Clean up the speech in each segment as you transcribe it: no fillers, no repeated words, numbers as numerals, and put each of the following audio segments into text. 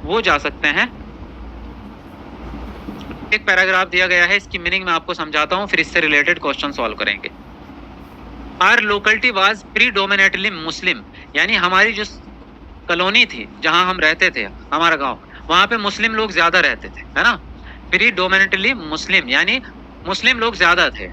वो जा सकते हैं। एक पैराग्राफ दिया गया है, इसकी मीनिंग मैं आपको समझाता हूँ, फिर इससे रिलेटेड क्वेश्चन सॉल्व करेंगे। आर लोकेलिटी वाज प्रीडोमिनेटली मुस्लिम, यानी हमारी जो कॉलोनी थी जहां हम रहते थे, हमारा गांव, वहां पे मुस्लिम लोग ज्यादा रहते थे, है ना। प्रीडोमिनेटली मुस्लिम यानी मुस्लिम लोग ज्यादा थे।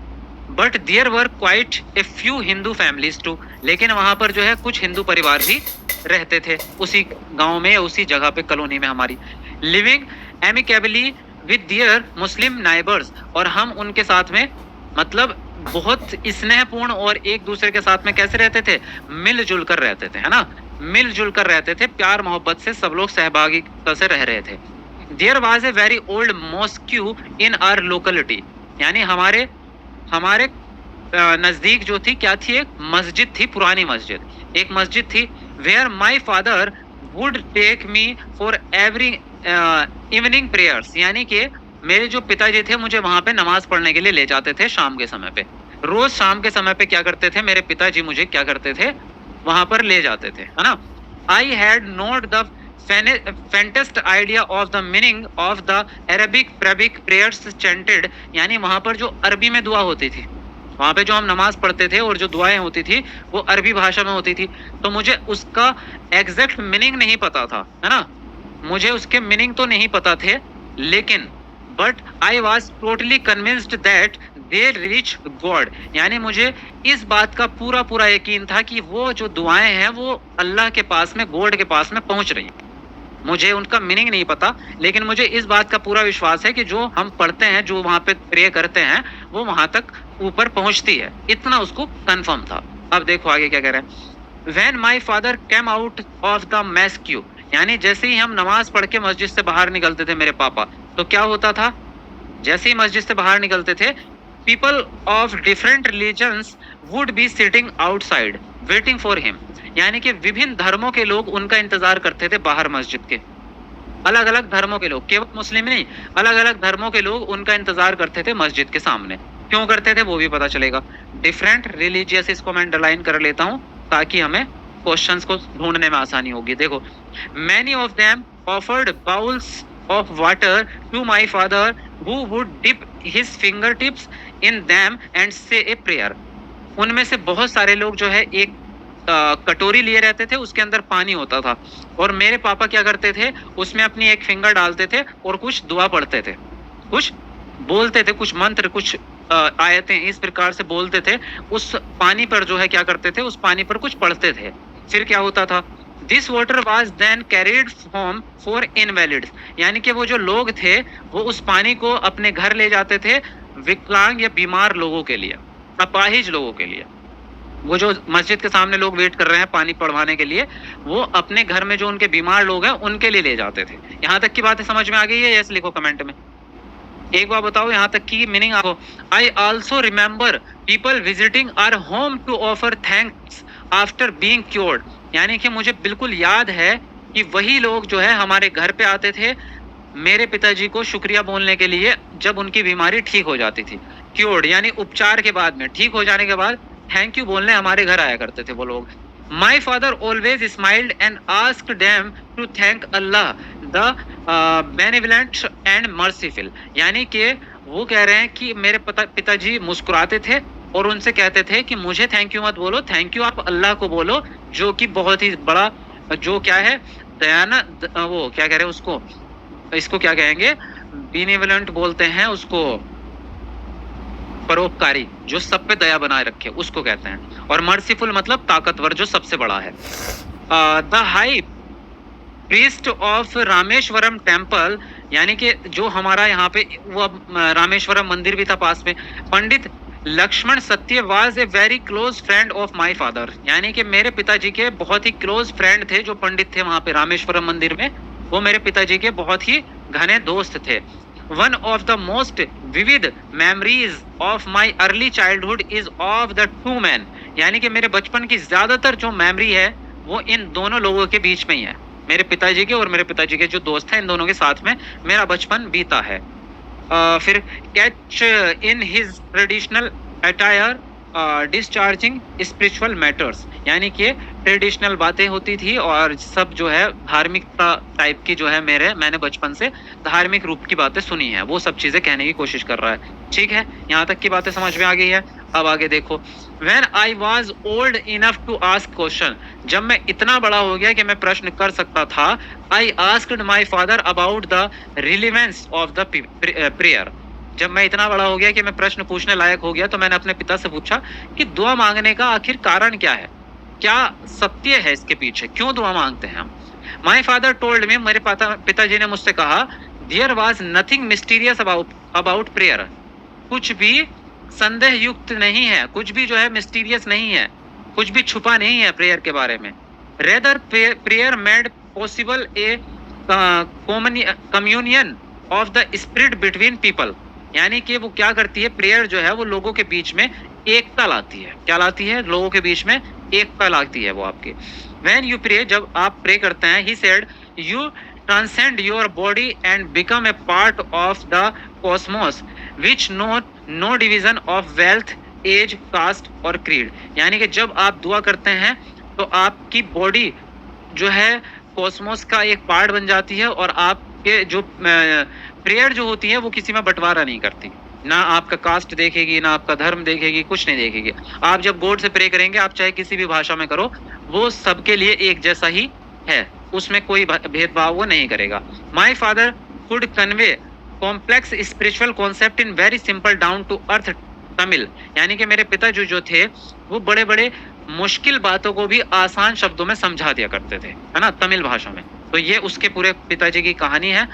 But there were quite a few Hindu families too, लेकिन वहां पर जो है कुछ हिंदू परिवार भी रहते थे उसी गांव में, उसी जगह पे, कॉलोनी में हमारी। Living amicably with their Muslim neighbours, और हम उनके साथ में मतलब बहुत स्नेहपूर्ण और एक दूसरे के साथ में कैसे रहते थे, मिलजुल कर रहते थे, है ना। मिलजुल कर रहते थे, प्यार मोहब्बत से सब लोग सहभागिता से रह रहे थे। There was a very old mosque in our locality, यानी हमारे हमारे नजदीक जो थी, क्या थी, एक मस्जिद थी, पुरानी मस्जिद, एक मस्जिद थी। Where my father would take me for every evening prayers, यानी कि मेरे जो पिताजी थे मुझे वहां पे नमाज पढ़ने के लिए ले जाते थे शाम के समय पे। रोज शाम के समय पे क्या करते थे मेरे पिताजी, मुझे क्या करते थे, वहां पर ले जाते थे, है ना। I had not the faintest idea of the meaning of the Arabic prayers chanted, यानी वहां पर जो अरबी में दुआ होती थी, वहां पे जो हम नमाज पढ़ते थे और जो दुआएं होती थी वो अरबी भाषा में होती थी, तो मुझे उसका एग्जैक्ट मीनिंग नहीं पता था, है ना। मुझे उसके मीनिंग तो नहीं पता थे, लेकिन but I was totally convinced that they reach God, यानी मुझे इस बात का पूरा पूरा यकीन था कि वो जो दुआएं हैं वो अल्लाह के पास में, गॉड के पास में पहुंच रही हैं। मुझे उनका मीनिंग नहीं पता, लेकिन मुझे इस बात का पूरा विश्वास है कि जो हम पढ़ते हैं, जो वहां पे प्रे करते हैं, वो वहां तक ऊपर पहुंचती है, इतना उसको कंफर्म था। अब देखो आगे क्या कह रहे हैं। When my father came out of the mosque, यानी जैसे ही हम नमाज पढ़ के मस्जिद से बाहर निकलते थे मेरे पापा, तो क्या होता था, जैसे ही मस्जिद से बाहर निकलते थे, people of different religions would be sitting outside waiting for him, यानी कि विभिन्न धर्मों के लोग उनका इंतजार करते थे बाहर मस्जिद के। अलग अलग धर्मों के लोग, केवल मुस्लिम नहीं, अलग अलग धर्मों के लोग उनका इंतजार करते थे मस्जिद के सामने। क्यों करते थे वो भी पता चलेगा। डिफरेंट रिलीजियस, इसको मैं अंडरलाइन कर लेता हूं ताकि हमें क्वेश्चंस को ढूंढने में आसानी होगी। देखो, many of them offered bowls of water to my father who would dip his finger tips in them and say a prayer. उनमें से बहुत सारे लोग जो है एक कटोरी लिए रहते थे, उसके अंदर पानी होता था, और मेरे पापा क्या करते थे, उसमें अपनी एक फिंगर डालते थे और कुछ दुआ पढ़ते थे, कुछ बोलते थे, कुछ मंत्र, कुछ आयतें इस प्रकार से बोलते थे। उस पानी पर जो है क्या करते थे, उस पानी पर कुछ पढ़ते थे। फिर क्या होता था, this water was then carried home for invalids, यानी कि वो जो लोग थे वो उस पानी को अपने घर ले जाते थे विकलांग या बीमार लोगों के लिए, अपाहिज लोगों के लिए। वो जो मस्जिद के सामने लोग वेट कर रहे हैं पानी पढ़वाने के लिए, वो अपने घर में जो उनके बीमार लोग हैं उनके लिए ले जाते थे। यहाँ तक की बातें समझ में आ गई है? यस लिखो कमेंट में, एक बार बताओ यहाँ तक की मीनिंग आपको। I also remember people visiting our home to offer thanks after being cured, यानी कि मुझे बिल्कुल याद है कि वही लोग जो है हमारे घर पे आते थे मेरे पिताजी को शुक्रिया बोलने के लिए जब उनकी बीमारी ठीक हो जाती थी। क्योर्ड यानी उपचार के बाद में, ठीक हो जाने के बाद थैंक यू बोलने हमारे घर आया करते थे वो लोग। My father always smiled and asked them to thank Allah the benevolent and merciful, यानी कि वो कह रहे हैं कि मेरे पिताजी मुस्कुराते थे और उनसे कहते थे कि मुझे थैंक यू मत बोलो, थैंक यू आप अल्लाह को बोलो, जो कि बहुत ही बड़ा, जो क्या है, दयाना, वो क्या कह रहे हैं उसको, इसको क्या कहेंगे, बेनिवलेंट बोलते हैं उसको, परोपकारी, जो सब पे दया बनाए रखे उसको कहते हैं। और मर्सीफुल मतलब ताकतवर, जो सबसे बड़ा है। The high priest of Rameswaram temple, यानी कि जो हमारा यहाँ पे वो रामेश्वरम मंदिर भी था पास में। पंडित लक्ष्मण सत्य was a very close friend of my father, यानी कि मेरे पिताजी के बहुत ही क्लोज फ्रेंड थे जो पंडित थे वहां पे रामेश्वरम मंदिर में, वो मेरे पिताजी के बहुत ही घने दोस्त थे। One of the most vivid memories of my early childhood is of the two men, यानी कि मेरे बचपन की ज्यादातर जो मेमोरी है वो इन दोनों लोगों के बीच में ही है, मेरे पिताजी के और मेरे पिताजी के जो दोस्त हैं इन दोनों के साथ में मेरा बचपन बीता है। फिर catch in his traditional attire discharging spiritual matters, यानी कि ट्रेडिशनल बातें होती थी और सब जो है धार्मिकता टाइप की जो है मैंने बचपन से धार्मिक रूप की बातें सुनी है, वो सब चीजें कहने की कोशिश कर रहा है। ठीक है, यहाँ तक की बातें समझ में आ गई है। अब आगे देखो, When I was old enough to ask question, जब मैं इतना बड़ा हो गया कि मैं प्रश्न कर सकता था, I asked my father about the relevance of the prayer. जब मैं इतना बड़ा हो गया कि मैं प्रश्न पूछने लायक हो गया तो मैंने अपने पिता से पूछा कि दुआ मांगने का आखिर कारण क्या है, क्या सत्य है इसके पीछे, क्यों दुआ मांगते हैं हम। माई फादर टोल्ड मी, मेरे पिताजी ने मुझसे कहा, there was nothing mysterious about prayer, कुछ भी संदेह युक्त नहीं है, कुछ भी जो है मिस्टीरियस नहीं है, कुछ भी छुपा नहीं है प्रेयर के बारे में। Rather prayer made possible A communion of the spirit between people, यानी कि वो क्या करती है, प्रेयर जो है वो लोगों के बीच में एकता लाती है। क्या लाती है? लोगों के बीच में एकता लाती है वो आपके। व्हेन यू प्रे, जब आप प्रे करते हैं, he said, you transcend your body and become a part of the cosmos which no division of wealth, age, caste और क्रीड, यानी कि जब आप दुआ करते हैं तो आपकी बॉडी जो है कॉस्मोस का एक पार्ट बन जाती है और आपके जो प्रेयर जो होती है वो किसी में बंटवारा नहीं करती, ना आपका कास्ट देखेगी, ना आपका धर्म देखेगी, कुछ नहीं देखेगी। आप जब गॉड से प्रे करेंगे, आप चाहे किसी भी भाषा में करो, वो सबके लिए एक जैसा ही है, उसमें कोई भेदभाव वो नहीं करेगा। My father could convey complex spiritual concept in very simple down to earth Tamil, यानी कि मेरे पिता जो थे वो बड़े बड़े मुश्किल बातों को भी आसान शब्दों में समझा दिया करते थे, है ना, तमिल भाषा में। तो ये उसके पूरे पिताजी की कहानी है।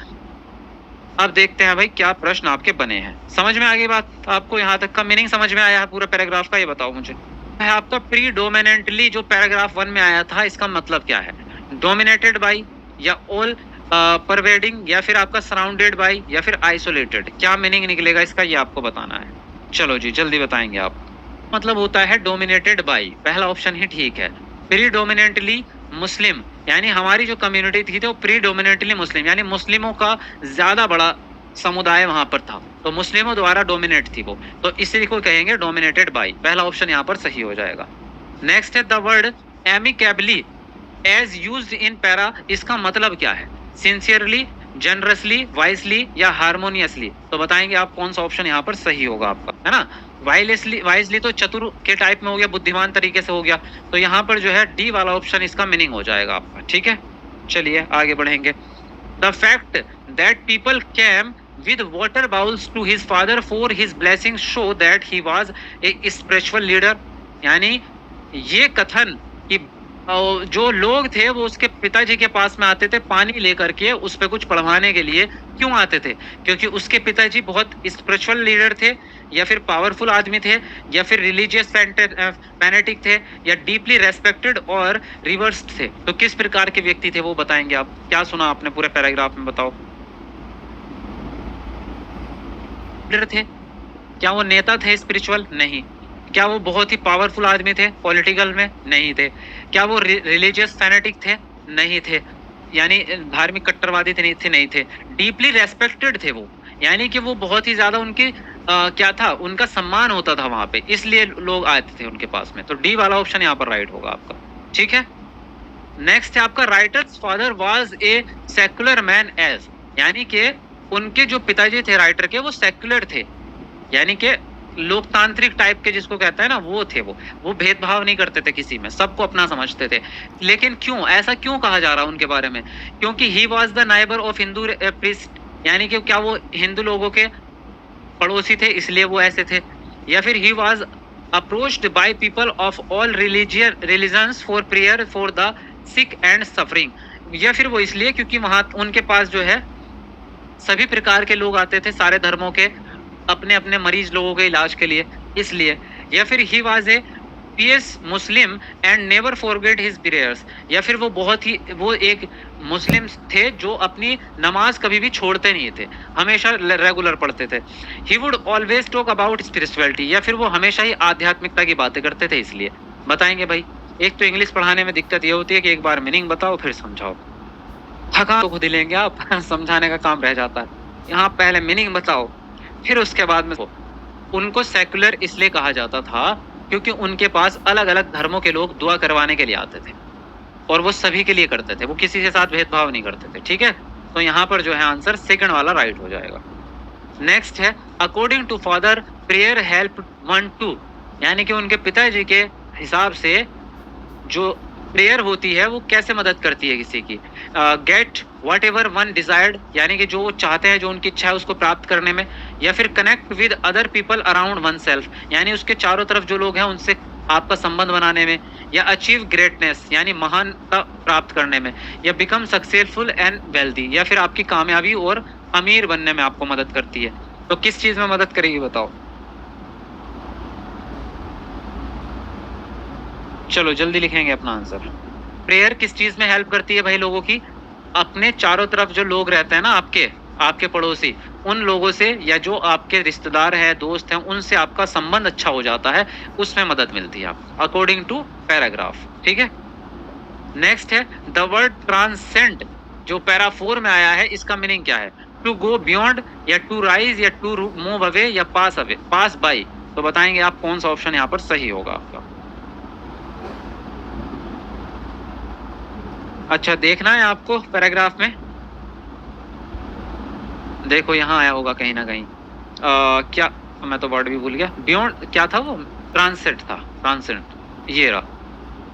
अब देखते हैं भाई क्या प्रश्न आपके बने हैं। समझ में आ गई बात? आपको यहाँ तक का मीनिंग समझ में आया है पूरे पैराग्राफ का? ये बताओ मुझे। है आपका प्रीडोमिनेंटली जो पैराग्राफ 1 में आया था, इसका मतलब क्या है? डोमिनेटेड बाई, या ऑल परवेडिंग, या फिर आपका सराउंडेड बाई, या फिर आइसोलेटेड। क्या मीनिंग निकलेगा इसका, ये आपको बताना है। चलो जी, जल्दी बताएंगे आप। मतलब होता है डोमिनेटेड बाई, पहला ऑप्शन ही ठीक है। प्रीडोमिनेंटली मुस्लिम, यानी हमारी जो कम्युनिटी थी तो प्रीडोमिनेंटली मुस्लिम, यानी मुस्लिमों का ज्यादा बड़ा समुदाय वहां पर था, तो मुस्लिमों द्वारा डोमिनेट थी वो, तो इसी को कहेंगे डोमिनेटेड बाई। पहला ऑप्शन यहाँ पर सही हो जाएगा। नेक्स्ट है the word amicably as used in para, इसका मतलब क्या है? सिंसियरली, जनरसली, वाइसली या हार्मोनियसली। तो बताएंगे आप कौन सा ऑप्शन यहाँ पर सही होगा आपका, है ना। वाइसली तो चतुर के टाइप में हो गया, बुद्धिमान तरीके से हो गया, तो यहाँ पर जो है डी वाला ऑप्शन इसका मीनिंग हो जाएगा आपका। ठीक है, चलिए आगे बढ़ेंगे। The fact that people came with water bowls to his father for his blessings show that he was a spiritual leader, यानी ये कथन कि जो लोग थे वो उसके पिताजी के पास में आते थे पानी लेकर के उस पे कुछ पढ़वाने के लिए। क्यों आते थे? क्योंकि उसके पिताजी बहुत स्पिरिचुअल लीडर थे, या फिर पावरफुल आदमी थे, या फिर रिलीजियस फैनेटिक थे, या डीपली रेस्पेक्टेड और रिवर्स्ड थे। तो किस प्रकार के व्यक्ति थे वो बताएंगे आप। क्या सुना आपने पूरे पैराग्राफ में, बताओ। लीडर थे? क्या वो नेता थे स्पिरिचुअल? नहीं। क्या वो बहुत ही पावरफुल आदमी थे पॉलिटिकल में? नहीं थे। क्या वो रिलीजियस फैनेटिक थे? नहीं थे, यानी धार्मिक कट्टरवादी थे? नहीं थे। डीपली रेस्पेक्टेड थे वो, यानी कि वो बहुत ही ज्यादा उनकी क्या था, उनका सम्मान होता था वहां पे, इसलिए लोग आते थे उनके पास में। तो डी वाला ऑप्शन यहाँ पर राइट होगा आपका। ठीक है, नेक्स्ट है आपका writer's father was a secular man as, यानी कि उनके जो पिताजी थे राइटर के वो सेक्युलर थे, यानी कि लोकतांत्रिक टाइप के जिसको कहता है ना, वो थे। वो भेदभाव नहीं करते थे किसी में, सबको अपना समझते थे। लेकिन क्यों ऐसा क्यों कहा जा रहा है उनके बारे में? क्योंकि he was the neighbour of Hindu priest, यानी कि क्या वो हिंदू लोगों के पड़ोसी थे इसलिए वो ऐसे थे, या फिर he was approached by people of all religions for prayer for the sick and suffering, या फिर वो इसलिए क्योंकि वहां उनके पास जो है सभी प्रकार के लोग आते थे, सारे धर्मों के, अपने अपने मरीज लोगों के इलाज के लिए, इसलिए। या फिर he was a Paes Muslim and never forget his prayers, या फिर वो एक मुस्लिम थे जो अपनी नमाज कभी भी छोड़ते नहीं थे, हमेशा रेगुलर पढ़ते थे। He would always talk about spirituality, या फिर वो हमेशा ही आध्यात्मिकता की बातें करते थे, इसलिए। बताएंगे भाई। एक तो इंग्लिश पढ़ाने में दिक्कत ये होती है कि एक बार मीनिंग बताओ फिर समझाओ, थका तो खुद ही लेंगे आप समझाने का काम रह जाता है। यहाँ पहले मीनिंग बताओ, फिर उसके बाद में। उनको सेक्युलर इसलिए कहा जाता था क्योंकि उनके पास अलग अलग धर्मों के लोग दुआ करवाने के लिए आते थे और वो सभी के लिए करते थे, वो किसी के साथ भेदभाव नहीं करते थे। ठीक है, तो यहाँ पर जो है आंसर सेकंड वाला राइट हो जाएगा। नेक्स्ट है according to father prayer help one to, यानी कि उनके पिताजी के हिसाब से जो प्रेयर होती है वो कैसे मदद करती है किसी की, get what ever one desired, यानी कि जो वो चाहते हैं, जो उनकी इच्छा है उसको प्राप्त करने में, या फिर connect with other people around one self, यानी उसके चारों तरफ जो लोग हैं उनसे आपका संबंध बनाने में, या अचीव ग्रेटनेस यानी महानता प्राप्त करने में, या बिकम सक्सेसफुल एंड वेल्दी, या फिर आपकी कामयाबी और अमीर बनने में आपको मदद करती है। तो किस चीज में मदद करेगी बताओ? चलो जल्दी लिखेंगे अपना आंसर। प्रेयर किस चीज में हेल्प करती है भाई लोगों की? अपने चारों तरफ जो लोग रहते हैं ना, आपके पड़ोसी, उन लोगों से या जो आपके रिश्तेदार है, दोस्त हैं, उनसे आपका संबंध अच्छा हो जाता है, उसमें मदद मिलती है आपको, अकॉर्डिंग टू पैराग्राफ। ठीक है, नेक्स्ट है द वर्ड ट्रांसेंड, जो पैरा 4 में आया है, इसका मीनिंग क्या है? टू गो बियॉन्ड, या टू राइज, या टू मूव अवे, या पास बाई। तो बताएंगे आप कौन सा ऑप्शन यहाँ पर सही होगा आपका। अच्छा, देखना है आपको पैराग्राफ में, देखो यहाँ आया होगा कहीं ना कहीं। क्या, मैं तो वर्ड भी भूल गया, बियॉन्ड क्या था वो? ट्रांसेंड था, ट्रांसेंड ये रहा।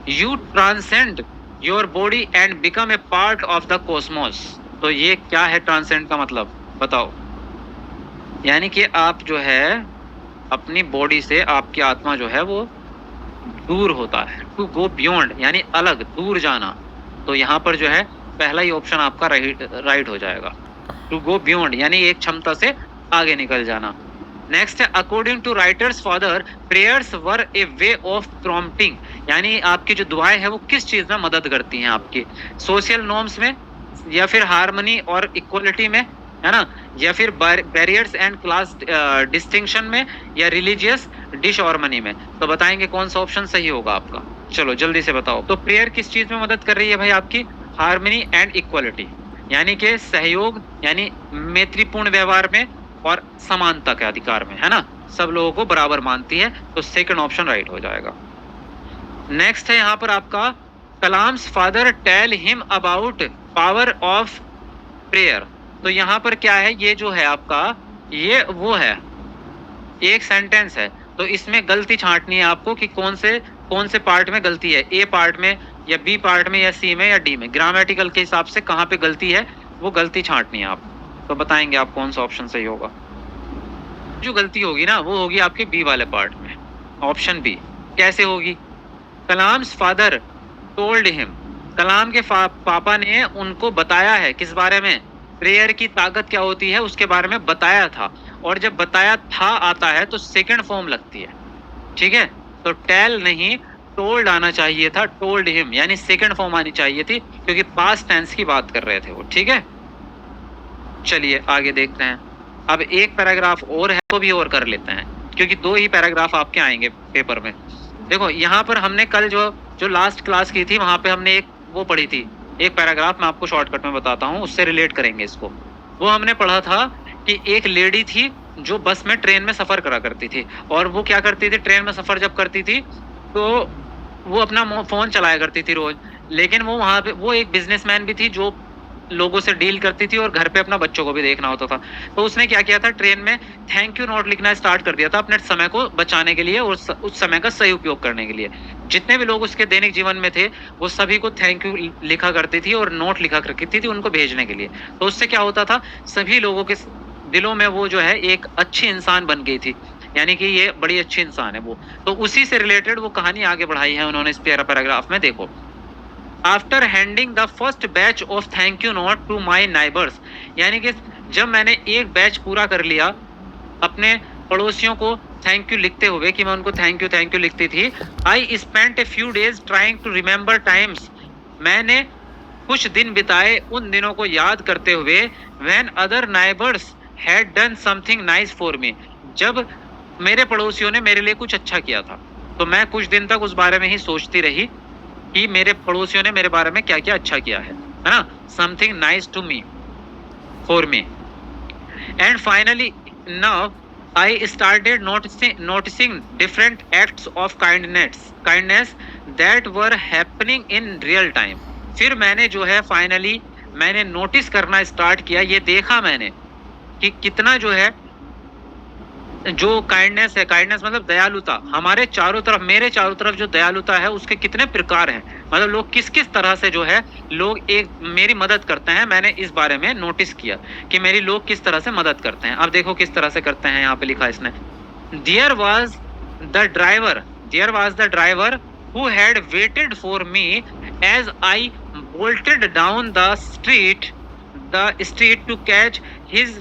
You transcend your body and become a part of the Cosmos. तो ये क्या है ट्रांसेंड का मतलब, बताओ? यानी कि आप जो है अपनी बॉडी से, आपकी आत्मा जो है वो दूर होता है। टू गो बियॉन्ड यानी अलग, दूर जाना। तो यहाँ पर जो है पहला ही ऑप्शन आपका राइट हो जाएगा। टू गो बियॉन्ड यानी एक क्षमता से आगे निकल जाना। नेक्स्ट है according to writer's father prayers were a way of prompting, यानी आपकी जो दुआएं हैं वो किस चीज में मदद करती हैं आपकी? सोशल नॉर्म्स में, या फिर हार्मनी और इक्वलिटी में, है ना, या फिर बैरियर्स एंड क्लास डिस्टिंक्शन में, या रिलीजियस डिसहार्मनी में। तो बताएंगे कौन सा ऑप्शन सही होगा आपका? चलो जल्दी से बताओ। तो प्रेयर किस चीज में मदद कर रही है भाई आपकी? हार्मनी एंड इक्वलिटी, यानी कि सहयोग, यानी मैत्रीपूर्ण व्यवहार में और समानता के अधिकार में, है ना, सब लोगों को बराबर मानती है। तो सेकंड ऑप्शन राइट हो जाएगा। नेक्स्ट है यहाँ पर आपका Kalam's father tell him about power of prayer. तो यहाँ पर क्या है, ये जो है आपका, ये वो है, एक सेंटेंस है, तो इसमें गलती छांटनी है आपको कि कौन से पार्ट में गलती है, ए पार्ट में, या बी पार्ट में, या सी में, या डी में। ग्रामेटिकल के हिसाब से कहाँ पे गलती है वो गलती छांटनी है आप। तो बताएंगे आप कौन सा ऑप्शन सही होगा। जो गलती होगी ना वो होगी आपके बी वाले पार्ट में, ऑप्शन बी। कैसे होगी? Kalam's father told him, Kalam के पापा ने उनको बताया है, किस बारे में? प्रेयर की ताकत क्या होती है उसके बारे में बताया था। और जब बताया था आता है तो सेकंड फॉर्म लगती है। ठीक है, तो टेल नहीं टोल्ड आना चाहिए था, टोल्ड हिम, यानी सेकंड फॉर्म आनी चाहिए थी, क्योंकि पास्ट टेंस की बात कर रहे थे वो। ठीक है, चलिए आगे देखते हैं। अब एक पैराग्राफ और है तो भी और कर लेते हैं, क्योंकि 2 ही पैराग्राफ आपके आएंगे पेपर में। देखो यहाँ पर हमने कल जो लास्ट क्लास की थी वहां पे हमने एक वो पढ़ी थी, एक पैराग्राफ मैं आपको शॉर्टकट में बताता हूँ, उससे रिलेट करेंगे इसको। वो हमने पढ़ा था कि एक लेडी थी जो बस में, ट्रेन में सफर करा करती थी, और वो क्या करती थी, ट्रेन में सफर जब करती थी तो वो अपना फोन चलाया करती थी रोज। लेकिन वो वहां पे, वो एक बिजनेसमैन भी थी जो लोगों से डील करती थी और घर पे अपना बच्चों को भी देखना होता था। तो उसने क्या किया था, ट्रेन में थैंक यू नोट लिखना स्टार्ट कर दिया था अपने समय को बचाने के लिए और उस समय का सही उपयोग करने के लिए। जितने भी लोग उसके दैनिक जीवन में थे वो सभी को थैंक यू लिखा करती थी और नोट लिखा करती थी उनको भेजने के लिए। तो उससे क्या होता था, सभी लोगों के दिलों में वो जो है एक अच्छी इंसान बन गई थी, यानी कि ये बड़ी अच्छी इंसान है वो। तो उसी से रिलेटेड वो कहानी आगे बढ़ाई है उन्होंने इस पैराग्राफ में। देखो, after handing the first batch of thank you note to my neighbours, यानी कि जब मैंने एक बैच पूरा कर लिया अपने पड़ोसियों को थैंक यू लिखते हुए, कि मैं उनको थैंक यू लिखती थी, I spent a few days trying to remember times, मैंने कुछ दिन बिताए उन दिनों को याद करते हुए, when other neighbours had done something nice for me, जब मेरे पड़ोसियों ने मेरे लिए कुछ अच्छा किया था। तो मैं कुछ दिन तक उस बारे में ही सोचती रही कि मेरे पड़ोसियों ने मेरे बारे में क्या क्या अच्छा किया है ना, something nice to me, for me. And finally now I started noticing different acts of kindness that were happening in real time. फिर मैंने जो है फाइनली मैंने नोटिस करना स्टार्ट किया, ये देखा मैंने कि कितना जो है जो काइंडनेस है, काइंडनेस मतलब दयालुता, हमारे चारों तरफ, मेरे चारों तरफ जो दयालुता है उसके कितने प्रकार हैं, मतलब लोग किस किस तरह से जो है लोग एक मेरी मदद करते हैं। मैंने इस बारे में नोटिस किया कि मेरी लोग किस तरह से मदद करते हैं। अब देखो किस तरह से करते हैं, यहाँ पे लिखा इसने, there was the driver who had waited for me as I bolted down the street to catch his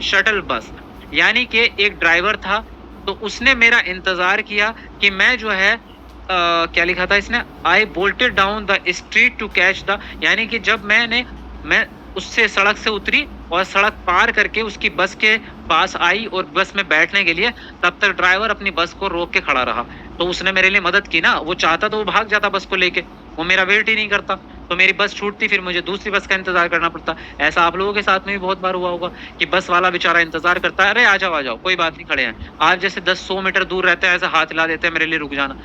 shuttle bus। यानी कि एक ड्राइवर था तो उसने मेरा इंतजार किया कि मैं जो है क्या लिखा था इसने, I bolted down the street to catch the, यानी कि जब मैं उससे सड़क से उतरी और सड़क पार करके उसकी बस के पास आई और बस में बैठने के लिए, तब तक ड्राइवर अपनी बस को रोक के खड़ा रहा। तो उसने मेरे लिए मदद की ना, वो चाहता तो वो भाग जाता बस को लेके, वो मेरा वेट ही नहीं करता तो मेरी बस छूटती, फिर मुझे दूसरी बस का इंतजार करना पड़ता। ऐसा आप लोगों के साथ में भी बहुत बार हुआ होगा कि बस वाला बेचारा इंतजार करता है, अरे आ जाओ कोई बात नहीं, खड़े हैं। आप जैसे 10-100 मीटर दूर रहते हैं, ऐसे हाथ हिला देते हैं मेरे लिए रुक जाना,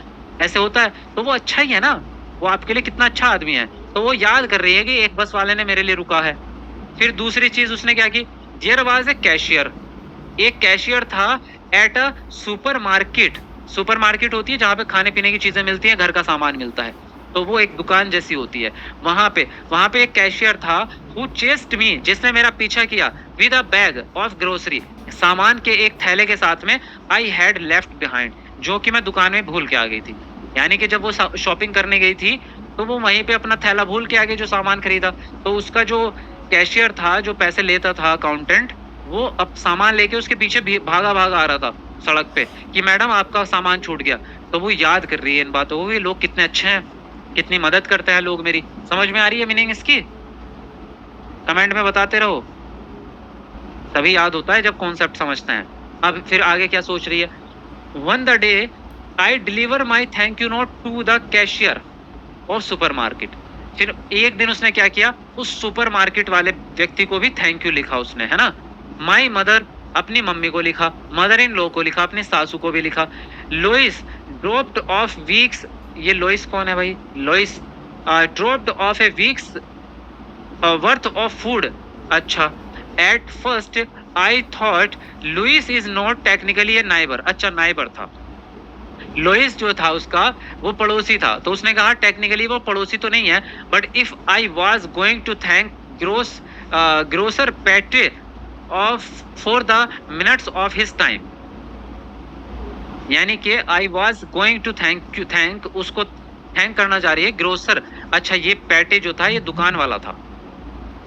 ऐसे होता है। तो वो अच्छा ही है ना, वो आपके लिए कितना अच्छा आदमी है। तो वो याद कर रही है कि एक बस वाले ने मेरे लिए रुका है। फिर दूसरी चीज उसने क्या की, देयर वाज ए कैशियर, एक कैशियर था एट अ सुपरमार्केट होती है जहाँ पे खाने पीने की चीजें मिलती हैं, घर का सामान मिलता है, तो वो एक दुकान जैसी होती है। वहां पे एक कैशियर था, हु चेस्ड मी, जिसने मेरा पीछा किया, with a bag of grocery, सामान के एक थैले के साथ में, आई हैड लेफ्ट बिहाइंड, जो कि मैं दुकान में भूल के आ गई थी। यानी कि जब वो शॉपिंग करने गई थी तो वो वहीं पे अपना थैला भूल के आ गई जो सामान खरीदा। तो उसका जो कैशियर था, जो पैसे लेता था, अकाउंटेंट, वो अब सामान लेके उसके पीछे भागा आ रहा था सड़क पे कि मैडम आपका सामान छूट गया। तो वो याद कर रही है इन बातों को, लोग कितने अच्छे हैं, कितनी मदद करते हैं लोग मेरी। समझ में आ रही है मीनिंग इसकी? कमेंट में बताते रहो, तभी याद होता है जब कॉन्सेप्ट समझते हैं। अब फिर आगे क्या सोच रही है, one the day I deliver my thank you note to the cashier और सुपरमार्केट। फिर एक दिन उसने क्या किया, उस सुपरमार्केट वाले व्यक्ति को भी थैंक यू लिखा उसने, है ना। माई मदर, अपनी मम्मी को लिखा, मदर इन लॉ को लिखा, अपनी सासू को भी लिखा। लोइस ड्रॉप्ड ऑफ वीक्स, ये लोइस कौन है भाई, Lois dropped off a week's worth of food. अच्छा, at first I thought Louis is not technically a neighbour. अच्छा, नाइबर था लोइस जो था उसका, वो पड़ोसी था। तो उसने कहा टेक्निकली वो पड़ोसी तो नहीं है, but if I was going to thank grocer Pete off for the minutes of his time, यानी कि I was going to thank, उसको थैंक करना चाह रही है ग्रोसर। अच्छा, ये पेटे जो था ये दुकान वाला था,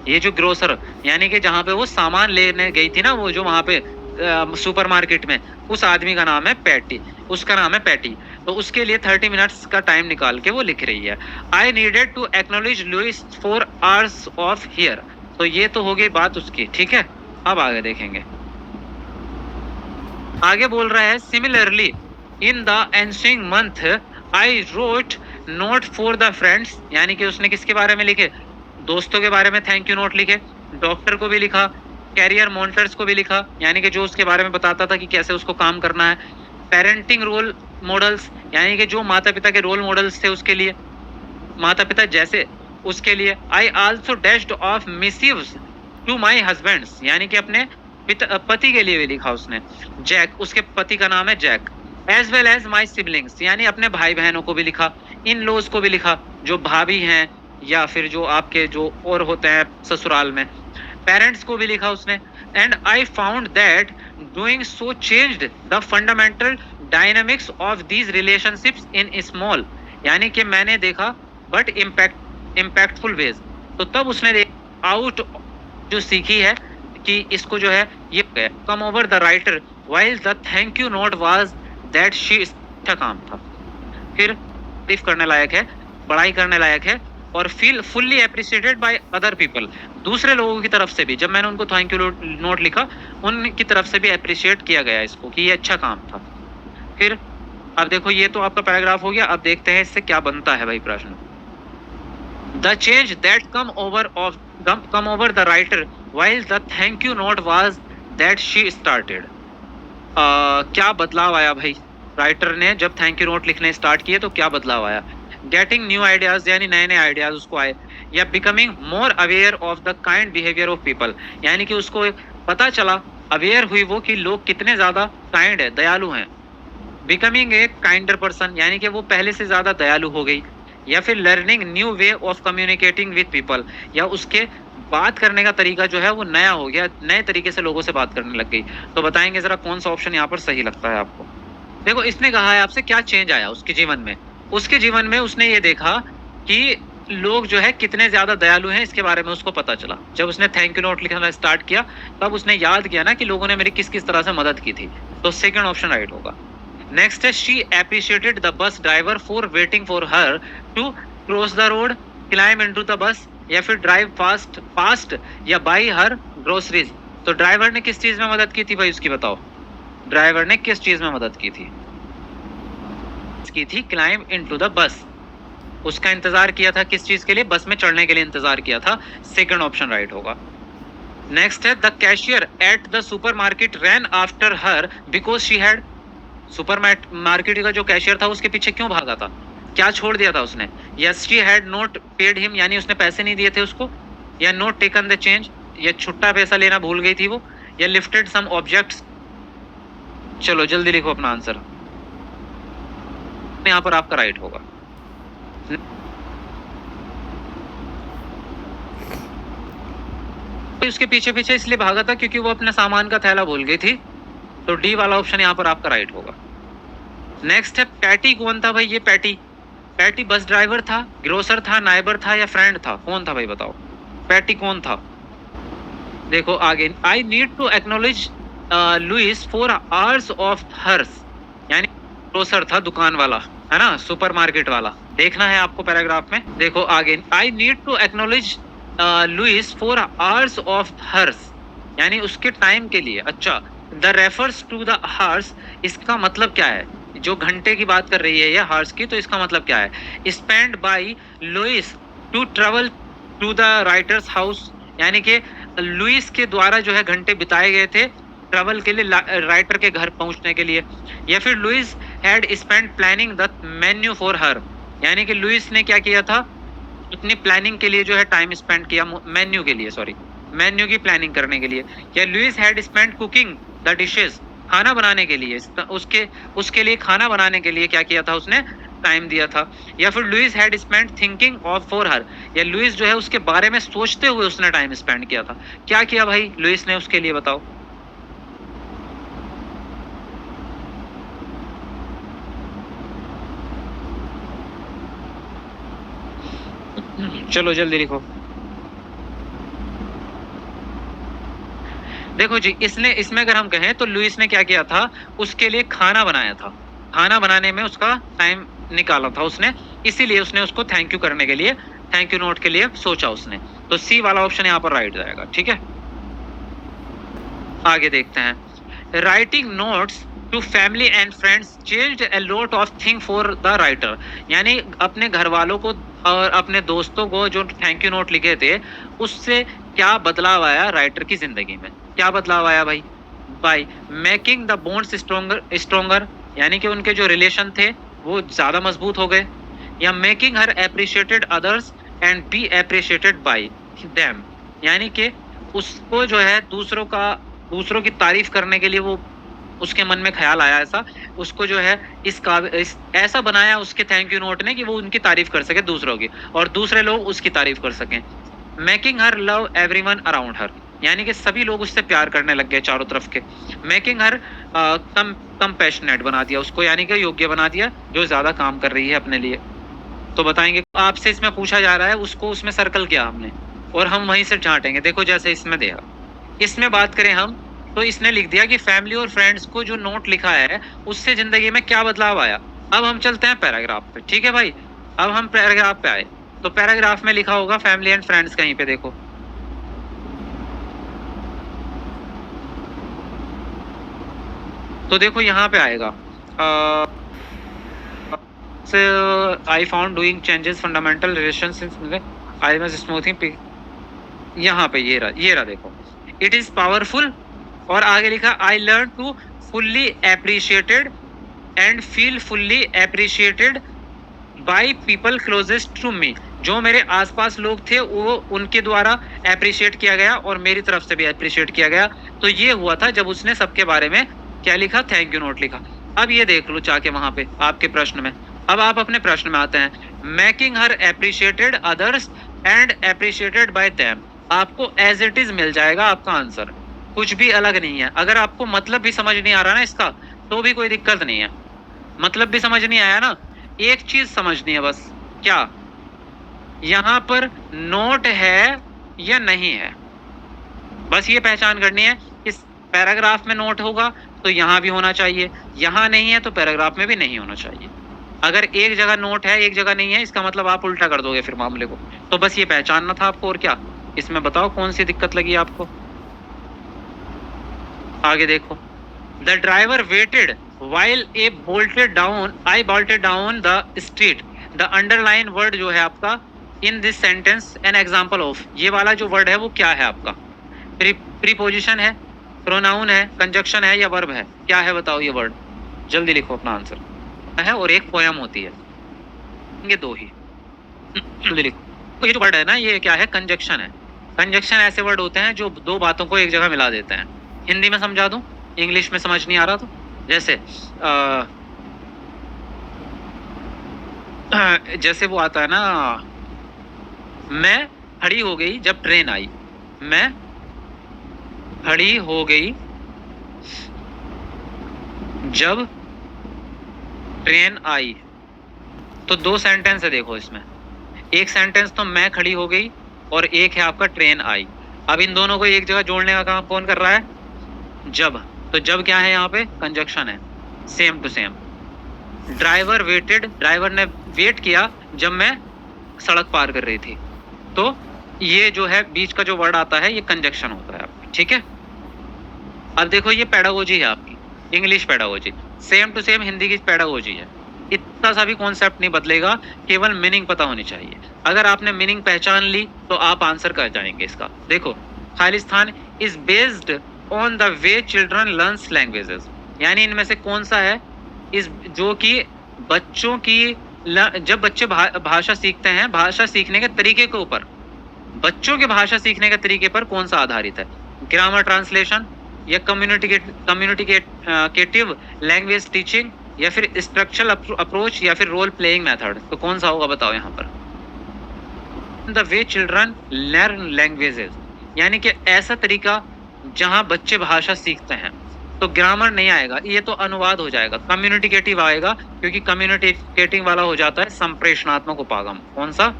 ये जो ग्रोसर यानी कि जहाँ पे वो सामान लेने गई थी ना, वो जो वहां पे सुपरमार्केट में, उस आदमी का नाम है पैटी, उसका नाम है पैटी। तो उसके लिए 30 मिनट्स का टाइम निकाल के वो लिख रही है, I needed to acknowledge Louise for hours of here. तो ये तो हो गई बात उसकी, ठीक है। अब आगे देखेंगे, आगे बोल रहा है, similarly in the ensuing month I wrote note for the friends, यानी कि उसने किसके बारे में लिखे, दोस्तों के बारे में थैंक यू नोट लिखे, डॉक्टर को भी लिखा, कैरियर मॉनिटर्स को भी लिखा, यानी कि जो उसके बारे में बताता था कि कैसे उसको काम करना है, पेरेंटिंग रोल मॉडल्स, यानी कि जो माता पिता के रोल मॉडल्स थे उसके लिए, माता पिता जैसे उसके लिए। I also dashed off missives to my husband's, यानी कि अपने पति के लिए भी लिखा उसने, जैक, उसके पति का नाम है Jack. As well as my siblings, यानी अपने भाई बहनों को भी लिखा, इन लॉज को भी लिखा, जो भाभी हैं या फिर जो आपके जो और होते हैं ससुराल में, पेरेंट्स को भी लिखा उसने। And I found that doing so changed the fundamental dynamics of these relationships in small, यानी कि मैंने देखा बट इम्पैक्टफुल वेज। तो तब उसने आउट जो सीखी है कि इसको जो है ये come over the writer while the thank you note was that she, अच्छा काम था। फिर तारीफ करने लायक है, बड़ाई करने लायक है, और feel fully appreciated by other people, दूसरे लोगों की तरफ से भी, जब मैंने उनको थैंक यू नोट लिखा उनकी तरफ से भी अप्रिशिएट किया गया इसको कि ये अच्छा काम था। फिर अब देखो, ये तो आपका पैराग्राफ हो गया। अब देखते हैं इससे क्या बनता है भाई प्रश्न। The change that come over the writer while the thank you note was that she started, क्या बदलाव आया भाई राइटर ने जब थैंक यू नोट लिखने स्टार्ट किए, तो क्या बदलाव आया? गेटिंग न्यू आइडियाज, यानी नए नए आइडियाज उसको आए, या becoming more aware of the kind behaviour of people, यानी कि उसको पता चला, अवेयर हुई वो कि लोग कितने ज्यादा काइंड है, दयालु हैं। बिकमिंग ए काइंडर पर्सन, यानी कि वो पहले से ज्यादा दयालु हो गई। या फिर learning new way of communicating with people, या उसके बात करने का तरीका जो है वो नया हो गया, नए तरीके से लोगों से बात करने लग गई। तो बताएंगे जरा कौन सा ऑप्शन यहाँ पर सही लगता है आपको। देखो इसने कहा है आपसे क्या चेंज आया उसके जीवन में। उसके जीवन में उसने ये देखा कि लोग जो है कितने ज्यादा दयालु हैं, इसके बारे में उसको पता चला। जब उसने थैंक यू नोट लिखना स्टार्ट किया, तब उसने याद किया ना कि लोगों ने मेरी किस किस तरह से मदद की थी। तो सेकंड ऑप्शन राइट होगा। नेक्स्ट है she appreciated the bus driver for waiting for her to cross the road, climb into the bus, या फिर ड्राइव फास्ट, या बाई हर ग्रोसरीज। तो ड्राइवर ने किस चीज में मदद की थी भाई उसकी बताओ। ड्राइवर ने किस चीज में मदद की थी? क्लाइम इनटू द बस। उसका इंतजार किया था किस चीज के लिए? बस में चढ़ने के लिए इंतजार किया था। सेकंड ऑप्शन राइट होगा। नेक्स्ट है the cashier at the supermarket rain after her because she had, super market का जो कैशियर था उसके पीछे क्यों भागा था? क्या छोड़ दिया था उसने? Yes she had not paid him, यानी उसने पैसे नहीं दिए थे उसको, या नॉट टेकन द चेंज, या छुट्टा पैसा लेना भूल गई थी वो, या लिफ्टेड सम ऑब्जेक्ट्स। चलो जल्दी लिखो अपना आंसर, यहाँ पर आपका राइट होगा। उसके पीछे पीछे इसलिए भागा था क्योंकि वो अपने सामान का थैला भूल गई थी। तो डी वाला ऑप्शन यहाँ पर आपका राइट होगा। नेक्स्ट है पैटी कौन था भाई? ये पैटी बस ड्राइवर था, ग्रोसर था, नाइबर था, या फ्रेंड था? कौन था भाई बताओ, पैटी कौन था? देखो आगे, I need to acknowledge Louise for hours of hers, यानी ग्रोसर था, दुकान वाला है ना, सुपरमार्केट वाला। देखना है आपको पैराग्राफ में। देखो आगे, I need to acknowledge Louise for hours of hers, यानी उसके टाइम के लिए। अच्छा, the refers to the hours, इसका मतलब क्या है? जो घंटे की बात कर रही है या हार्स की, तो इसका मतलब क्या है? Spend by Louise to travel to the writer's house, यानी कि लुइस के द्वारा जो है घंटे बिताए गए थे ट्रेवल के लिए राइटर के घर पहुंचने के लिए। या फिर Louise had spend planning the menu for her, यानी कि लुइस ने क्या किया था? अपनी प्लानिंग के लिए जो है टाइम स्पेंड किया, मेन्यू के लिए, सॉरी, मेन्यू की प्लानिंग करने के लिए। या Louise had spend cooking the dishes, खाना बनाने के लिए, उसके लिए खाना बनाने के लिए क्या किया था उसने? टाइम दिया था। या फिर Louise had spend thinking of for her, या लुइस जो है उसके बारे में सोचते हुए उसने टाइम स्पेंड किया था। क्या किया भाई लुइस ने उसके लिए, बताओ। चलो जल्दी लिखो। देखो जी, इसमें अगर हम कहें तो लुइस ने क्या किया था? उसके लिए खाना बनाया था, खाना बनाने में उसका टाइम निकाला था उसने, इसीलिए उसने उसको थैंक यू करने के लिए, थैंक यू नोट के लिए सोचा उसने। तो सी वाला ऑप्शन यहाँ पर राइट जाएगा। ठीक है, आगे देखते हैं। Writing notes to family and friends changed a lot of thing for the writer, यानी अपने घर वालों को और अपने दोस्तों को जो थैंक यू नोट लिखे थे, उससे क्या बदलाव आया राइटर की जिंदगी में? क्या बदलाव आया भाई? By making the bonds stronger, यानी कि उनके जो रिलेशन थे वो ज्यादा मजबूत हो गए। या making her appreciated others and be appreciated by them, यानी कि उसको जो है दूसरों की तारीफ करने के लिए वो उसके मन में ख्याल आया ऐसा, उसको जो है ऐसा बनाया उसके थैंक यू नोट ने कि वो उनकी तारीफ कर सके दूसरों की, और दूसरे लोग उसकी तारीफ कर सकें। Making her love everyone around her, यानी कि सभी लोग उससे प्यार करने लग गए चारों तरफ के। मेकिंग हर कंपैशनेट बना दिया उसको, यानी कि योग्य बना दिया, जो ज्यादा काम कर रही है अपने लिए। तो बताएंगे, आपसे इसमें पूछा जा रहा है, उसको उसमें सर्कल किया हमने और हम वहीं से झांटेंगे। देखो जैसे इसमें देखा, इसमें बात करें हम तो इसने लिख दिया कि फैमिली और फ्रेंड्स को जो नोट लिखा है उससे जिंदगी में क्या बदलाव आया। अब हम चलते हैं पैराग्राफ पे। ठीक है भाई, अब हम पैराग्राफ पे आए तो पैराग्राफ में लिखा होगा फैमिली एंड फ्रेंड्स, कहीं पे देखो। तो देखो यहाँ पे आएगा I found doing changes fundamental relationships, I was smoothing, यहाँ पे ये रहा देखो। इट इज पावरफुल और आगे लिखा I learn to fully appreciated and feel fully appreciated by people closest to me. जो मेरे आसपास लोग थे वो उनके द्वारा एप्रिशिएट किया गया और मेरी तरफ से भी एप्रिशिएट किया गया। तो ये हुआ था जब उसने सबके बारे में क्या लिखा, थैंक यू नोट लिखा। अब ये देख लो जाके वहां पे आपके प्रश्न में। अब आप अपने प्रश्न में आते हैं, making her appreciated others and appreciated bye them. आपको एज इट इज मिल जाएगा आपका आंसर, कुछ भी अलग नहीं है। अगर आपको मतलब भी समझ नहीं आ रहा ना इसका तो भी कोई दिक्कत नहीं है। मतलब भी समझ नहीं आया ना, एक चीज समझनी है बस, क्या यहाँ पर नोट है या नहीं है, बस ये पहचान करनी है। इस पैराग्राफ में नोट होगा तो यहाँ भी होना चाहिए, यहाँ नहीं है तो पैराग्राफ में भी नहीं होना चाहिए। अगर एक जगह नोट है एक जगह नहीं है इसका मतलब आप उल्टा कर दोगे फिर मामले को। तो बस ये पहचानना था आपको, और क्या। इसमें बताओ कौन सी दिक्कत लगी आपको। आगे देखो, the driver waited while I bolted down the street। The underline word जो है आपका in this sentence an example of, ये वाला जो वर्ड है वो क्या है आपका, प्रीपोजिशन है, प्रोनाउन है, कंजक्शन है या वर्ब है, क्या है बताओ ये वर्ड। जल्दी लिखो अपना आंसर है, और एक पोयम होती है, ये दो ही। जल्दी लिखो। तो ये जो वर्ड है ना ये क्या है, कंजक्शन है। कंजक्शन ऐसे वर्ड होते हैं जो दो बातों को एक जगह मिला देते हैं। हिंदी में समझा दूं, इंग्लिश में समझ नहीं आ रहा तो जैसे वो आता है ना, मैं खड़ी हो गई जब ट्रेन आई, मैं खड़ी हो गई जब ट्रेन आई। तो दो सेंटेंस है देखो इसमें, एक सेंटेंस तो मैं खड़ी हो गई और एक है आपका ट्रेन आई। अब इन दोनों को एक जगह जोड़ने का काम कौन कर रहा है, जब। तो जब क्या है यहाँ पे, कंजक्शन है, same to same. Driver waited, driver ने वेट किया जब मैं सड़क पार कर रही थी। तो ये जो है बीच का जो वर्ड आता है ये कंजक्शन होता है आपका, ठीक है। अब देखो ये पेडागोजी है आपकी, English pedagogy, same to same Hindi की पेडागोजी है। इतना सा भी कॉन्सेप्ट नहीं बदलेगा, केवल मीनिंग पता होनी चाहिए। अगर आपने मीनिंग पहचान ली तो आप आंसर कर जाएंगे इसका। देखो, Khalistan is based on the way children learns languages, यानी इनमें से कौन सा है इस जो कि बच्चों की जब बच्चे भाषा सीखते हैं, भाषा सीखने के तरीके के ऊपर, बच्चों के भाषा सीखने के तरीके पर कौन सा आधारित है, ग्रामर ट्रांसलेशन या कम्युनिकेटिव लैंग्वेज टीचिंग या फिर स्ट्रक्चरल अप्रोच या फिर रोल प्लेइंग मेथड। तो कौन सा होगा बताओ यहाँ पर। The way children learn languages, यानी कि ऐसा तरीका जहां बच्चे भाषा सीखते हैं। तो ग्रामर नहीं आएगा, ये तो अनुवाद हो जाएगा। कम्युनिकेटिव आएगा क्योंकि कम्युनिकेटिंग वाला हो जाता है संप्रेषणात्मक उपागम। कौन सा,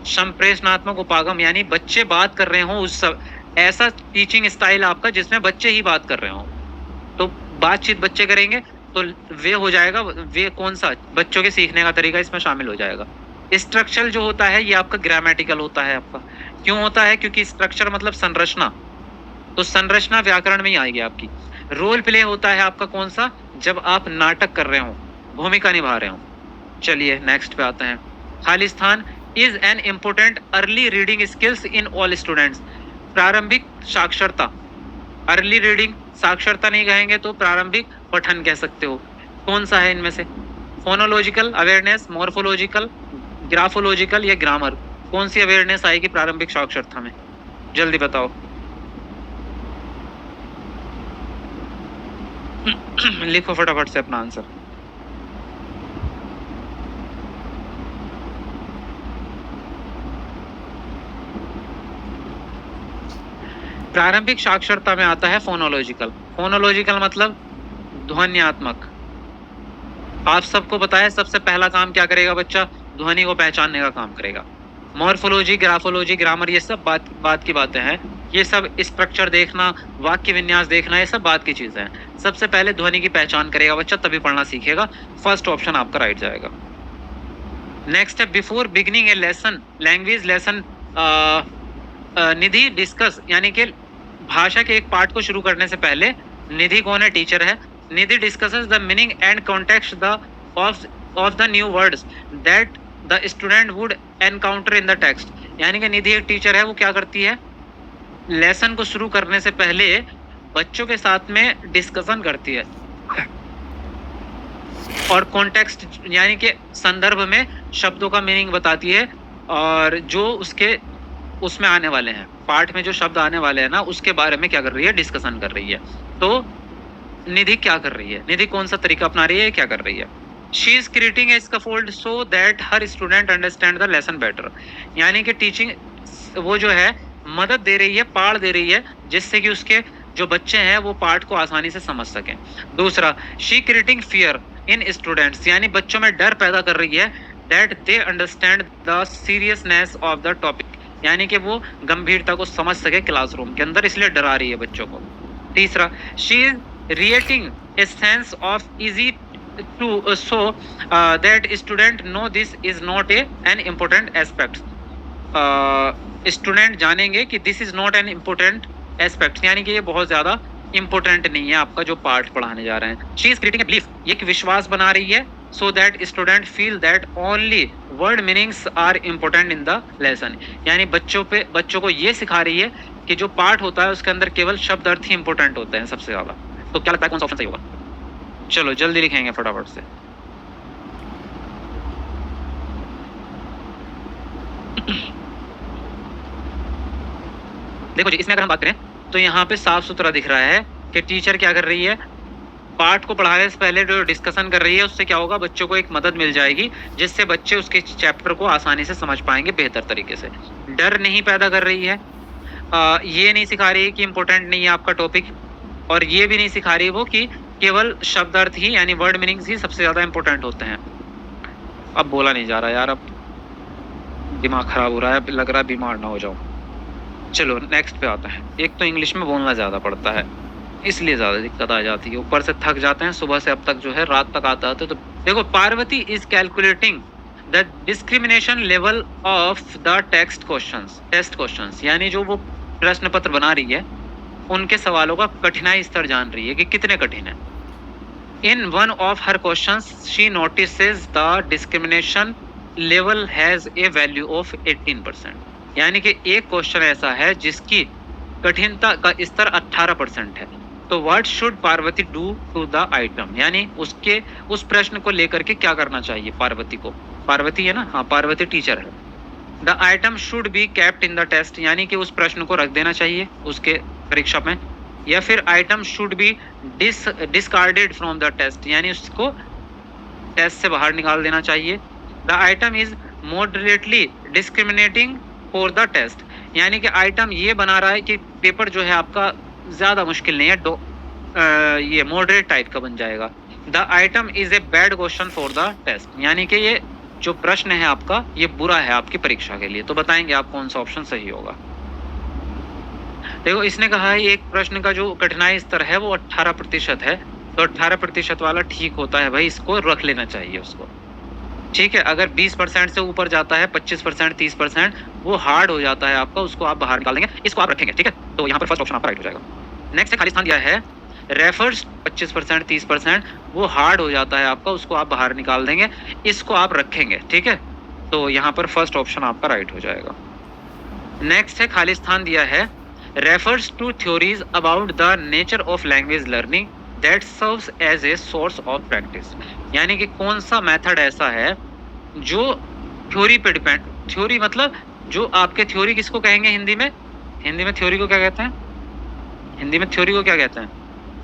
संप्रेषणात्मक उपागम, यानी बच्चे बात कर रहे हो उस सब, ऐसा टीचिंग स्टाइल आपका जिसमें बच्चे ही बात कर रहे हो। तो बातचीत बच्चे करेंगे तो वे हो जाएगा, वे कौन सा, बच्चों के सीखने का तरीका इसमें शामिल हो जाएगा। स्ट्रक्चर जो होता है ये आपका ग्रामेटिकल होता है आपका। क्यों होता है, क्योंकि स्ट्रक्चर मतलब संरचना, तो संरचना व्याकरण में ही आएगी आपकी। रोल प्ले होता है आपका कौन सा, जब आप नाटक कर रहे हो, भूमिका निभा रहे हो। चलिए नेक्स्ट पे आते हैं। Khalistan is an important early reading skills in all students. प्रारंभिक साक्षरता, अर्ली रीडिंग साक्षरता नहीं कहेंगे तो प्रारंभिक पठन कह सकते हो। कौन सा है इनमें से, फोनोलॉजिकल अवेयरनेस, मॉर्फोलॉजिकल, ग्राफोलॉजिकल या ग्रामर, कौन सी अवेयरनेस आएगी प्रारंभिक साक्षरता में, जल्दी बताओ। लिखो फटाफट से अपना आंसर। प्रारंभिक साक्षरता में आता है फोनोलॉजिकल। फोनोलॉजिकल मतलब ध्वन्यात्मक। आप सबको पता है सबसे पहला काम क्या करेगा बच्चा, ध्वनि को पहचानने का काम करेगा। मॉर्फोलॉजी, ग्राफोलॉजी, ग्रामर, ये सब बात की बातें हैं। ये सब स्ट्रक्चर देखना, वाक्य विन्यास देखना, ये सब बात की चीजें हैं। सबसे पहले ध्वनि की पहचान करेगा बच्चा, तभी पढ़ना सीखेगा। फर्स्ट ऑप्शन आपका राइट जाएगा। नेक्स्ट है, बिफोर बिगिनिंग ए लेसन, लैंग्वेज लेसन, निधि डिस्कस, यानी कि भाषा के एक पार्ट को शुरू करने से पहले निधि कौन है, टीचर है। Nidhi discusses the meaning and context of the new words that the student would encounter in the text. यानी कि निधि एक टीचर है, वो क्या करती है, लेसन को शुरू करने से पहले बच्चों के साथ में डिस्कशन करती है और कॉन्टेक्स्ट यानी कि संदर्भ में शब्दों का मीनिंग बताती है और जो उसके उसमें आने वाले हैं, पाठ में जो शब्द आने वाले हैं ना, उसके बारे में क्या कर रही है, डिस्कशन कर रही है। तो निधि क्या कर रही है, निधि कौन सा तरीका अपना रही है, क्या कर रही है? She is creating A scaffold so that her student understand the lesson better, यानी कि टीचिंग वो जो है मदद दे रही है, पाड़ दे रही है, जिससे कि उसके जो बच्चे हैं वो पाठ को आसानी से समझ सकें। दूसरा, she creating fear in students, यानी बच्चों में डर पैदा कर रही है, that they understand the seriousness of the topic, यानी कि वो गंभीरता को समझ सके क्लासरूम के अंदर, इसलिए डरा रही है बच्चों को। तीसरा, she is creating a sense of easy to so that student know this is not an important aspect, student जानेंगे कि this is not an important aspect, यानी कि ये बहुत ज्यादा इंपॉर्टेंट नहीं है आपका जो पार्ट पढ़ाने जा रहे हैं। She is creating a belief, ये एक विश्वास बना रही है, so that student feel that only word meanings are important in the lesson, यानी बच्चों को ये सिखा रही है कि जो पाठ होता है उसके अंदर केवल शब्द अर्थ ही इंपॉर्टेंट होते हैं सबसे ज्यादा। तो क्या लगता है कौन सा ऑप्शन सही होगा? चलो जल्दी लिखेंगे फटाफट से। देखो जी, इसमें अगर हम बात करें तो यहाँ पे साफ सुथरा दिख रहा है कि टीचर क्या कर रही है, पाठ को पढ़ाने से पहले जो डिस्कशन कर रही है उससे क्या होगा, बच्चों को एक मदद मिल जाएगी जिससे बच्चे उसके चैप्टर को आसानी से समझ पाएंगे बेहतर तरीके से। डर नहीं पैदा कर रही है, ये नहीं सिखा रही है कि इम्पोर्टेंट नहीं है आपका टॉपिक, और ये भी नहीं सिखा रही वो कि केवल शब्द अर्थ ही यानी वर्ड मीनिंग्स ही सबसे ज्यादा इंपॉर्टेंट होते हैं। अब बोला नहीं जा रहा यार, अब दिमाग खराब हो रहा है, लग रहा है बीमार ना हो जाऊं। चलो नेक्स्ट पे आता है। एक तो इंग्लिश में बोलना ज़्यादा पड़ता है इसलिए ज़्यादा दिक्कत आ जाती है, ऊपर से थक जाते हैं, सुबह से अब तक जो है रात तक आता है। तो देखो, Parvati is calculating the discrimination level of the test questions, यानी जो वो प्रश्न पत्र बना रही है उनके सवालों का कठिनाई स्तर जान रही है कि कितने कठिन है। In one of her questions she notices the discrimination level has a value of 18%, यानी कि एक क्वेश्चन ऐसा है जिसकी कठिनता का स्तर 18% है। तो what should Parvati do to the item, यानी उसके उस प्रश्न को लेकर के क्या करना चाहिए पार्वती को। पार्वती है ना, हाँ पार्वती टीचर है। The item should be kept in the test, यानी कि उस प्रश्न को रख देना चाहिए उसके परीक्षा में, या फिर item should be discarded from the test, यानी उसको टेस्ट से बाहर निकाल देना चाहिए। The item is moderately discriminating for the test, यानी कि आइटम ये बना रहा है कि पेपर जो है आपका ज़्यादा मुश्किल नहीं है, ये मॉडरेट टाइप का बन जाएगा। The item is a bad question for the test, यानी कि ये जो प्रश्न है आपका ये बुरा है आपकी परीक्षा के लिए। तो बताएंगे आप कौन सा ऑप्शन सही होगा। देखो, इसने कहा है एक प्रश्न का जो कठिनाई स्तर है वो 18% है, तो 18% वाला ठीक होता है भाई, इसको रख लेना चाहिए उसको। ठीक है, अगर 20% से ऊपर जाता है, 25%, 30%, वो हार्ड हो जाता है आपका, उसको आप बाहर निकाल देंगे, इसको आप रखेंगे। ठीक है, तो यहाँ पर फर्स्ट ऑप्शन आपका राइट हो जाएगा। नेक्स्ट है खाली स्थान दिया है रेफर्स 25%, 30%, वो हार्ड हो जाता है आपका, उसको आप बाहर निकाल देंगे, इसको आप रखेंगे। ठीक है, तो यहाँ पर फर्स्ट ऑप्शन आपका राइट हो जाएगा। नेक्स्ट है खाली स्थान दिया है refers to theories about the nature of language learning that serves as a source of practice, यानी कि कौन सा मेथड ऐसा है जो थ्योरी पे डिपेंड, थ्योरी मतलब जो आपके थ्योरी किसको कहेंगे हिंदी में, हिंदी में थ्योरी को क्या कहते हैं, हिंदी में थ्योरी को क्या कहते हैं,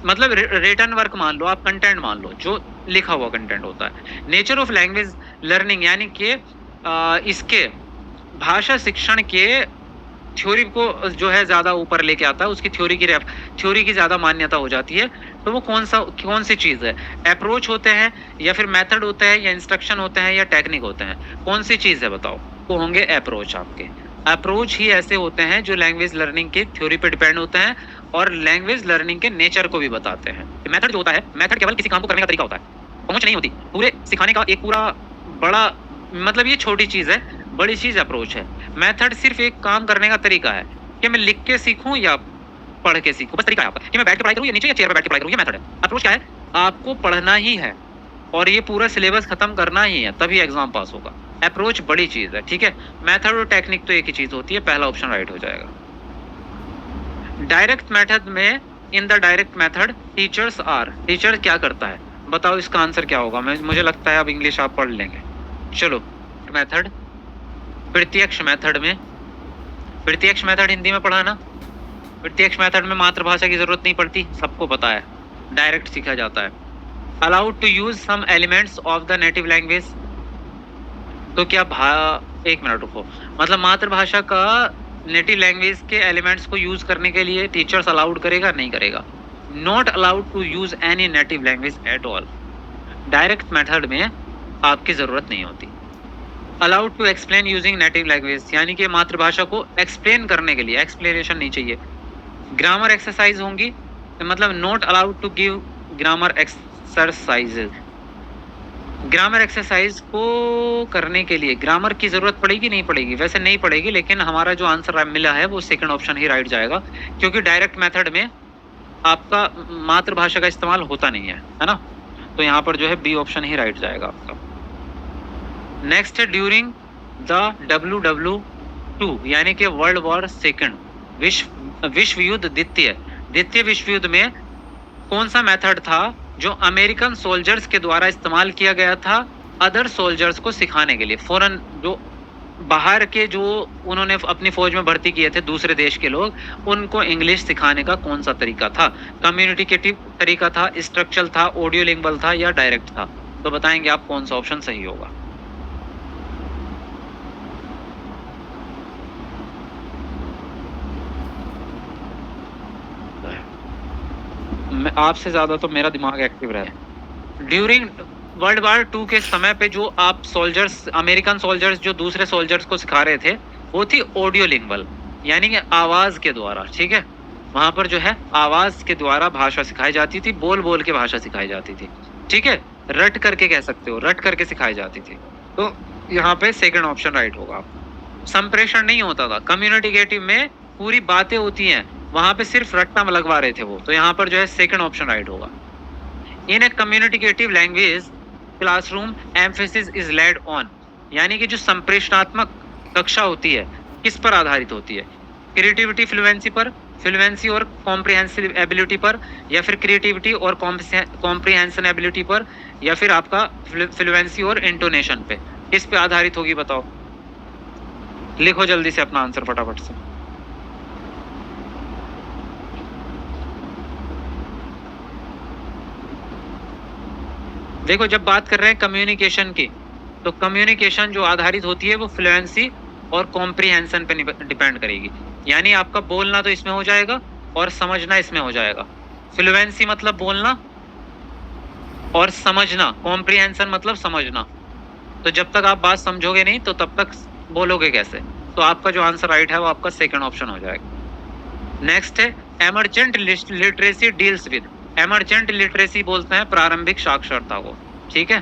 मतलब रिटन वर्क मान लो आप, कंटेंट मान लो, जो लिखा हुआ कंटेंट होता है। नेचर ऑफ लैंग्वेज लर्निंग यानी कि इसके भाषा शिक्षण के थ्योरी को जो है ज़्यादा ऊपर लेके आता है, उसकी थ्योरी की ज़्यादा मान्यता हो जाती है। तो वो कौन सी चीज़ है, अप्रोच होते हैं या फिर मेथड होता है या इंस्ट्रक्शन होते हैं या टेक्निक होते हैं, कौन सी चीज़ है बताओ। वो होंगे अप्रोच आपके। अप्रोच ही ऐसे होते हैं जो लैंग्वेज लर्निंग की थ्योरी पे डिपेंड होते हैं और लैंग्वेज लर्निंग के नेचर को भी बताते हैं। मेथड जो होता है, मेथड केवल किसी काम को करने का तरीका होता है, पहुंच नहीं होती, पूरे सिखाने का एक पूरा बड़ा, मतलब ये छोटी चीज़ है, बड़ी चीज़ अप्रोच है। मेथड सिर्फ एक काम करने का तरीका है कि मैं लिख के सीखूं या पढ़ के सीखूं, बस तरीका है आपका कि मैं बैठ के पढ़ाई करूं या नीचे या चेयर पे बैठ के पढ़ाई करूं, ये मेथड है। अप्रोच क्या है, आपको पढ़ना ही है और ये पूरा सिलेबस खत्म करना ही है, तभी एग्जाम पास होगा। अप्रोच बड़ी चीज़ है। ठीक है, मेथड और टेक्निक तो एक ही चीज़ होती है, पहला ऑप्शन राइट हो जाएगा। डायरेक्ट मेथड में in the direct method teachers are, teacher क्या करता है, बताओ इसका आंसर क्या होगा। मुझे लगता है अब इंग्लिश आप पढ़ लेंगे। चलो मेथड, प्रत्यक्ष मेथड में, प्रत्यक्ष मेथड हिंदी में पढ़ा ना, प्रत्यक्ष मेथड में मातृभाषा की जरूरत नहीं पड़ती, सबको पता है, डायरेक्ट सीखा जाता है। Allowed to use some elements of the native language, तो क्या एक मिनट रुको, मतलब मातृभाषा का नेटिव लैंग्वेज के एलिमेंट्स को यूज करने के लिए टीचर्स अलाउड करेगा, नहीं करेगा। Not allowed to use any native language at all, direct method में आपकी जरूरत नहीं होती। Allowed to explain using native language, यानी कि मातृभाषा को एक्सप्लेन करने के लिए, एक्सप्लेनेशन नहीं चाहिए। ग्रामर एक्सरसाइज होंगी, मतलब not allowed to give grammar exercises, grammar exercise को करने के लिए ग्रामर की जरूरत पड़ेगी, नहीं पड़ेगी, वैसे नहीं पड़ेगी, लेकिन हमारा जो आंसर मिला है वो सेकंड ऑप्शन ही राइट जाएगा, क्योंकि डायरेक्ट मेथड में आपका मातृभाषा का इस्तेमाल होता नहीं है ना, तो यहाँ पर जो है बी ऑप्शन ही राइट जाएगा आपका। नेक्स्ट है ड्यूरिंग द WW2, यानी कि वर्ल्ड वॉर सेकंड, विश्व युद्ध द्वितीय विश्व युद्ध में कौन सा मेथड था जो अमेरिकन सोल्जर्स के द्वारा इस्तेमाल किया गया था अदर सोल्जर्स को सिखाने के लिए। फॉरेन जो बाहर के जो उन्होंने अपनी फौज में भर्ती किए थे दूसरे देश के लोग, उनको इंग्लिश सिखाने का कौन सा तरीका था? कम्युनिकेटिव तरीका था, स्ट्रक्चरल था, ऑडियो लिंग्वल था या डायरेक्ट था? तो बताएंगे आप कौन सा ऑप्शन सही होगा। आपसे ज्यादा तो मेरा दिमाग एक्टिव रहा है। ड्यूरिंग वर्ल्ड वॉर 2 के समय पे जो आप सोल्जर्स, अमेरिकन सोल्जर्स जो दूसरे सोल्जर्स को सिखा रहे थे, वो थी ऑडियो लिंग्वल, यानी कि आवाज के द्वारा। ठीक है, वहां पर जो है आवाज के द्वारा भाषा सिखाई जाती थी, बोल बोल के भाषा सिखाई जाती थी। ठीक है, रट करके कह सकते हो, रट करके सिखाई जाती थी। तो यहाँ पे सेकंड ऑप्शन राइट होगा। संप्रेषण नहीं होता था, कम्युनिकेटिव में पूरी बातें होती हैं, वहां पे सिर्फ रट्टा लगवा रहे थे वो, तो यहाँ पर जो है सेकंड ऑप्शन राइट होगा। In a communicative language classroom emphasis is laid on, यानी कि जो संप्रेषणात्मक कक्षा होती है किस पर आधारित होती है? क्रिएटिविटी फ्लुएंसी पर, फ्लुएंसी और कॉम्प्रिहेंसिव एबिलिटी पर, या फिर क्रिएटिविटी और कॉम्प्रिहेंशन एबिलिटी पर, या फिर आपका फ्लुएंसी और इंटोनेशन पे? किस पे आधारित होगी बताओ? लिखो जल्दी से अपना आंसर फटाफट से। देखो, जब बात कर रहे हैं कम्युनिकेशन की, तो कम्युनिकेशन जो आधारित होती है वो फ्लुएंसी और कॉम्प्रिहेंशन पे डिपेंड करेगी, यानी आपका बोलना तो इसमें हो जाएगा और समझना इसमें हो जाएगा। फ्लुएंसी मतलब बोलना और समझना, कॉम्प्रिहेंशन मतलब समझना। तो जब तक आप बात समझोगे नहीं तो तब तक बोलोगे कैसे? तो आपका जो आंसर राइट है वो आपका सेकंड ऑप्शन हो जाएगा। नेक्स्ट है emergent literacy deals with, emergent literacy बोलते हैं प्रारंभिक साक्षरता को। ठीक है,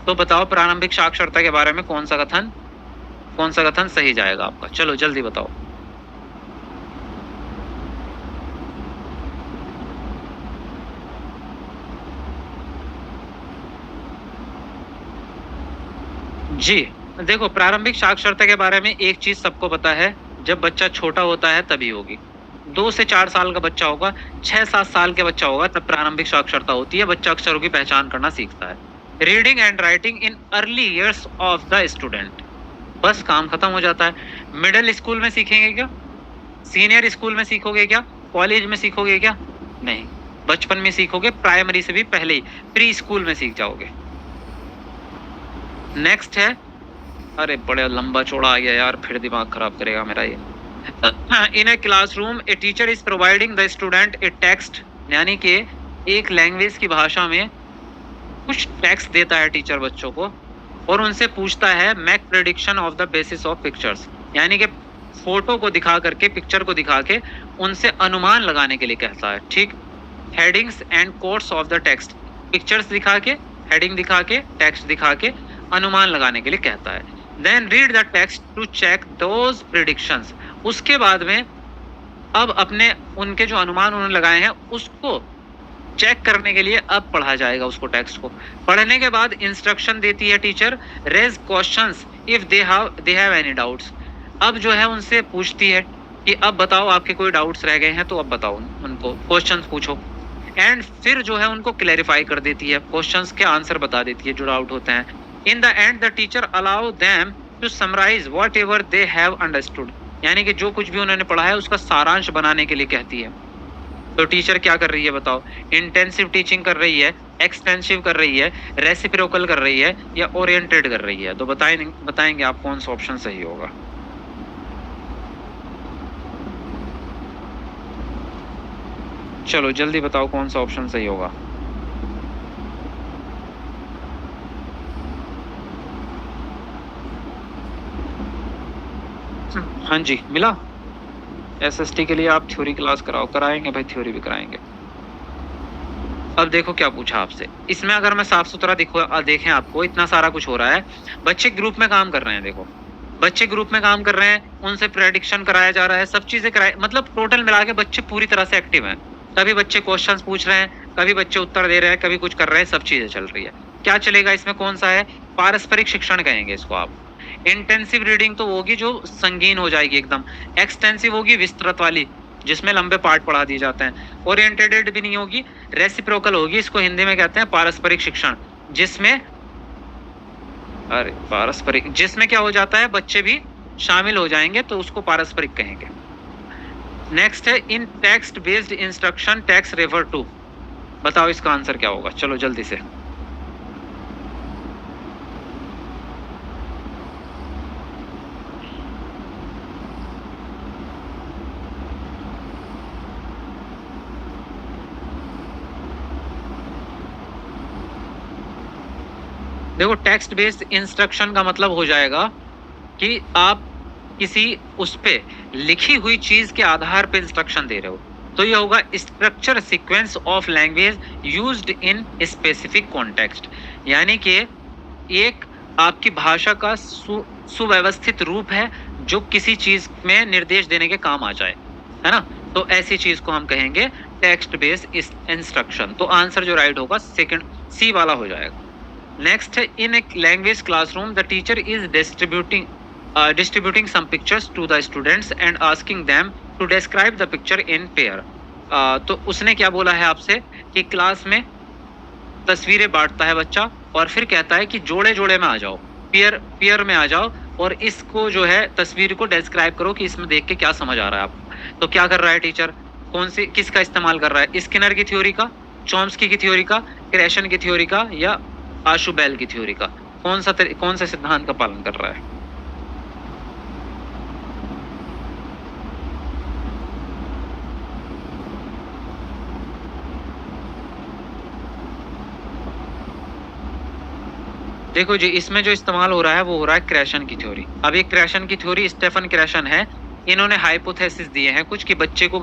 तो बताओ प्रारंभिक साक्षरता के बारे में कौन सा कथन सही जाएगा आपका? चलो जल्दी बताओ। जी देखो, प्रारंभिक साक्षरता के बारे में एक चीज सबको पता है, जब बच्चा छोटा होता है तभी होगी। 2 से 4 साल का बच्चा होगा, 6-7 साल के बच्चा होगा तब प्रारंभिक साक्षरता होती है, बच्चा अक्षरों की पहचान करना सीखता है। Reading and writing in early years of the student, बस काम खत्म हो जाता है। मिडिल स्कूल में सीखेंगे क्या? सीनियर स्कूल में सीखोगे क्या? कॉलेज में सीखोगे क्या? नहीं, बचपन में सीखोगे, प्राइमरी से भी पहले ही प्री स्कूल में सीख जाओगे। नेक्स्ट है, अरे बड़ा लंबा चौड़ा आ गया यार, फिर दिमाग खराब करेगा मेरा ये। In a classroom a teacher is providing the student a text, यानी कि एक लैंग्वेज की भाषा में कुछ टेक्स्ट देता है टीचर बच्चों को और उनसे पूछता है make prediction of the basis of pictures, यानी कि फोटो को दिखा करके, पिक्चर को दिखा के उनसे अनुमान लगाने के लिए कहता है। ठीक, headings and quotes of the text, pictures दिखा के, हेडिंग दिखा के, टेक्स्ट दिखा के अनुमान लगाने के लिए कहता है। Then read the text to check those predictions, उसके बाद में अब अपने उनके जो अनुमान उन्होंने लगाए हैं उसको चेक करने के लिए अब पढ़ा जाएगा उसको, टेक्स्ट को। पढ़ने के बाद इंस्ट्रक्शन देती है teacher, raise questions if they have any doubts, अब जो है उनसे पूछती है कि अब बताओ आपके कोई डाउट्स रह गए हैं तो अब बताओ, उनको क्वेश्चंस पूछो। एंड फिर जो है उनको क्लैरिफाई कर देती है, क्वेश्चंस के आंसर बता देती है जो डाउट होते हैं। In the end the teacher allow them to summarise whatever they have understood, यानी कि जो कुछ भी उन्होंने पढ़ा है उसका सारांश बनाने के लिए कहती है। तो टीचर क्या कर रही है बताओ, इंटेंसिव टीचिंग कर रही है, एक्सटेंसिव कर रही है, रेसिप्रोकल कर रही है, या ओरिएंटेड कर रही है? तो बताएंगे आप कौन सा ऑप्शन सही होगा। चलो जल्दी बताओ कौन सा ऑप्शन सही होगा। हाँ जी, मिला। एसएसटी के लिए आप थ्योरी क्लास कराएंगे भाई, थ्योरी भी कराएंगे। अब देखो क्या पूछा आपसे, इसमें अगर मैं साफ सुथरा देखें आपको इतना सारा कुछ हो रहा है, बच्चे ग्रुप में काम कर रहे हैं। देखो बच्चे ग्रुप में काम कर रहे हैं, उनसे प्रेडिक्शन कराया जा रहा है, सब चीजें कराए, मतलब टोटल मिला के बच्चे पूरी तरह से एक्टिव हैं। कभी बच्चे क्वेश्चंस पूछ रहे हैं, कभी बच्चे उत्तर दे रहे हैं, कभी कुछ कर रहे हैं, सब चीजें चल रही है। क्या चलेगा इसमें, कौन सा है? पारस्परिक शिक्षण कहेंगे इसको आप। इंटेंसिव रीडिंग तो होगी जो संगीन हो जाएगी एकदम, एक्सटेंसिव होगी विस्तृत वाली जिसमें लंबे पाठ पढ़ा दिए जाते हैं, ओरिएंटेड भी नहीं होगी, रेसिप्रोकल होगी, इसको हिंदी में कहते हैं पारस्परिक शिक्षण, जिसमें पारस्परिक जिसमें क्या हो जाता है, बच्चे भी शामिल हो जाएंगे, तो उसको पारस्परिक कहेंगे। नेक्स्ट है in text based instruction text refer to, बताओ इसका आंसर क्या होगा, चलो जल्दी से। देखो टेक्स्ट बेस्ड इंस्ट्रक्शन का मतलब हो जाएगा कि आप किसी उस पे लिखी हुई चीज के आधार पे इंस्ट्रक्शन दे रहे हो, तो ये होगा structure sequence of language used in specific context, यानी कि एक आपकी भाषा का सुव्यवस्थित रूप है जो किसी चीज में निर्देश देने के काम आ जाए, है ना। तो ऐसी चीज को हम कहेंगे टेक्स्ट बेस्ड इंस्ट्रक्शन। तो आंसर जो राइट होगा सेकंड सी वाला हो जाएगा। नेक्स्ट है in a language classroom the teacher is distributing some pictures to the students and asking them to describe the picture in pair। तो उसने क्या बोला है आपसे कि क्लास में तस्वीरें बांटता है बच्चा और फिर कहता है कि जोड़े जोड़े में आ जाओ, पेयर में आ जाओ और इसको जो है तस्वीर को डिस्क्राइब करो कि इसमें देख के क्या समझ आ रहा है आपको। तो क्या कर रहा है टीचर, किसका इस्तेमाल कर रहा है, स्किनर की थ्योरी का, चॉम्स्की की थ्योरी का, क्रेशन की थ्योरी का, या आशुबेल की थ्योरी का? कौन सा सिद्धांत का पालन कर रहा है? देखो जी, इसमें जो इस्तेमाल हो रहा है वो हो रहा है क्रेशन की थ्योरी। अब ये क्रेशन की थ्योरी स्टेफन क्रेशन है, इन्होंने हाइपोथेसिस दिए हैं कुछ कि बच्चे को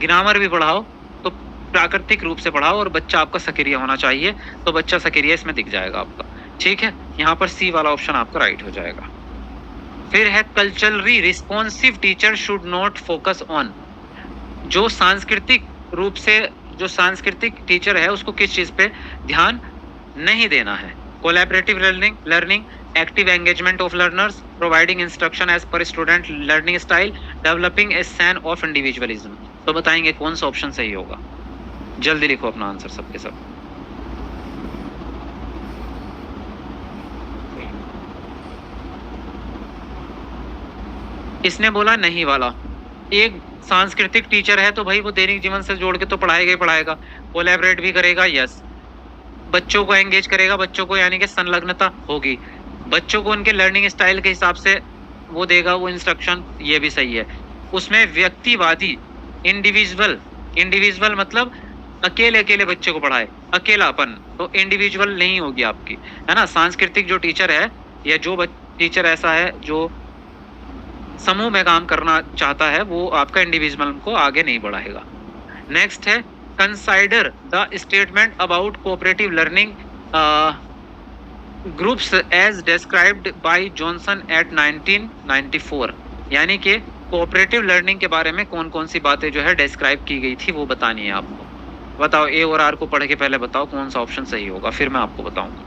ग्रामर भी पढ़ाओ तो प्राकृतिक रूप से पढ़ाओ और बच्चा आपका सक्रिय होना चाहिए, तो बच्चा सक्रिय इसमें दिख जाएगा आपका। ठीक है, यहाँ पर सी वाला ऑप्शन आपका राइट हो जाएगा। फिर है culturally responsive teacher should not focus on, जो सांस्कृतिक टीचर है उसको किस चीज पे ध्यान नहीं देना है? Collaborative learning, active engagement of learners, providing instruction as per student learning style, developing a sense of individualism. तो बताएंगे कौन सा ऑप्शन सही होगा, जल्दी लिखो अपना आंसर सबके सब। इसने बोला नहीं वाला। एक सांस्कृतिक टीचर है तो भाई वो दैनिक जीवन से जोड़ के तो पढ़ाएगा ही पढ़ाएगा, कोलैबोरेट भी करेगा, यस, बच्चों को एंगेज करेगा, बच्चों को यानी कि संलग्नता होगी, बच्चों को उनके लर्निंग स्टाइल के हिसाब से वो देगा वो इंस्ट्रक्शन, ये भी सही है। उसमें व्यक्तिवादी, इंडिविजुअल मतलब अकेले बच्चे को पढ़ाए, अकेलापन, तो इंडिविजुअल नहीं होगी आपकी, है ना। सांस्कृतिक जो टीचर है या जो टीचर ऐसा है जो समूह में काम करना चाहता है वो आपका इंडिविजुअल को आगे नहीं बढ़ाएगा। नेक्स्ट है consider the statement about cooperative learning groups as described by Johnson at 1994, यानी कि कोऑपरेटिव लर्निंग के बारे में कौन कौन सी बातें जो है डिस्क्राइब की गई थी वो बतानी है आपको। बताओ ए और आर को पढ़ के पहले बताओ कौन सा ऑप्शन सही होगा, फिर मैं आपको बताऊंगा।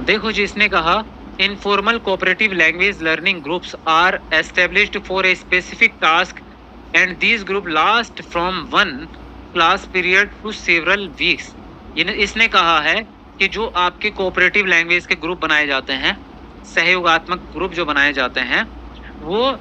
देखो जी, इसने कहा informal cooperative language learning groups are established for a specific task and these group last from one class period to several weeks. इसने कहा है कि जो आपके कोऑपरेटिव लैंग्वेज के ग्रुप बनाए जाते हैं, सहयोगात्मक ग्रुप जो बनाए जाते हैं, वो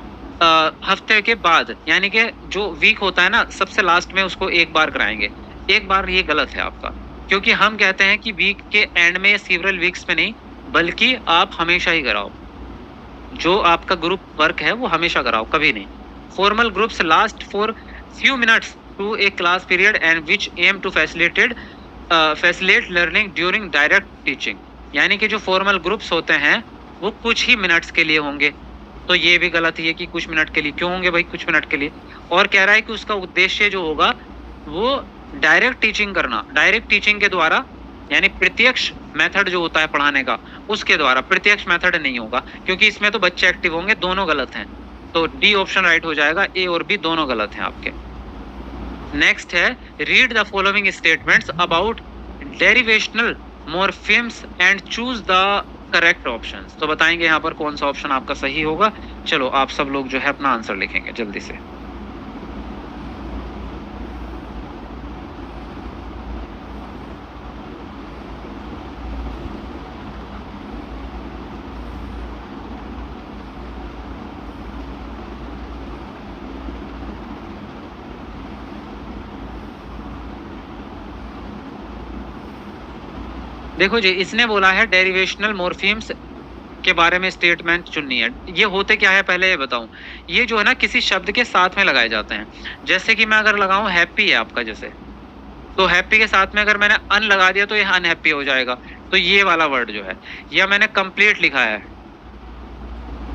हफ्ते के बाद, यानी कि जो वीक होता है ना, सबसे लास्ट में उसको एक बार कराएंगे। एक बार ये गलत है आपका, क्योंकि हम कहते हैं कि वीक के एंड में, सीवरल वीक्स में नहीं, बल्कि आप हमेशा ही कराओ। जो आपका ग्रुप वर्क है वो हमेशा कराओ, कभी नहीं। Formal groups last for few minutes to a class period and which aim to facilitate learning during direct teaching. यानी कि जो फॉर्मल ग्रुप्स होते हैं वो कुछ ही मिनट्स के लिए होंगे। तो ये भी गलत ही है कि कुछ मिनट के लिए। क्यों होंगे भाई कुछ मिनट के लिए? और कह रहा है कि उसका उद्देश्य जो होगा वो डायरेक्ट टीचिंग करना, डायरेक्ट टीचिंग के द्वारा, यानी प्रत्यक्ष मेथड जो होता है पढ़ाने का, उसके द्वारा। प्रत्यक्ष मेथड नहीं होगा, क्योंकि इसमें तो बच्चे एक्टिव होंगे। दोनों गलत हैं, तो डी ऑप्शन राइट हो जाएगा। ए और बी दोनों गलत हैं आपके। नेक्स्ट है, read the following statements about derivational morphemes and choose the correct options. तो बताएंगे यहाँ पर कौन सा ऑप्शन आपका सही होगा। चलो आप सब लोग जो है अपना आंसर लिखेंगे जल्दी से। देखो जी, इसने बोला है डेरिवेशनल मॉर्फिम्स के बारे में स्टेटमेंट चुननी है। ये होते क्या है पहले ये बताऊं। ये जो है ना किसी शब्द के साथ में लगाए जाते हैं। जैसे कि मैं अगर लगाऊं हैप्पी है आपका, जैसे, तो हैप्पी के साथ में अगर मैंने अन लगा दिया तो ये अनहैप्पी हो जाएगा। तो ये वाला वर्ड जो है, या मैंने कंप्लीट लिखा है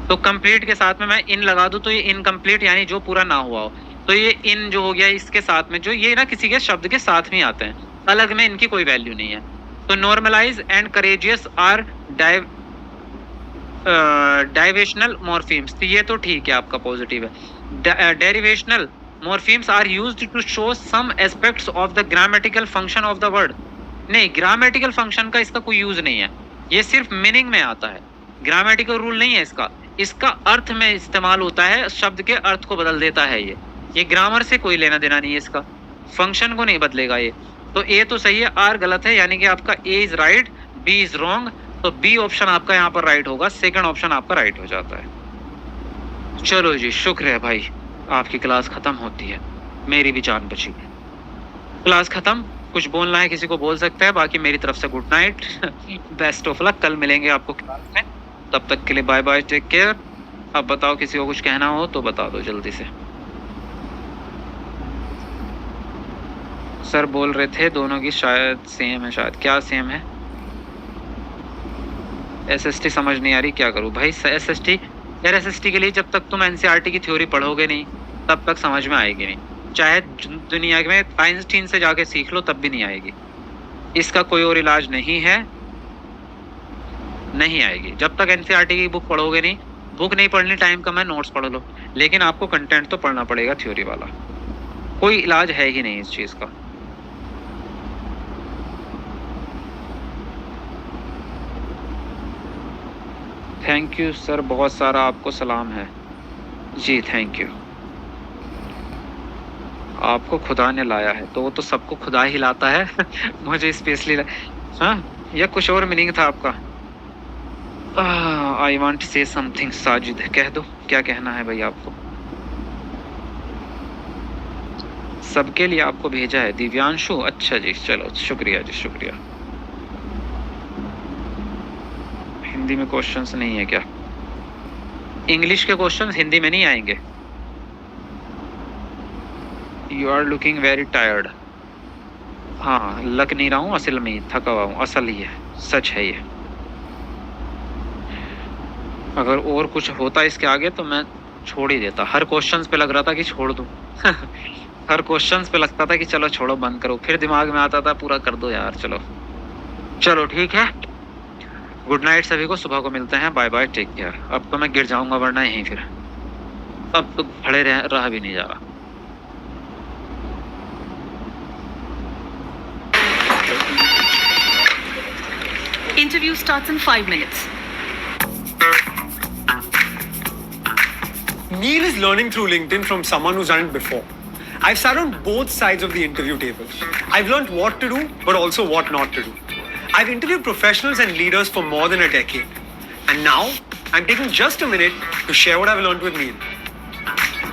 तो कंप्लीट के साथ में मैं इन लगा दूं तो ये इनकम्प्लीट, यानी जो पूरा ना हुआ हो। तो ये इन जो हो गया इसके साथ में, जो ये ना किसी के शब्द के साथ में आते हैं, अलग में इनकी कोई वैल्यू नहीं है। तो normalize and courageous are derivational morphemes. तो ये तो ठीक है, आपका पॉजिटिव है। Derivational morphemes are used to show some aspects of the grammatical function of the word. नहीं, ग्रामेटिकल फंक्शन का इसका कोई यूज नहीं है, ये सिर्फ मीनिंग में आता है। ग्रामेटिकल रूल नहीं है इसका, इसका अर्थ में इस्तेमाल होता है, शब्द के अर्थ को बदल देता है। ये ग्रामर से कोई लेना देना नहीं है, इसका फंक्शन को नहीं बदलेगा ये। तो ए तो सही है, आर गलत है, यानी कि आपका A is right, B is wrong. तो बी ऑप्शन आपका यहाँ पर राइट होगा, सेकंड ऑप्शन आपका राइट हो जाता है। चलो जी, शुक्र है भाई, आपकी क्लास खत्म होती है, मेरी भी जान बची। क्लास खत्म, कुछ बोलना है किसी को बोल सकते हैं, बाकी मेरी तरफ से good night, best of luck. कल मिलेंगे आपको क्लास में, तब तक के लिए बाय बाय, टेक केयर। अब बताओ किसी को कुछ कहना हो तो बता दो जल्दी से। सर बोल रहे थे दोनों की शायद सेम है, शायद क्या सेम है? एसएसटी समझ नहीं आ रही, क्या करूं भाई? एसएसटी यार, एसएसटी के लिए जब तक तुम एनसीईआरटी की थ्योरी पढ़ोगे नहीं तब तक समझ में आएगी नहीं। चाहे दुनिया में आइंस्टीन से जाके सीख लो तब भी नहीं आएगी। इसका कोई और इलाज नहीं है, नहीं आएगी जब तक एनसीईआरटी की बुक पढ़ोगे नहीं। बुक नहीं पढ़नी, टाइम कम है, नोट्स पढ़ लो, लेकिन आपको कंटेंट तो पढ़ना पड़ेगा थ्योरी वाला। कोई इलाज है ही नहीं इस चीज का। थैंक यू सर, बहुत सारा आपको सलाम है जी, थैंक यू। आपको खुदा ने लाया है तो वो तो सबको खुदा ही लाता है मुझे स्पेशली हाँ, या कुछ और मीनिंग था आपका? I want to say something. Sajid, कह दो क्या कहना है भाई आपको। सबके लिए आपको भेजा है दिव्यांशु, अच्छा जी, चलो शुक्रिया जी, शुक्रिया। हिंदी में क्वेश्चंस नहीं है क्या? इंग्लिश के क्वेश्चंस हिंदी में नहीं आएंगे। You are looking very tired. हाँ, लग नहीं रहा हूँ, असल में ही थका हुआ हूँ, असल ही है, सच है ये। अगर और कुछ होता इसके आगे तो मैं छोड़ ही देता। हर क्वेश्चंस पे लग रहा था कि छोड़ दूँ हर क्वेश्चंस पे लगता था कि चलो छोड़ो, बंद करो, फिर दिमाग में आता था पूरा कर दो यार। चलो चलो ठीक है, गुड नाइट सभी को, सुबह को मिलते हैं, बाय बाय, टेक केयर। अब तो मैं गिर जाऊंगा वरना यहीं, फिर अब तो खड़े रहा भी नहीं जा रहा। Interview starts in 5 minutes. Neil is learning through LinkedIn from someone who's done it before. I've sat on both sides of the interview table. I've learned what to do, but also what not to do. I've interviewed professionals and leaders for more than a decade. And now, I'm taking just a minute to share what I've learned with Neil.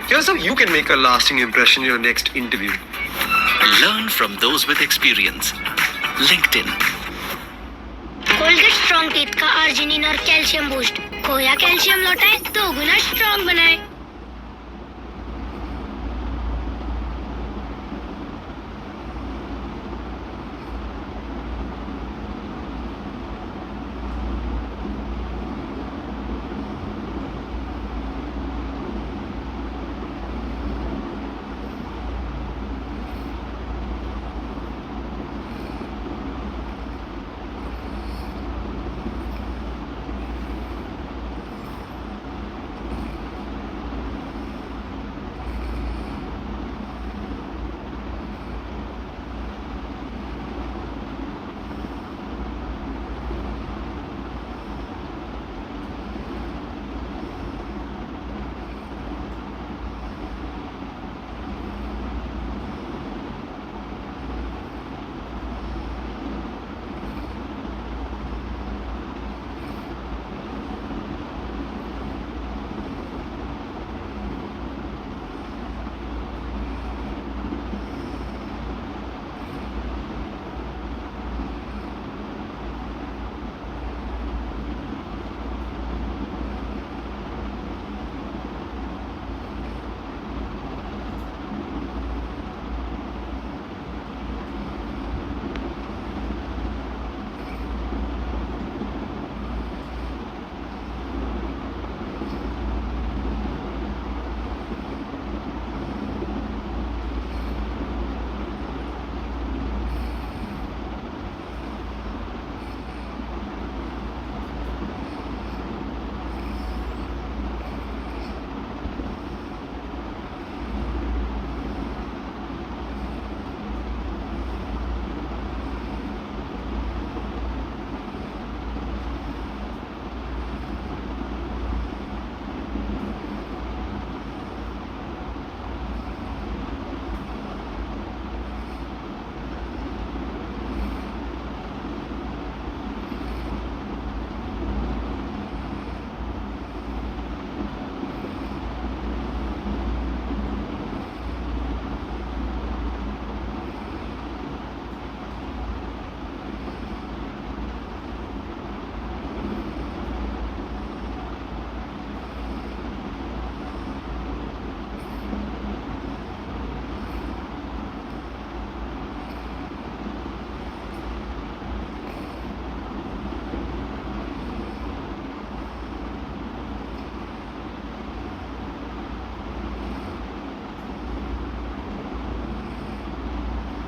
Here's how you can make a lasting impression in your next interview. Learn from those with experience. LinkedIn. Colgate strong teeth का arginine और calcium boost, खोया calcium लौटाए 2 गुना strong बनाए।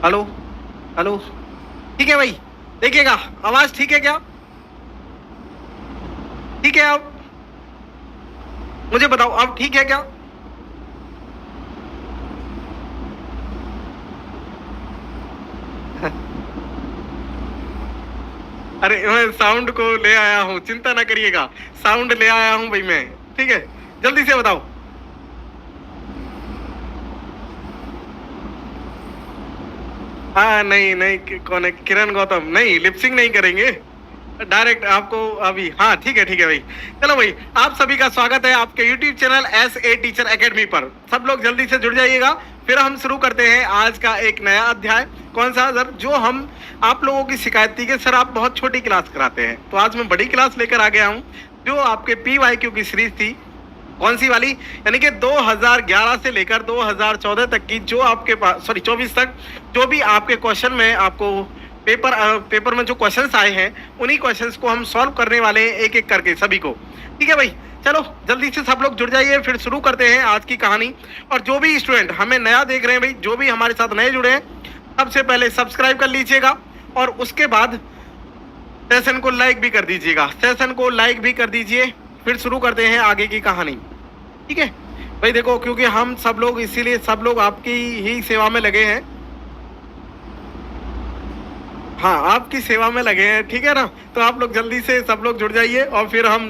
Hello hello, ठीक है भाई, देखिएगा आवाज ठीक है क्या? ठीक है, अब मुझे बताओ अब ठीक है क्या? अरे मैं साउंड को ले आया हूँ, चिंता ना करिएगा, साउंड ले आया हूँ भाई मैं, ठीक है, जल्दी से बताओ। हाँ नहीं नहीं, कौन है? किरण गौतम? नहीं, लिपसिंग नहीं करेंगे, डायरेक्ट आपको अभी। हाँ ठीक है भाई। चलो भाई, आप सभी का स्वागत है आपके YouTube channel SA teacher academy पर। सब लोग जल्दी से जुड़ जाइएगा, फिर हम शुरू करते हैं आज का एक नया अध्याय। कौन सा सर? जो हम आप लोगों की शिकायत थी कि सर आप बहुत छोटी क्लास कराते हैं, तो आज मैं बड़ी क्लास लेकर आ गया हूँ। जो आपके PYQ की सीरीज थी, कौन सी वाली, यानी कि 2011 से लेकर 2014 तक की, जो आपके पास 24 तक जो भी आपके क्वेश्चन में आपको पेपर में जो क्वेश्चंस आए हैं, उन्हीं क्वेश्चंस को हम सॉल्व करने वाले हैं एक एक करके सभी को। ठीक है भाई, चलो जल्दी से सब लोग जुड़ जाइए, फिर शुरू करते हैं आज की कहानी। और जो भी स्टूडेंट हमें नया देख रहे हैं भाई, जो भी हमारे साथ नए जुड़े हैं, सबसे पहले सब्सक्राइब कर लीजिएगा और उसके बाद सेशन को लाइक भी कर दीजिएगा, सेशन को लाइक भी कर दीजिए। फिर शुरू करते हैं आगे की कहानी। ठीक है भाई, देखो क्योंकि हम सब लोग, इसीलिए सब लोग आपकी ही सेवा में लगे हैं। हाँ आपकी सेवा में लगे हैं, ठीक है ना। तो आप लोग जल्दी से सब लोग जुड़ जाइए और फिर हम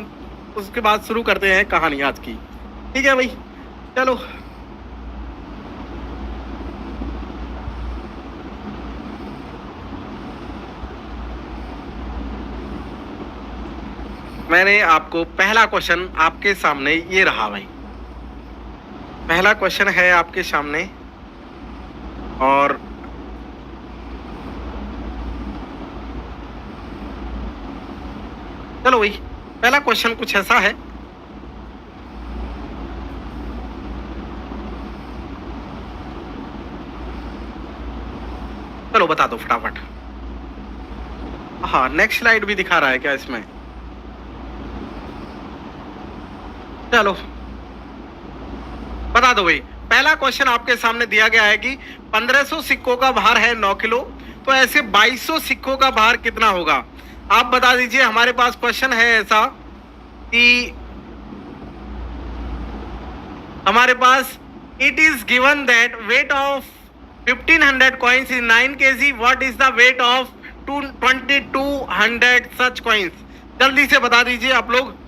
उसके बाद शुरू करते हैं कहानी आज की। ठीक है भाई, चलो। मैंने आपको पहला क्वेश्चन आपके सामने ये रहा भाई, पहला क्वेश्चन है आपके सामने। और चलो भाई, पहला क्वेश्चन कुछ ऐसा है। चलो बता दो फटाफट। हाँ, नेक्स्ट स्लाइड भी दिखा रहा है क्या इसमें? चलो बता दो भाई। पहला क्वेश्चन आपके सामने दिया गया है कि 1500 सिक्कों का भार है 9 किलो, तो ऐसे 2200 सिक्कों का भार कितना होगा? आप बता दीजिए। हमारे पास क्वेश्चन है ऐसा कि हमारे पास it is given that weight of 1500 coins is 9 kg. What is the weight of 2200 such coins? जल्दी से बता दीजिए आप लोग।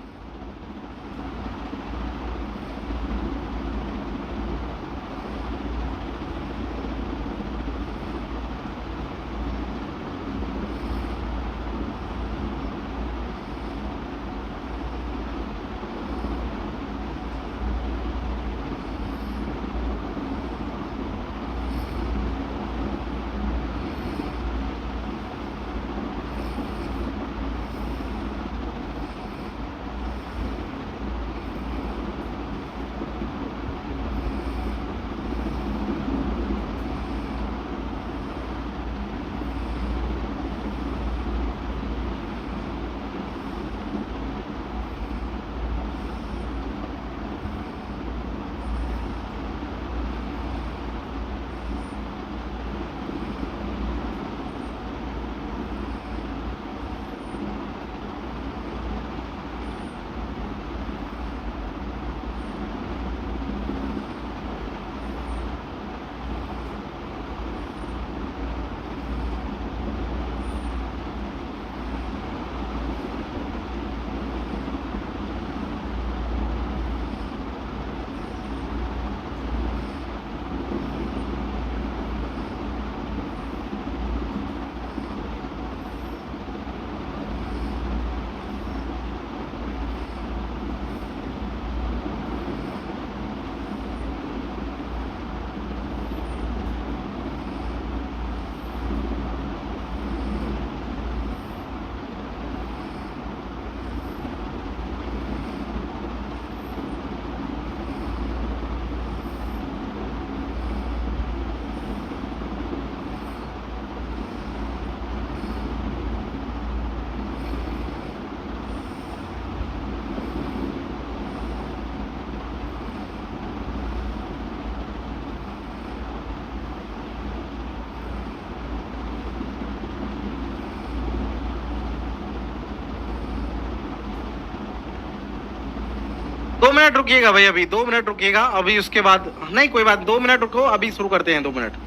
दो मिनट रुकिएगा भाई, अभी 2 मिनट रुकिएगा। अभी उसके बाद नहीं, कोई बात, 2 मिनट रुको, अभी शुरू करते हैं। 2 मिनट।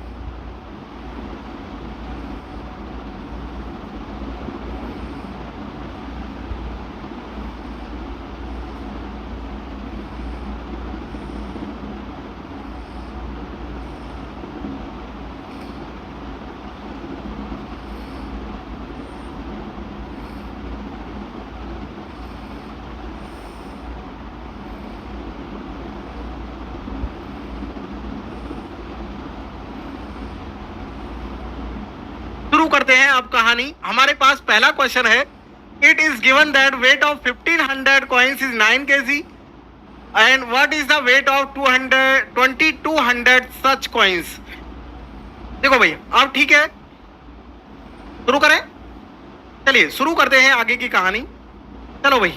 शुरू करते हैं अब कहानी। हमारे पास पहला क्वेश्चन है, it is given that weight of 1500 coins is 9 kg and what is the weight of 2200 such coins। देखो भाई, अब ठीक है, शुरू करें। चलिए शुरू करते हैं आगे की कहानी। चलो भाई,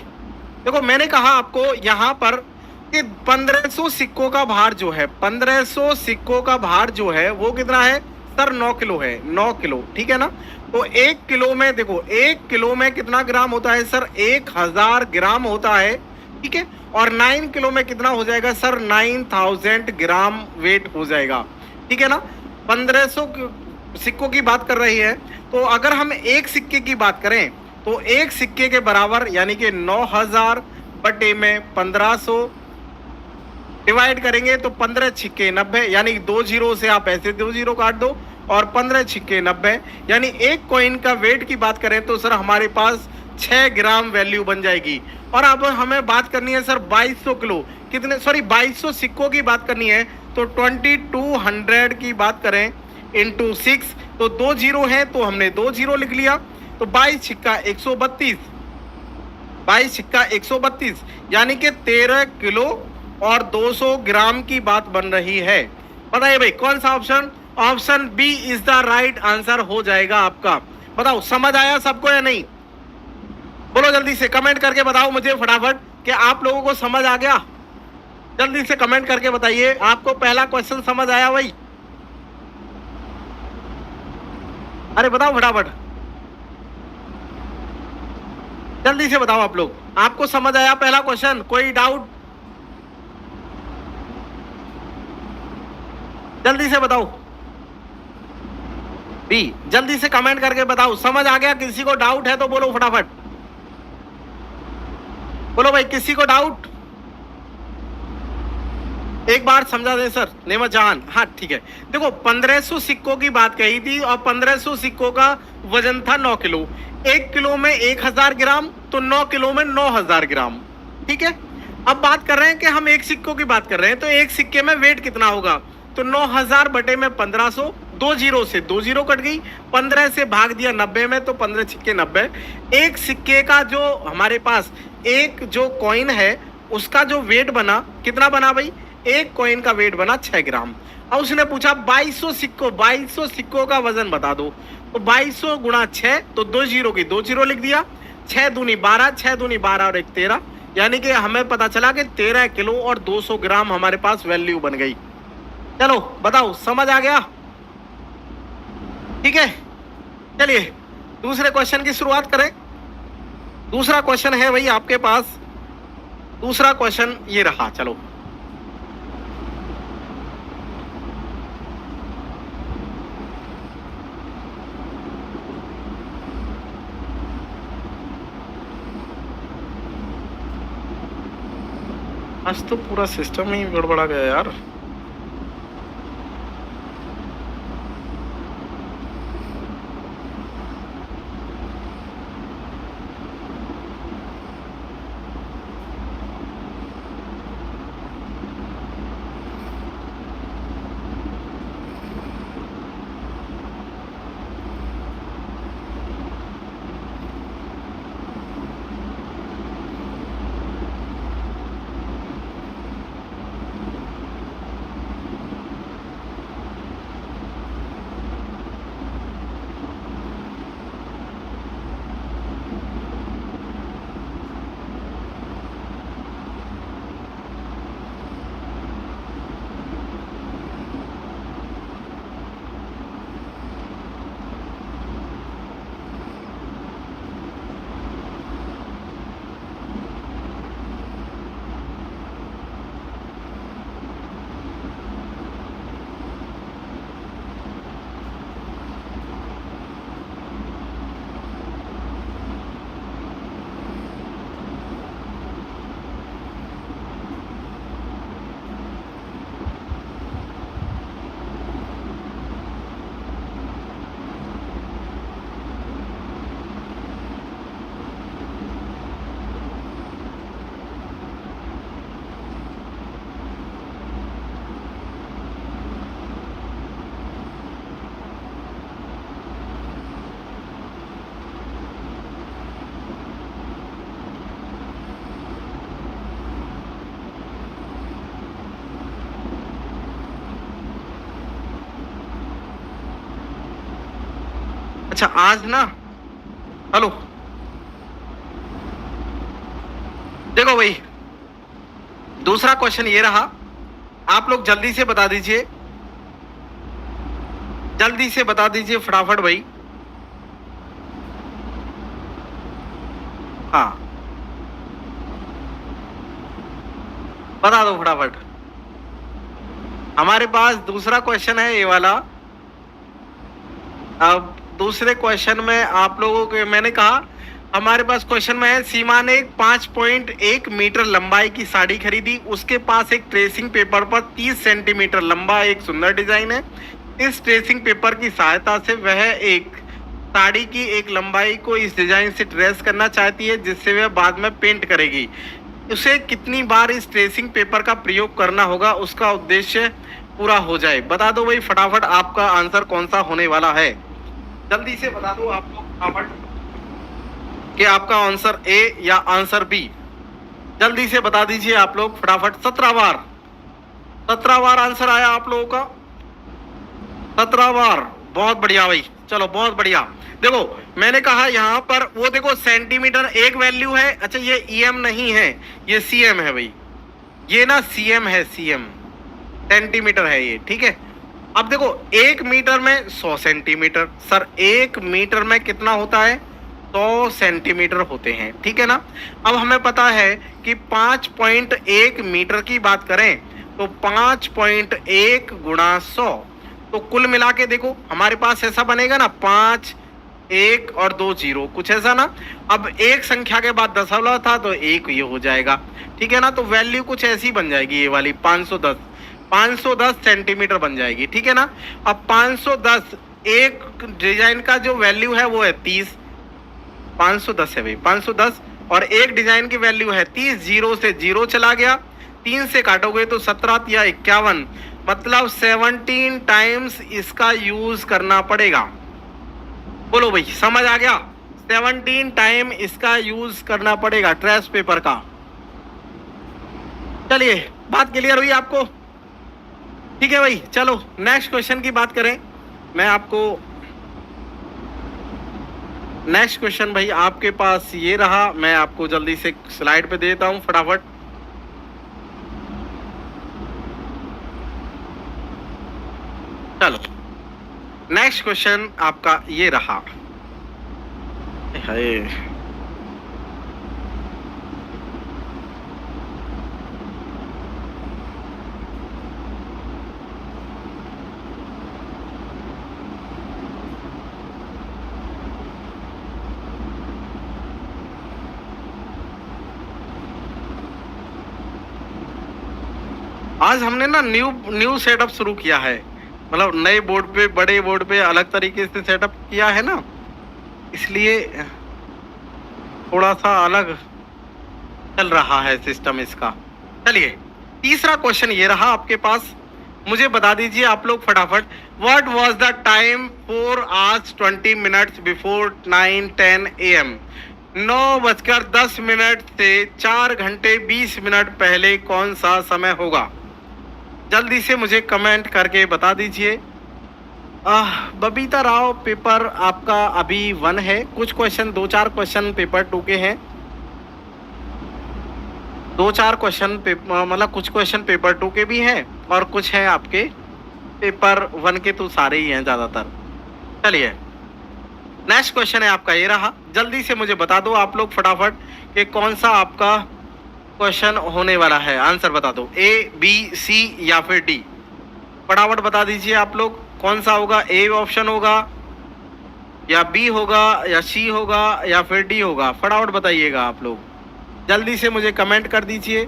देखो मैंने कहा आपको यहाँ पर कि 1500 सिक्कों का भार जो है, 1500 सिक्कों का भार जो है वो कितना है सर? 9 किलो है। 9 किलो, ठीक है ना। तो 1 किलो में देखो, 1 किलो में कितना ग्राम होता है सर? 1000 ग्राम होता है, ठीक है। और 9 किलो में कितना हो जाएगा सर? 9000 ग्राम वेट हो जाएगा, ठीक है ना। 1500 सिक्कों की बात कर रही है, तो अगर हम एक सिक्के की बात करें तो एक सिक्के के बराबर यानी कि 9000 बटे में 1500 डिवाइड करेंगे तो 15 छिक्के 90, यानी 2 जीरो से आप ऐसे 2 जीरो काट दो और 15 छिक्के 90, यानी एक कॉइन का वेट की बात करें तो सर हमारे पास 6 ग्राम वैल्यू बन जाएगी। और अब हमें बात करनी है सर 2200 किलो, कितने, सॉरी 2200 सिक्कों की बात करनी है, तो 2200 की बात करें इंटू 6, तो 2 जीरो है तो हमने 2 जीरो लिख लिया, तो 22 छिक्का 132, 22 छिक्का 132, यानी कि 13 किलो और 200 ग्राम की बात बन रही है। बताइए भाई कौन सा option, option B is the right answer हो जाएगा आपका। बताओ समझ आया सबको या नहीं? बोलो जल्दी से कमेंट करके बताओ मुझे फटाफट कि आप लोगों को समझ आ गया। जल्दी से कमेंट करके बताइए आपको पहला क्वेश्चन समझ आया भाई? अरे बताओ फटाफट, जल्दी से बताओ आप लोग, आपको समझ आया पहला क्वेश्चन? कोई डाउट? जल्दी से बताओ। बी, जल्दी से कमेंट करके बताओ समझ आ गया। किसी को डाउट है तो बोलो फटाफट, बोलो भाई किसी को डाउट? एक बार समझा दें सर नेमत जहान। हाँ ठीक है, देखो 1500 सिक्कों की बात कही थी और 1500 सिक्कों का वजन था 9 किलो। 1 किलो में 1000 ग्राम, तो 9 किलो में 9000 ग्राम। ठीक है, अब बात कर रहे हैं कि हम एक सिक्कों की बात कर रहे हैं, तो एक सिक्के में वेट कितना होगा, तो 9000 बटे में 1500, 2 जीरो से 2 जीरो कट गई, 15 से भाग दिया 90 में, तो 15 छिक्के 90। एक सिक्के का जो हमारे पास एक जो कॉइन है उसका जो वेट बना, कितना बना भाई, एक कॉइन का वेट बना 6 ग्राम। अब उसने पूछा 2200 सिक्कों का वजन बता दो, तो 2200 गुणा 6, तो 2 जीरो की 2 जीरो लिख दिया, 6 दूनी 12, 6 दूनी 12 और 1 13, यानी कि हमें पता चला कि 13 किलो और 200 ग्राम हमारे पास वैल्यू बन गई। चलो बताओ समझ आ गया? ठीक है, चलिए दूसरे क्वेश्चन की शुरुआत करें। दूसरा क्वेश्चन है भाई आपके पास, दूसरा क्वेश्चन ये रहा। चलो आज तो पूरा सिस्टम ही गड़बड़ा गया यार। अच्छा आज ना, हेलो देखो भाई दूसरा क्वेश्चन ये रहा, आप लोग जल्दी से बता दीजिए, जल्दी से बता दीजिए फटाफट भाई। हाँ बता दो फटाफट। हमारे पास दूसरा क्वेश्चन है ये वाला, अब दूसरे क्वेश्चन में आप लोगों के मैंने कहा हमारे पास क्वेश्चन में है, सीमा ने 5.1 मीटर लंबाई की साड़ी खरीदी, उसके पास एक ट्रेसिंग पेपर पर 30 सेंटीमीटर लंबा एक सुंदर डिजाइन है। इस ट्रेसिंग पेपर की सहायता से वह एक साड़ी की एक लंबाई को इस डिजाइन से ट्रेस करना चाहती है, जिससे वह बाद में पेंट करेगी। उसे कितनी बार इस ट्रेसिंग पेपर का प्रयोग करना होगा उसका उद्देश्य पूरा हो जाए? बता दो भाई फटाफट, आपका आंसर कौन सा होने वाला है? जल्दी से बता दो आप लोग फटाफट कि आपका आंसर ए या आंसर बी। जल्दी से बता दीजिए आप लोग फटाफट। 17 बार आंसर आया आप लोगों का, 17 बार। बहुत बढ़िया भाई, चलो बहुत बढ़िया। देखो मैंने कहा यहाँ पर वो देखो सेंटीमीटर एक वैल्यू है। अच्छा ये ईएम नहीं है, ये सीएम है भाई, ये ना सीएम है, सीएम सेंटीमीटर है ये, ठीक है। अब देखो 1 मीटर में 100 सेंटीमीटर। सर 1 मीटर में कितना होता है? 100 सेंटीमीटर होते हैं, ठीक है ना। अब हमें पता है कि 5.1 मीटर की बात करें तो 5.1 गुणा 100, तो कुल मिला के देखो हमारे पास ऐसा बनेगा ना, 5 1 और 2 0, कुछ ऐसा ना। अब एक संख्या के बाद दशमलव था तो एक ये हो जाएगा, ठीक है ना। तो वैल्यू कुछ ऐसी बन जाएगी, ये वाली 510 सेंटीमीटर बन जाएगी, ठीक है ना। अब 510 एक डिजाइन का जो वैल्यू है वो है 30, 510 है भाई 510, और एक डिजाइन की वैल्यू है 30। 0 से 0 चला गया, 3 से काटोगे तो 17 या 51, मतलब 17 टाइम्स इसका यूज करना पड़ेगा। बोलो भाई समझ आ गया? 17 टाइम इसका यूज करना पड़ेगा ट्रेस पेपर का। चलिए बात क्लियर हुई आपको? ठीक है भाई, चलो नेक्स्ट क्वेश्चन की बात करें। मैं आपको नेक्स्ट क्वेश्चन भाई आपके पास ये रहा, मैं आपको जल्दी से स्लाइड पे देता हूं फटाफट। चलो नेक्स्ट क्वेश्चन आपका ये रहा। हाय आज हमने ना न्यू सेटअप शुरू किया है, मतलब नए बोर्ड पे, बड़े बोर्ड पे अलग तरीके से सेटअप किया है ना, इसलिए थोड़ा सा अलग चल रहा है सिस्टम इसका। चलिए तीसरा क्वेश्चन ये रहा आपके पास, मुझे बता दीजिए आप लोग फटाफट। What was the time 4 hours 20 minutes before 9:10 AM? 9:10 से 4 घंटे 20 मिनट पहले कौन सा समय होगा? जल्दी से मुझे कमेंट करके बता दीजिए। बबीता राव, पेपर आपका अभी 1 है, कुछ क्वेश्चन 2-4 क्वेश्चन पेपर 2 के हैं, 2-4 क्वेश्चन मतलब कुछ क्वेश्चन पेपर 2 के भी हैं और कुछ हैं आपके पेपर 1 के, तो सारे ही हैं ज़्यादातर। चलिए नेक्स्ट क्वेश्चन है आपका ये रहा, जल्दी से मुझे बता दो आप लोग फटाफट कि कौन सा आपका क्वेश्चन होने वाला है। आंसर बता दो, ए बी सी या फिर डी। फटाफट बता दीजिए आप लोग कौन सा होगा। ए ऑप्शन होगा या बी होगा या सी होगा या फिर डी होगा? फटाफट बताइएगा आप लोग, जल्दी से मुझे कमेंट कर दीजिए,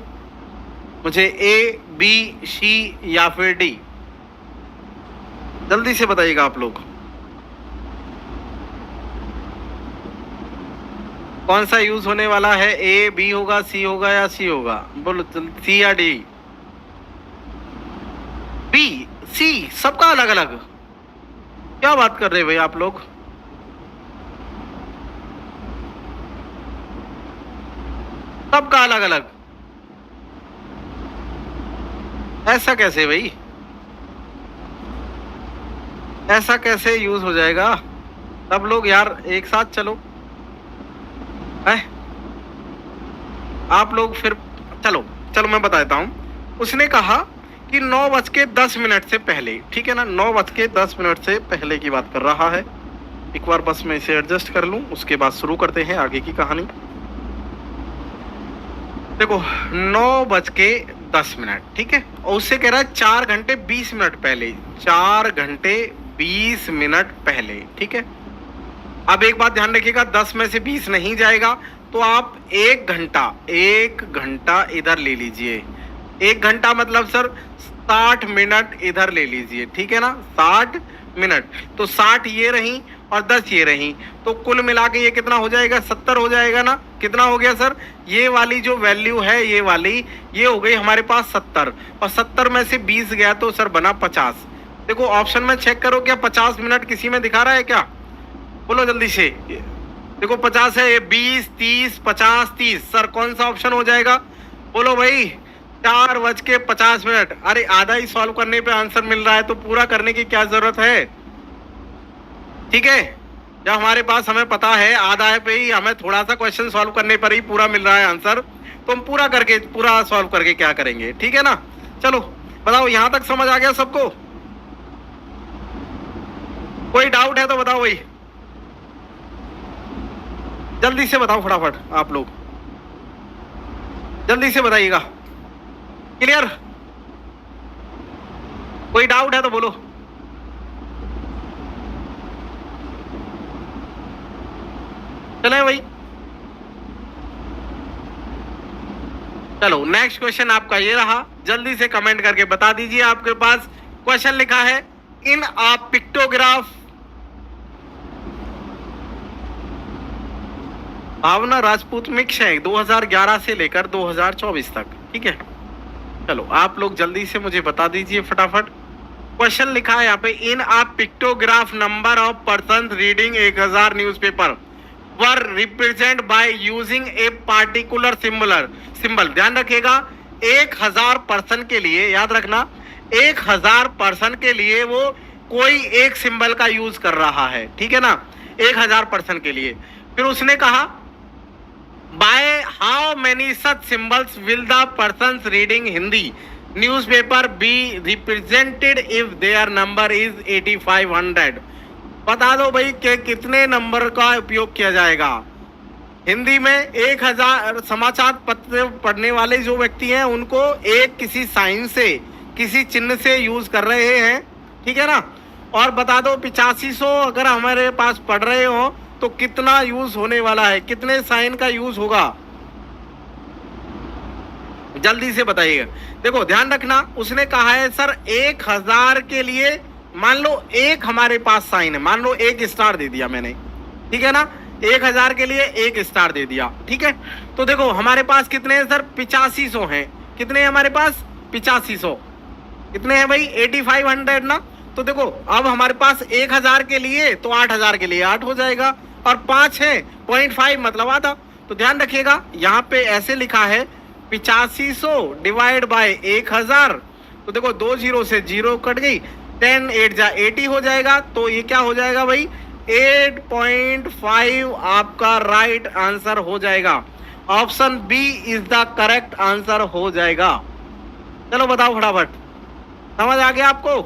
मुझे ए बी सी या फिर डी जल्दी से बताइएगा आप लोग कौन सा यूज होने वाला है। ए बी होगा, सी होगा या सी होगा? बोलो सी या डी? बी सी सबका अलग अलग, क्या बात कर रहे भाई आप लोग? सबका अलग अलग, ऐसा कैसे भाई? ऐसा कैसे यूज हो जाएगा? सब लोग यार एक साथ चलो है आप लोग फिर। चलो मैं बताता हूं। उसने कहा कि 9:10 से पहले, ठीक है ना, 9:10 से पहले की बात कर रहा है। एक बार बस मैं इसे एडजस्ट कर लूं, उसके बाद शुरू करते हैं आगे की कहानी। देखो 9:10, ठीक है, और उससे कह रहा है 4 घंटे 20 मिनट पहले, 4 घंटे 20 मिनट पहले, ठीक है। अब एक बात ध्यान रखिएगा, 10 में से 20 नहीं जाएगा तो आप 1 घंटा इधर ले लीजिए। 1 घंटा मतलब सर 60 मिनट इधर ले लीजिए, ठीक है ना, 60 मिनट। तो 60 ये रही और 10 ये रही, तो कुल मिला के ये कितना हो जाएगा, 70 हो जाएगा ना। कितना हो गया सर, ये वाली जो वैल्यू है ये वाली, ये हो गई हमारे पास 70, और 70 में से 20 गया तो सर बना 50। देखो ऑप्शन में चेक करो, क्या 50 मिनट किसी में दिखा रहा है क्या, बोलो जल्दी से। देखो 50 है, 20, 30, 50, 30, सर कौन सा ऑप्शन हो जाएगा, बोलो भाई। 4:50। अरे आधा ही सॉल्व करने पे आंसर मिल रहा है तो पूरा करने की क्या जरूरत है, ठीक है। जब हमारे पास हमें पता है आधा है पे ही हमें थोड़ा सा क्वेश्चन सॉल्व करने पर ही पूरा मिल रहा है आंसर, तो हम पूरा सॉल्व करके क्या करेंगे, ठीक है ना। चलो बताओ, यहां तक समझ आ गया सबको, कोई डाउट है तो बताओ भाई, जल्दी से बताओ फटाफट, आप लोग जल्दी से बताइएगा। क्लियर, कोई डाउट है तो बोलो। चले भाई, चलो नेक्स्ट क्वेश्चन आपका ये रहा, जल्दी से कमेंट करके बता दीजिए। आपके पास क्वेश्चन लिखा है, इन a pictograph, Bhavna Rajput mix है 2011 से लेकर 2024 तक, ठीक है। चलो आप लोग जल्दी से मुझे बता दीजिए फटाफट। क्वेश्चन लिखा है यहाँ पे, in a pictograph number of person reading 1000 newspaper were represent by using a particular symbol. ध्यान रखिएगा, 1000 पर्सन के लिए, याद रखना 1000 पर्सन के लिए वो कोई एक सिंबल का यूज कर रहा है, ठीक है ना, 1000 पर्सन के लिए। फिर उसने कहा, by how many such symbols will the persons reading Hindi newspaper be represented if their number is 8500। बता दो भाई कि कितने नंबर का उपयोग किया जाएगा हिंदी में। 1000 समाचार पत्र पढ़ने वाले जो व्यक्ति हैं उनको एक किसी साइन से, किसी चिन्ह से यूज कर रहे हैं, ठीक है ना। और बता दो 8500 अगर हमारे पास पढ़ रहे हो तो कितना यूज होने वाला है, कितने साइन का यूज होगा, जल्दी से बताइएगा। देखो ध्यान रखना, उसने कहा है सर 1000 के लिए, मान लो एक हमारे पास साइन है, मान लो 1 स्टार दे दिया मैंने, ठीक है ना, 1000 के लिए 1 स्टार दे दिया, ठीक है। तो देखो हमारे पास कितने हैं सर, 8500 हैं। कितने हैं हमारे पास, 8500। कितने हैं भाई, 8500 ना। तो देखो अब हमारे पास 1000 के लिए तो 8000 के लिए 8 हो जाएगा, और 5 है 0.5 मतलब आधा। तो ध्यान रखिएगा यहाँ पे ऐसे लिखा है 8500 डिवाइड बाय 1000। तो देखो 2 0 से 0 कट गई, 10 8 जा 80 हो जाएगा। तो ये क्या हो जाएगा भाई, 8.5 आपका राइट आंसर हो जाएगा। Option B is the correct answer हो जाएगा। चलो बताओ फटाफट, समझ आ गया आपको।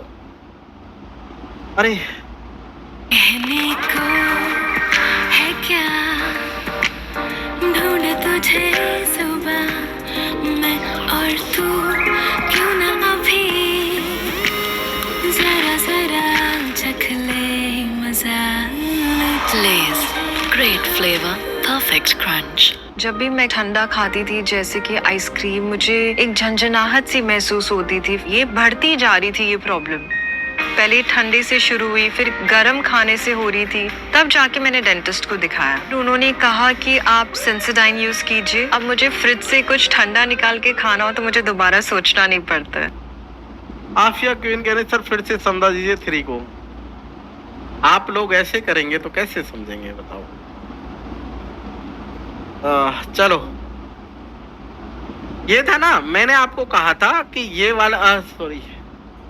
अरे कहने को है क्या, ढूंढ तुझे सुबह मैं और तू, क्यों ना अभी जरा जरा चख ले मजा। Lay's great flavor, perfect crunch. जब भी मैं ठंडा खाती थी जैसे कि आइसक्रीम, मुझे एक झंझनाहट सी महसूस होती थी। ये बढ़ती जा रही थी ये प्रॉब्लम, पहले ठंडे से शुरू हुई, फिर गर्म खाने से हो रही थी। तब जाके मैंने डेंटिस्ट को दिखाया, उन्होंने कहा कि आप सेंसोडाइन यूज कीजिए। अब मुझे फ्रिज से कुछ ठंडा निकाल के खाना हो तो मुझे दोबारा सोचना नहीं पड़ता है। आफिया क्वीन कह रहे सर फिर से समझा दीजिए 3 को। आप लोग ऐसे करेंगे तो कैसे समझेंगे बताओ। चलो ये था ना, मैंने आपको कहा था कि ये वाला सॉरी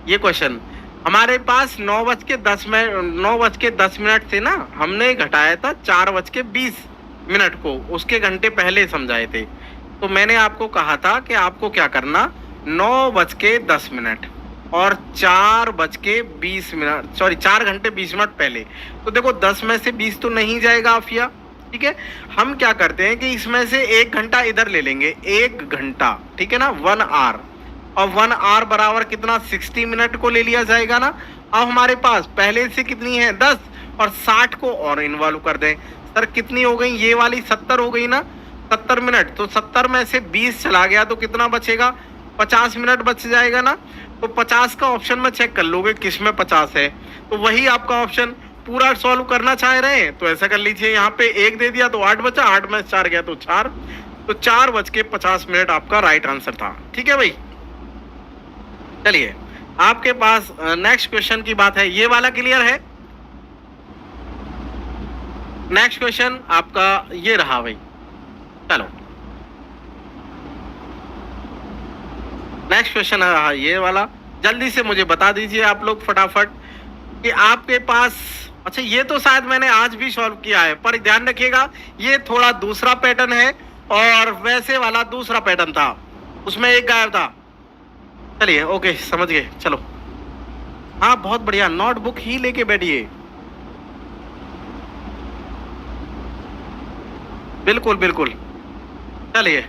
ये क्वेश्चन हमारे पास 9:10 से ना हमने घटाया था 4:20 को, उसके घंटे पहले समझाए थे। तो मैंने आपको कहा था कि आपको क्या करना, 9:10 और 4:20 सॉरी 4 घंटे 20 मिनट पहले। तो देखो 10 में से 20 तो नहीं जाएगा आफिया, ठीक है। हम क्या करते हैं कि इसमें से 1 घंटा इधर ले लेंगे, 1 घंटा, ठीक है ना, 1 आवर। और 1 आवर बराबर कितना, 60 मिनट को ले लिया जाएगा ना। अब हमारे पास पहले से कितनी है 10 और 60 को और इन्वॉल्व कर दें। सर कितनी हो गई ये वाली 70 हो गई ना, 70 मिनट, तो 70 में से 20 चला गया तो कितना बचेगा, 50 मिनट बच जाएगा ना। तो 50 का ऑप्शन में चेक कर लोगे किस में 50 है, तो वही आपका ऑप्शन पूरा सॉल्व करना चाह रहे हैं तो ऐसा कर लीजिए, यहाँ पे 1 दे दिया तो 8 बचा, 8 में 4 गया तो 4, तो 4:50 आपका राइट आंसर था। ठीक है भाई, चलिए आपके पास नेक्स्ट क्वेश्चन की बात है, ये वाला क्लियर है। नेक्स्ट क्वेश्चन आपका ये रहा भाई, चलो नेक्स्ट क्वेश्चन रहा ये वाला, जल्दी से मुझे बता दीजिए आप लोग फटाफट कि आपके पास, अच्छा ये तो शायद मैंने आज भी सॉल्व किया है, पर ध्यान रखिएगा ये थोड़ा दूसरा पैटर्न है और वैसे वाला दूसरा पैटर्न था, उसमें एक गायब था। चलिए ओके समझ गए, चलो हाँ बहुत बढ़िया, नोटबुक ही लेके बैठिए, बिल्कुल बिल्कुल। चलिए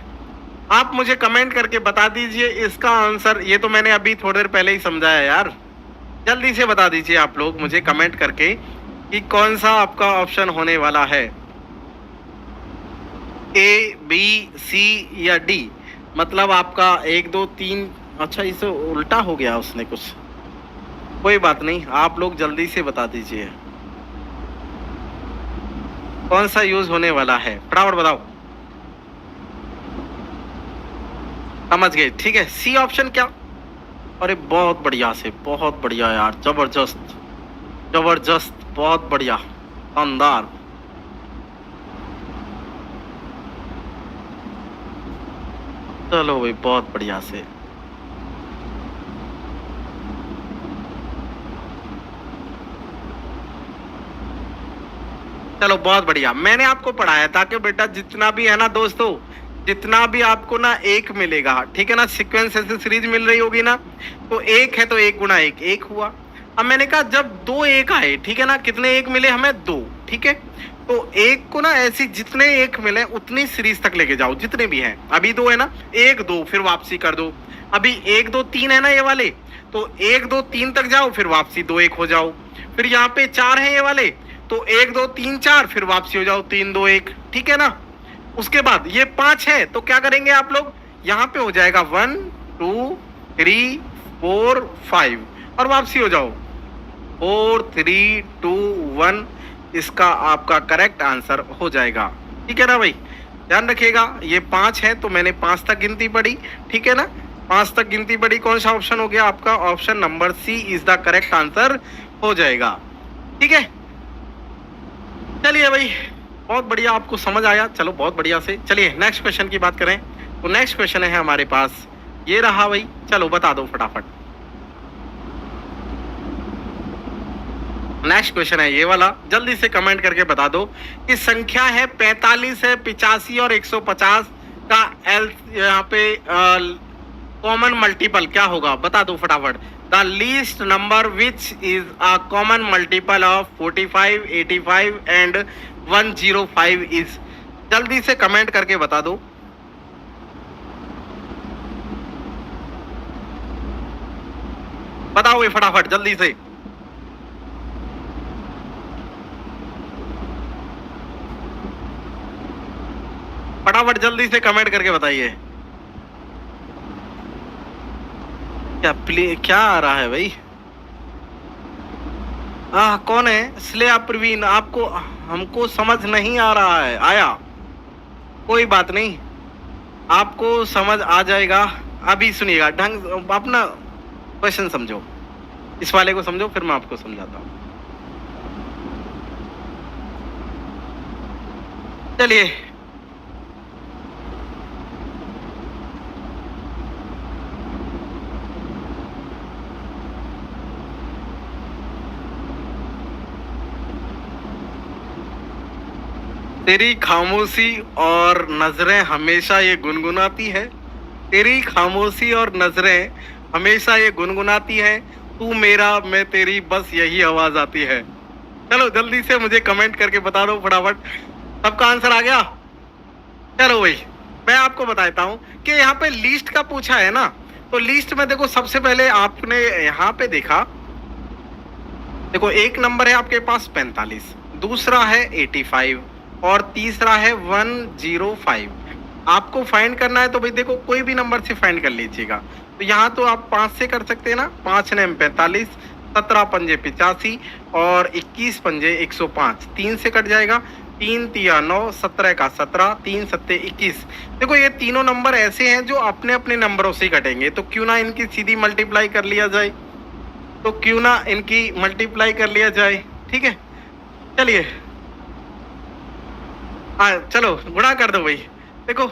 आप मुझे कमेंट करके बता दीजिए इसका आंसर, ये तो मैंने अभी थोड़ी देर पहले ही समझाया यार, जल्दी से बता दीजिए आप लोग मुझे कमेंट करके कि कौन सा आपका ऑप्शन होने वाला है, ए बी सी या डी। मतलब आपका 1 2 3, अच्छा इसे उल्टा हो गया उसने कुछ, कोई बात नहीं, आप लोग जल्दी से बता दीजिए कौन सा यूज होने वाला है, फटाफट बताओ। समझ गए, ठीक है सी ऑप्शन क्या, अरे बहुत बढ़िया से, बहुत बढ़िया यार, जबरदस्त जबरदस्त, बहुत बढ़िया, शानदार। चलो भाई बहुत बढ़िया से, चलो बहुत बढ़िया। मैंने आपको पढ़ाया था कि बेटा जितना भी है ना दोस्तों, जितना भी आपको ना 1 मिलेगा, ठीक है ना, सीक्वेंस ऐसे सीरीज मिल रही होगी ना, तो 1 है तो 1 गुना 1 1 हुआ। अब मैंने कहा जब 2 1 आए, ठीक है ना, कितने 1 मिले हमें 2, ठीक है, तो 1 को ना ऐसी जितने 1 मिले उतनी सीरीज तक लेके जाओ, जितने भी हैं, अभी 2 है ना, 1 2 फिर वापसी कर दो, अभी 1 2 3 है ना ये वाले, तो 1 2 3 तक जाओ फिर वापसी 2 1 हो जाओ, फिर यहाँ पे 4 है ये वाले, तो 1 2 3 4 फिर वापसी हो जाओ 3 2 1, ठीक है ना। उसके बाद ये 5 है तो क्या करेंगे आप लोग, यहाँ पे हो जाएगा 1 2 3 4 5 और वापसी हो जाओ 4 3 2 1, इसका आपका करेक्ट आंसर हो जाएगा। ठीक है ना भाई, ध्यान रखिएगा ये 5 है तो मैंने 5 तक गिनती पढ़ी, ठीक है ना, 5 तक गिनती पढ़ी, कौन सा ऑप्शन हो गया आपका, option number C is the correct answer हो जाएगा। ठीक है चलिए भाई बहुत बढ़िया, आपको समझ आया, चलो बहुत बढ़िया से। चलिए नेक्स्ट क्वेश्चन की बात करें तो नेक्स्ट क्वेश्चन है हमारे पास ये रहा भाई, चलो बता दो फटाफट। नेक्स्ट क्वेश्चन है ये वाला, जल्दी से कमेंट करके बता दो कि संख्या है 45 है 85 और 150 का एल यहाँ पे कॉमन मल्टीपल क्या होगा, बता दो फटाफट। The least number which is a common multiple of 45 85 and 105 is, जल्दी से कमेंट करके बता दो। बताओ ये फटाफट जल्दी से, फटाफट जल्दी से कमेंट करके बताइए क्या आ रहा है भाई। कौन है, स्लेया प्रवीण, आपको हमको समझ नहीं आ रहा है, आया कोई बात नहीं, आपको समझ आ जाएगा। अभी सुनिएगा ढंग, अपना क्वेश्चन समझो, इस वाले को समझो फिर मैं आपको समझाता हूँ। चलिए तेरी खामोशी और नजरें हमेशा ये गुनगुनाती है, तेरी खामोशी और नजरें हमेशा ये गुनगुनाती है, तू मेरा मैं तेरी बस यही आवाज आती है। चलो जल्दी से मुझे कमेंट करके बता दो फटाफट, सबका आंसर आ गया। चलो भाई मैं आपको बताता हूँ कि यहाँ पे लिस्ट का पूछा है ना, तो लिस्ट में देखो सबसे पहले आपने यहाँ पे देखा देखो एक नंबर है आपके पास 45, दूसरा है 85 और तीसरा है 105। आपको फाइंड करना है तो भाई देखो कोई भी नंबर से फाइंड कर लीजिएगा। तो यहाँ तो आप 5 से कर सकते हैं ना, 5 ने 45, 17 पंजे 85 और 21 पंजे 105, 3 से कट जाएगा, 3 तिया 9, 17 का 17, 3 सत्ते 21। देखो ये तीनों नंबर ऐसे हैं जो अपने अपने नंबरों से कटेंगे, तो क्यों ना इनकी सीधी मल्टीप्लाई कर लिया जाए, तो क्यों ना इनकी मल्टीप्लाई कर लिया जाए। ठीक है, चलिए हाँ चलो गुणा कर दो भाई। देखो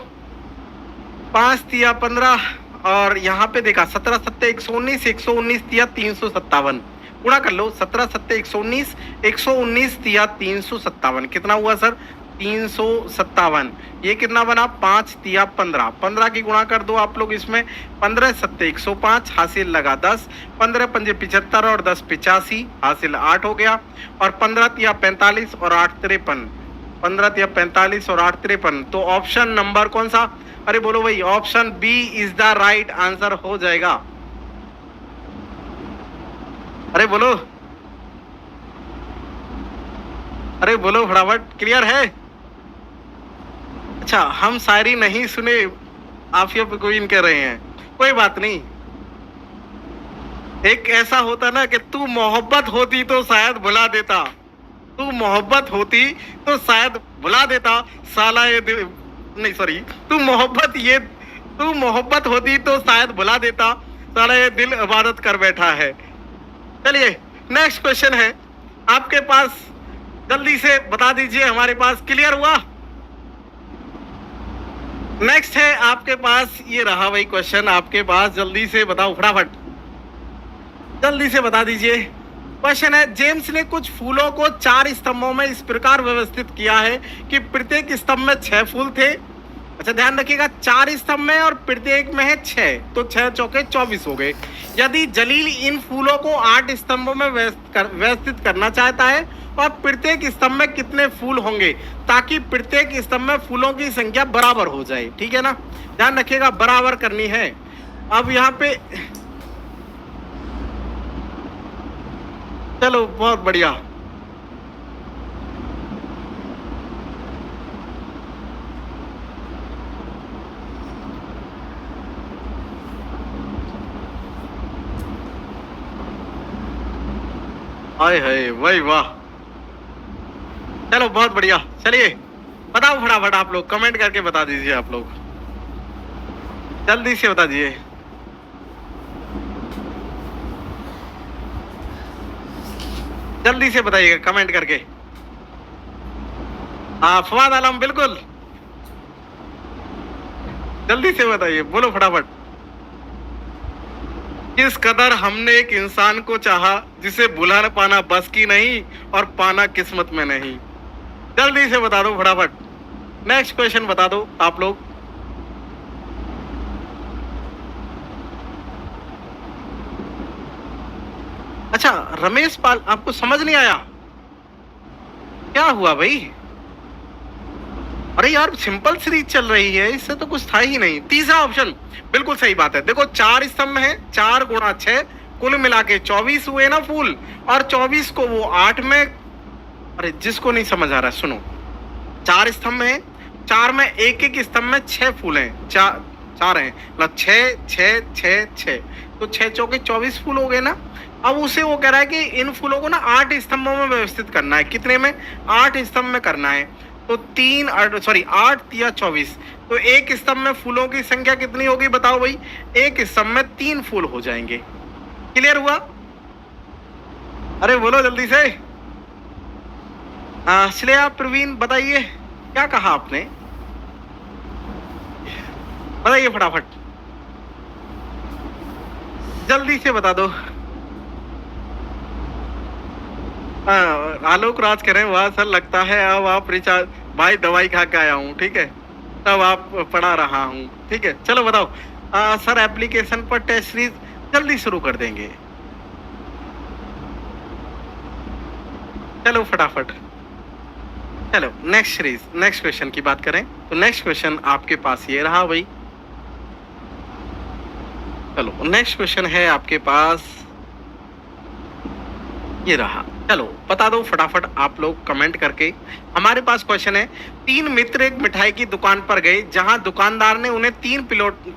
5 तिया 15 और यहाँ पे देखा 17 सत्ते 119, 119 तिया 357, गुणा कर लो। 17 सत्ते 119, 119 तिया 357, कितना हुआ सर 357। ये कितना बना 5 तिया 15, 15 की गुणा कर दो आप लोग इसमें। 15 सत्ते 105, हासिल लगा 10, 15 पंजे 75 और 10 85, हासिल 8 हो गया। और 15 तिया 45 और 8 53, 15 तिया 45 और 8 53। तो ऑप्शन नंबर कौन सा, अरे बोलो भाई, option B is the right answer हो जाएगा। अरे बोलो, अरे बोलो फटाफट, क्लियर है। अच्छा हम शायरी नहीं सुने, आप ये क्वीन कर रहे हैं, कोई बात नहीं। एक ऐसा होता ना कि तू मोहब्बत होती तो शायद भुला देता, तू मोहब्बत होती तो शायद भुला देता साला ये नहीं सॉरी, तू मोहब्बत होती तो शायद भुला देता साला ये दिल इबादत कर बैठा है। चलिए नेक्स्ट क्वेश्चन है आपके पास, जल्दी से बता दीजिए, हमारे पास क्लियर हुआ। नेक्स्ट है आपके पास, ये रहा वही क्वेश्चन आपके पास, जल्दी से बताओ फटाफट, जल्दी से बता दीजिए। क्वेश्चन है, जेम्स ने कुछ फूलों को 4 स्तंभों में इस प्रकार व्यवस्थित किया है कि प्रत्येक स्तंभ में 6 फूल थे। अच्छा ध्यान रखिएगा, 4 स्तंभ में और प्रत्येक में है 6, तो 6 चौके 24 हो गए। यदि जलील इन फूलों को 8 स्तंभों में व्यवस्थित करना चाहता है और प्रत्येक स्तंभ में कितने फूल होंगे, ताकि प्रत्येक स्तंभ में फूलों की संख्या बराबर हो जाए। ठीक है ना, ध्यान रखिएगा बराबर करनी है। अब यहाँ पे चलो बहुत बढ़िया, हाय हाय वाह वाह, चलो बहुत बढ़िया। चलिए बताओ फटाफट, आप लोग कमेंट करके बता दीजिए, आप लोग जल्दी से बता दीजिए। जल्दी से बताइएगा कमेंट करके। हाँ फवाद आलम बिल्कुल, जल्दी से बताइए, बोलो फटाफट। किस कदर हमने एक इंसान को चाहा जिसे भुला पाना बस की नहीं और पाना किस्मत में नहीं। जल्दी से बता दो फटाफट, नेक्स्ट क्वेश्चन बता दो आप लोग। अच्छा रमेश पाल, आपको समझ नहीं आया, क्या हुआ भाई? अरे यार सिंपल सीरीज चल रही है, इससे तो कुछ था ही नहीं। तीसरा ऑप्शन बिल्कुल सही बात है। देखो 4 स्तंभ है, 4 गुणा 6, कुल मिला के 24 हुए ना फूल, और 24 को वो 8 में, अरे जिसको नहीं समझ आ रहा है सुनो, 4 स्तंभ है, 4 में एक स्तंभ में 6 फूल हैं, 4 हैं, मतलब 6 6 6 6, तो 6 चौके 24 फूल हो गए ना। अब उसे वो कह रहा है कि इन फूलों को ना 8 स्तंभों में व्यवस्थित करना है। कितने में? 8 स्तंभ में करना है। तो 8 तिया 24, तो एक स्तंभ में फूलों की संख्या कितनी होगी बताओ भाई? एक स्तंभ में 3 फूल हो जाएंगे। क्लियर हुआ? अरे बोलो जल्दी से। श्रेया प्रवीण बताइए क्या कहा आपने, बताइए फटाफट, जल्दी से बता दो। आलोक राज कह रहे हैं, वाह सर लगता है अब आप रिचार्ज, भाई दवाई खा के आया हूँ, ठीक है, तब आप पढ़ा रहा हूँ, ठीक है। चलो बताओ सर, एप्लीकेशन पर टेस्ट सीरीज जल्दी शुरू कर देंगे। चलो फटाफट, चलो नेक्स्ट सीरीज, नेक्स्ट क्वेश्चन की बात करें तो नेक्स्ट क्वेश्चन आपके पास ये रहा भाई। चलो नेक्स्ट क्वेश्चन है आपके पास, ये रहा। चलो बता दो फटाफट आप लोग कमेंट करके। हमारे पास क्वेश्चन है, 3 मित्र एक मिठाई की दुकान पर गए जहां दुकानदार ने उन्हें 3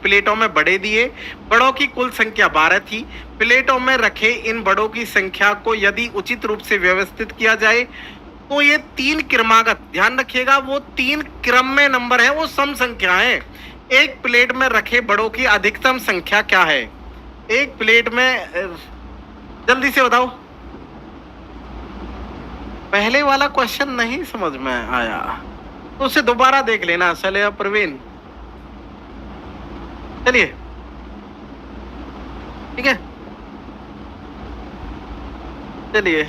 प्लेटों में बड़े दिए। बड़ों की कुल संख्या 12 थी। प्लेटों में रखे इन बड़ों की संख्या को यदि उचित रूप से व्यवस्थित किया जाए तो ये 3 क्रमागत, ध्यान रखिएगा वो 3 क्रम में नंबर है, वो सम संख्या है। एक प्लेट में रखे बड़ों की अधिकतम संख्या क्या है? एक प्लेट में, जल्दी से बताओ। पहले वाला क्वेश्चन नहीं समझ में आया तो उसे दोबारा देख लेना। चलिए प्रवीण, चलिए ठीक है, चलिए।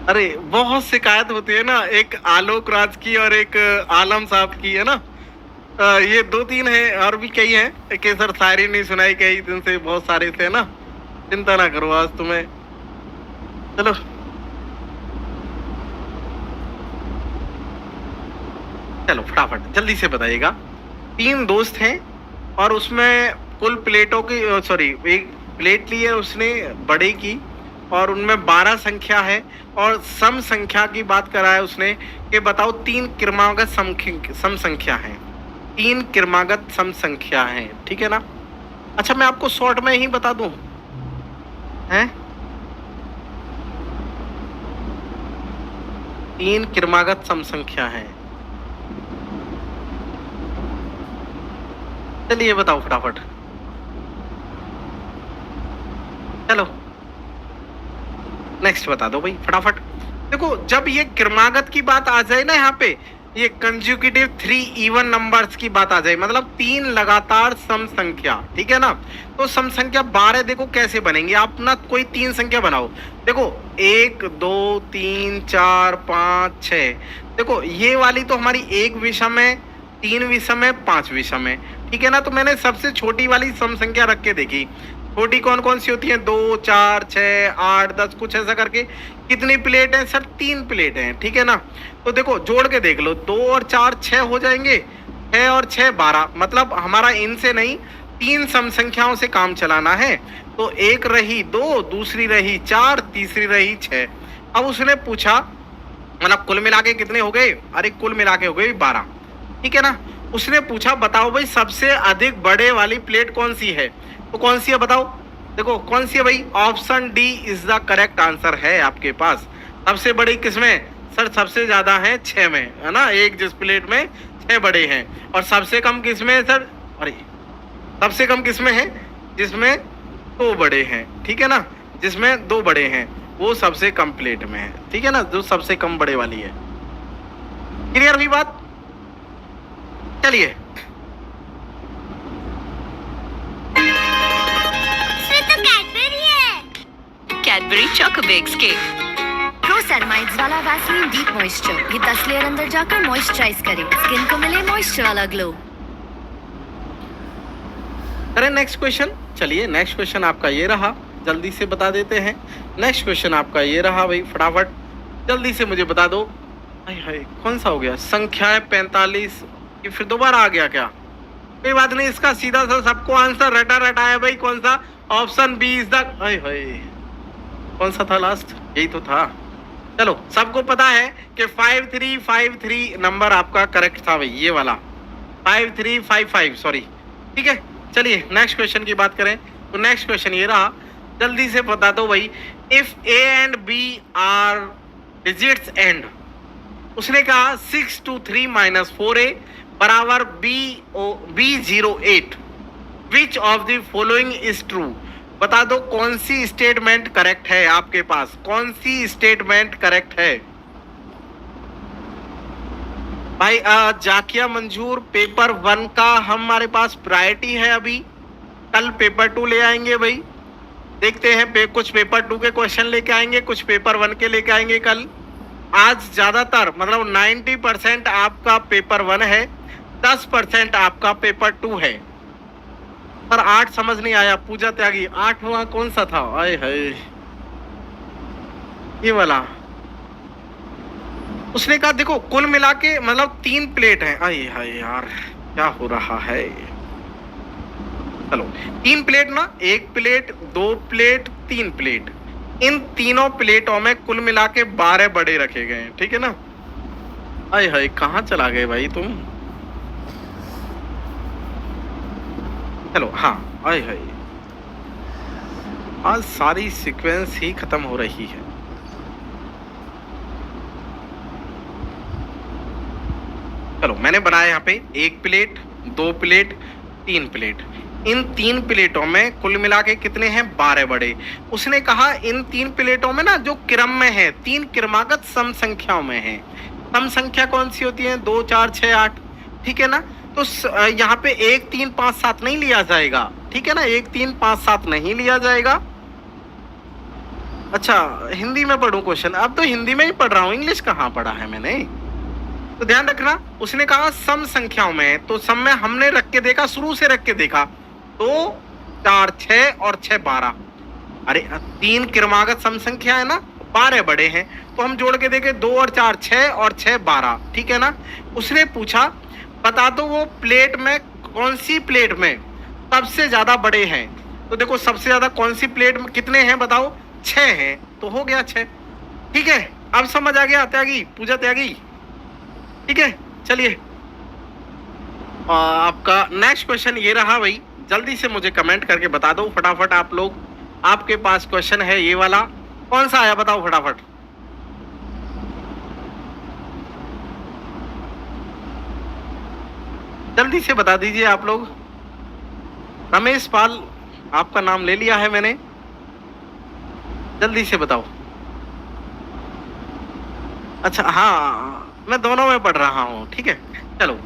अरे बहुत शिकायत होती है ना, एक आलोक राज की और एक आलम साहब की, है ना। ये 2-3 है, और भी कई हैं कि सर शायरी नहीं सुनाई कई दिन से, बहुत सारे थे ना। चिंता ना करो, आज तुम्हें चलो चलो फटाफट जल्दी से बताइएगा। 3 दोस्त हैं और उसमें कुल प्लेटों की, सॉरी एक प्लेट ली है उसने बड़े की और उनमें 12 संख्या है और सम संख्या की बात करा है उसने कि बताओ 3 क्रमागत सम संख्या है। 3 क्रमागत सम संख्या है, ठीक है ना। अच्छा मैं आपको शॉर्ट में ही बता दूं, हैं 3 क्रमागत सम संख्या है। चलिए बताओ फटाफट, चलो नेक्स्ट बता दो भाई फटाफट। देखो जब ये क्रमागत की बात आ जाए ना, यहाँ पे ये कंज्यूकेटिव 3 इवन नंबर्स की बात आ जाए, मतलब 3 लगातार सम संख्या, ठीक है ना। तो सम संख्या 12 देखो कैसे बनेंगे, आप ना कोई 3 संख्या बनाओ। देखो 1 2 3 4 5 6, देखो ये वाली तो हमारी 1 विषम है, 3 विषम है, 5 विषम है, ठीक है ना। तो मैंने सबसे छोटी वाली सम संख्या रख के देखी, छोटी कौन कौन सी होती है, 2 4 6 8 10, कुछ ऐसा करके। कितनी प्लेट है सर? 3 प्लेट हैं, ठीक है ना। तो देखो जोड़ के देख लो, 2 और 4 6 हो जाएंगे, 6 और 6 12, मतलब हमारा इनसे नहीं 3 सम संख्याओं से काम चलाना है। तो एक रही 2, दूसरी रही 4, तीसरी रही 6। अब उसने पूछा मतलब कुल मिला के कितने हो गए? अरे कुल मिला के हो गए 12, ठीक है ना। उसने पूछा बताओ भाई सबसे अधिक बड़े वाली प्लेट कौन सी है? तो कौन सी है बताओ? देखो कौन सी है भाई? Option D is the correct answer है आपके पास। सबसे बड़ी किसमें सर? सबसे ज्यादा है 6 में, है ना। एक जिस प्लेट में 6 बड़े हैं। और सबसे कम किसमें है सर? अरे सबसे कम किसमें है? जिसमें 2 बड़े हैं, ठीक है ना। जिसमें 2 बड़े हैं वो सबसे कम प्लेट में है, ठीक है ना, जो सबसे कम बड़े वाली है। क्लियर हुई बात? चलिए कैडबरी चॉकोबेक्स केक। प्रोसरमाइड्स वाला वैसलीन डीप मॉइस्चर, ये 10 लेयर अंदर जाकर मॉइस्चराइज करे, स्किन को मिले मॉइस्चर वाला ग्लो। करें नेक्स्ट क्वेश्चन। चलिए नेक्स्ट क्वेश्चन आपका ये रहा, जल्दी से बता देते हैं। नेक्स्ट क्वेश्चन आपका ये रहा भाई, फटाफट जल्दी से मुझे बता दो। हाय कौन सा हो गया? संख्या है 45, ये फिर दोबारा आ गया क्या? कोई बात नहीं, इसका सीधा सा सबको आंसर रटा है भाई। कौन सा? ऑप्शन बी इज द, कौन सा था लास्ट? यही तो था। चलो सबको पता है कि 5353 नंबर आपका करेक्ट था भाई, ये वाला 5355, सॉरी, ठीक है। चलिए नेक्स्ट क्वेश्चन की बात करें तो नेक्स्ट क्वेश्चन ये रहा, जल्दी से बता दो भाई। If A and B are digits and, उसने कहा 623 - 4a बराबर B08, which of the following is true. बता दो कौन सी स्टेटमेंट करेक्ट है आपके पास, कौन सी स्टेटमेंट करेक्ट है भाई? जाकिया मंजूर, पेपर 1 का हमारे पास प्रायोरिटी है अभी, कल पेपर 2 ले आएंगे भाई। देखते हैं कुछ पेपर 2 के क्वेश्चन लेके आएंगे, कुछ पेपर 1 के लेके आएंगे कल। आज ज्यादातर मतलब 90% आपका पेपर 1 है, 10% आपका पेपर 2 है। पर 8 समझ नहीं आया। पूजा त्यागी 8 हुआ, कौन सा था? आए हाय, ये वाला। उसने कहा देखो कुल मिला के मतलब 3 प्लेट है। आए हाय यार क्या हो रहा है? चलो 3 प्लेट ना, 1 प्लेट 2 प्लेट 3 प्लेट, इन तीनों प्लेटों में कुल मिला के 12 बड़े रखे गए हैं, ठीक है ना। आय हाय, कहाँ चला गए भाई तुम। चलो हाँ, आय हाय, आज सारी सीक्वेंस ही खत्म हो रही है। चलो मैंने बनाया यहाँ पे 1 प्लेट, 2 प्लेट, 3 प्लेट। इन 3 प्लेटों में कुल मिला के कितने हैं, 12 बड़े। उसने कहा इन 3 प्लेटों में ना जो क्रम में है, 3 क्रमागत सम संख्याओं में है। सम संख्या कौन सी होती है, 2 4 6 8, ठीक है ना। तो यहाँ पे 1 3 5 7 नहीं लिया जाएगा, ठीक है ना, 1 3 5 7 नहीं लिया जाएगा। अच्छा हिंदी में पढ़ूं क्वेश्चन, अब तो हिंदी में ही पढ़ रहा हूँ, इंग्लिश कहाँ पढ़ा है मैंने। तो ध्यान रखना, उसने कहा सम संख्याओं में, तो सम में हमने रख के देखा, शुरू से रख के देखा, 2 4 6 और 6 12। अरे 3 क्रमागत सम संख्या है ना, 12 बड़े हैं, तो हम जोड़ के देखे 2 और 4 6 और 6 12, ठीक है ना। उसने पूछा बता दो वो प्लेट में कौन सी प्लेट में सबसे ज्यादा बड़े हैं। तो देखो सबसे ज्यादा कौन सी प्लेट में कितने हैं बताओ, 6 हैं, तो हो गया 6, ठीक है। अब समझ आ गया, त्यागी पूजा त्यागी, ठीक है। चलिए आपका नेक्स्ट क्वेश्चन ये रहा भाई, जल्दी से मुझे कमेंट करके बता दो फटाफट आप लोग, आपके पास क्वेश्चन है ये वाला, कौन सा आया बताओ फटाफट। जल्दी से बता दीजिए आप लोग। रमेश पाल, आपका नाम ले लिया है मैंने, जल्दी से बताओ। अच्छा हाँ, मैं दोनों में पढ़ रहा हूँ, ठीक है। चलो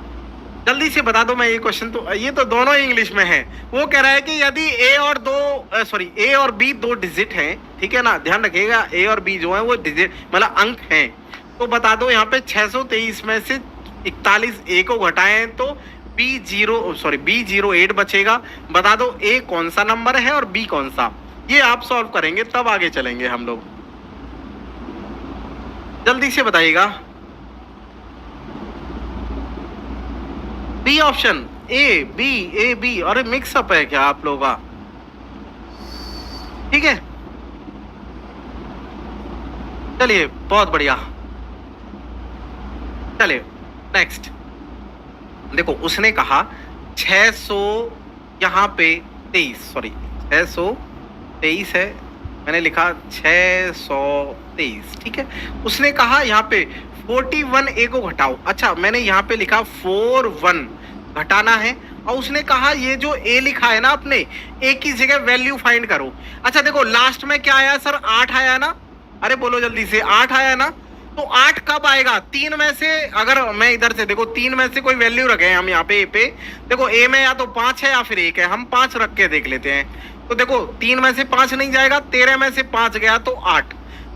जल्दी से बता दो, मैं ये क्वेश्चन तो ये तो दोनों ही इंग्लिश में है। वो कह रहा है कि यदि ए और बी 2 डिजिट हैं, ठीक है ना, ध्यान रखिएगा, ए और बी जो है वो डिजिट मतलब अंक हैं, तो बता दो यहाँ पे 623 में से 41 ए को घटाएं तो B08 बचेगा। बता दो ए कौन सा नंबर है और बी कौन सा, ये आप सॉल्व करेंगे तब आगे चलेंगे हम लोग। जल्दी से बताइएगा। बी ऑप्शन, ए बी, अरे मिक्सअप है क्या आप लोगों का, ठीक है। चलिए बहुत बढ़िया, चलिए नेक्स्ट देखो। उसने कहा 600 यहाँ पे 623 है, मैंने लिखा 623, ठीक है। उसने कहा यहाँ पे 41 ए को घटाओ, अच्छा मैंने यहाँ पे लिखा 41 घटाना है, और उसने कहा ये जो ए लिखा है ना आपने, ए की जगह वैल्यू फाइंड करो। अच्छा देखो लास्ट में क्या आया सर, 8 आया ना, अरे बोलो जल्दी से, 8 आया ना, तो 8 कब आएगा, 3 में से, अगर मैं इधर से देखो 3 में से कोई वैल्यू रखे हम यहाँ पे ए पे, देखो ए में या तो 5 है या फिर 1 है, हम 5 रख के देख लेते हैं। तो देखो 3 में से 5 नहीं जाएगा, 13 में से 5 गया तो 8,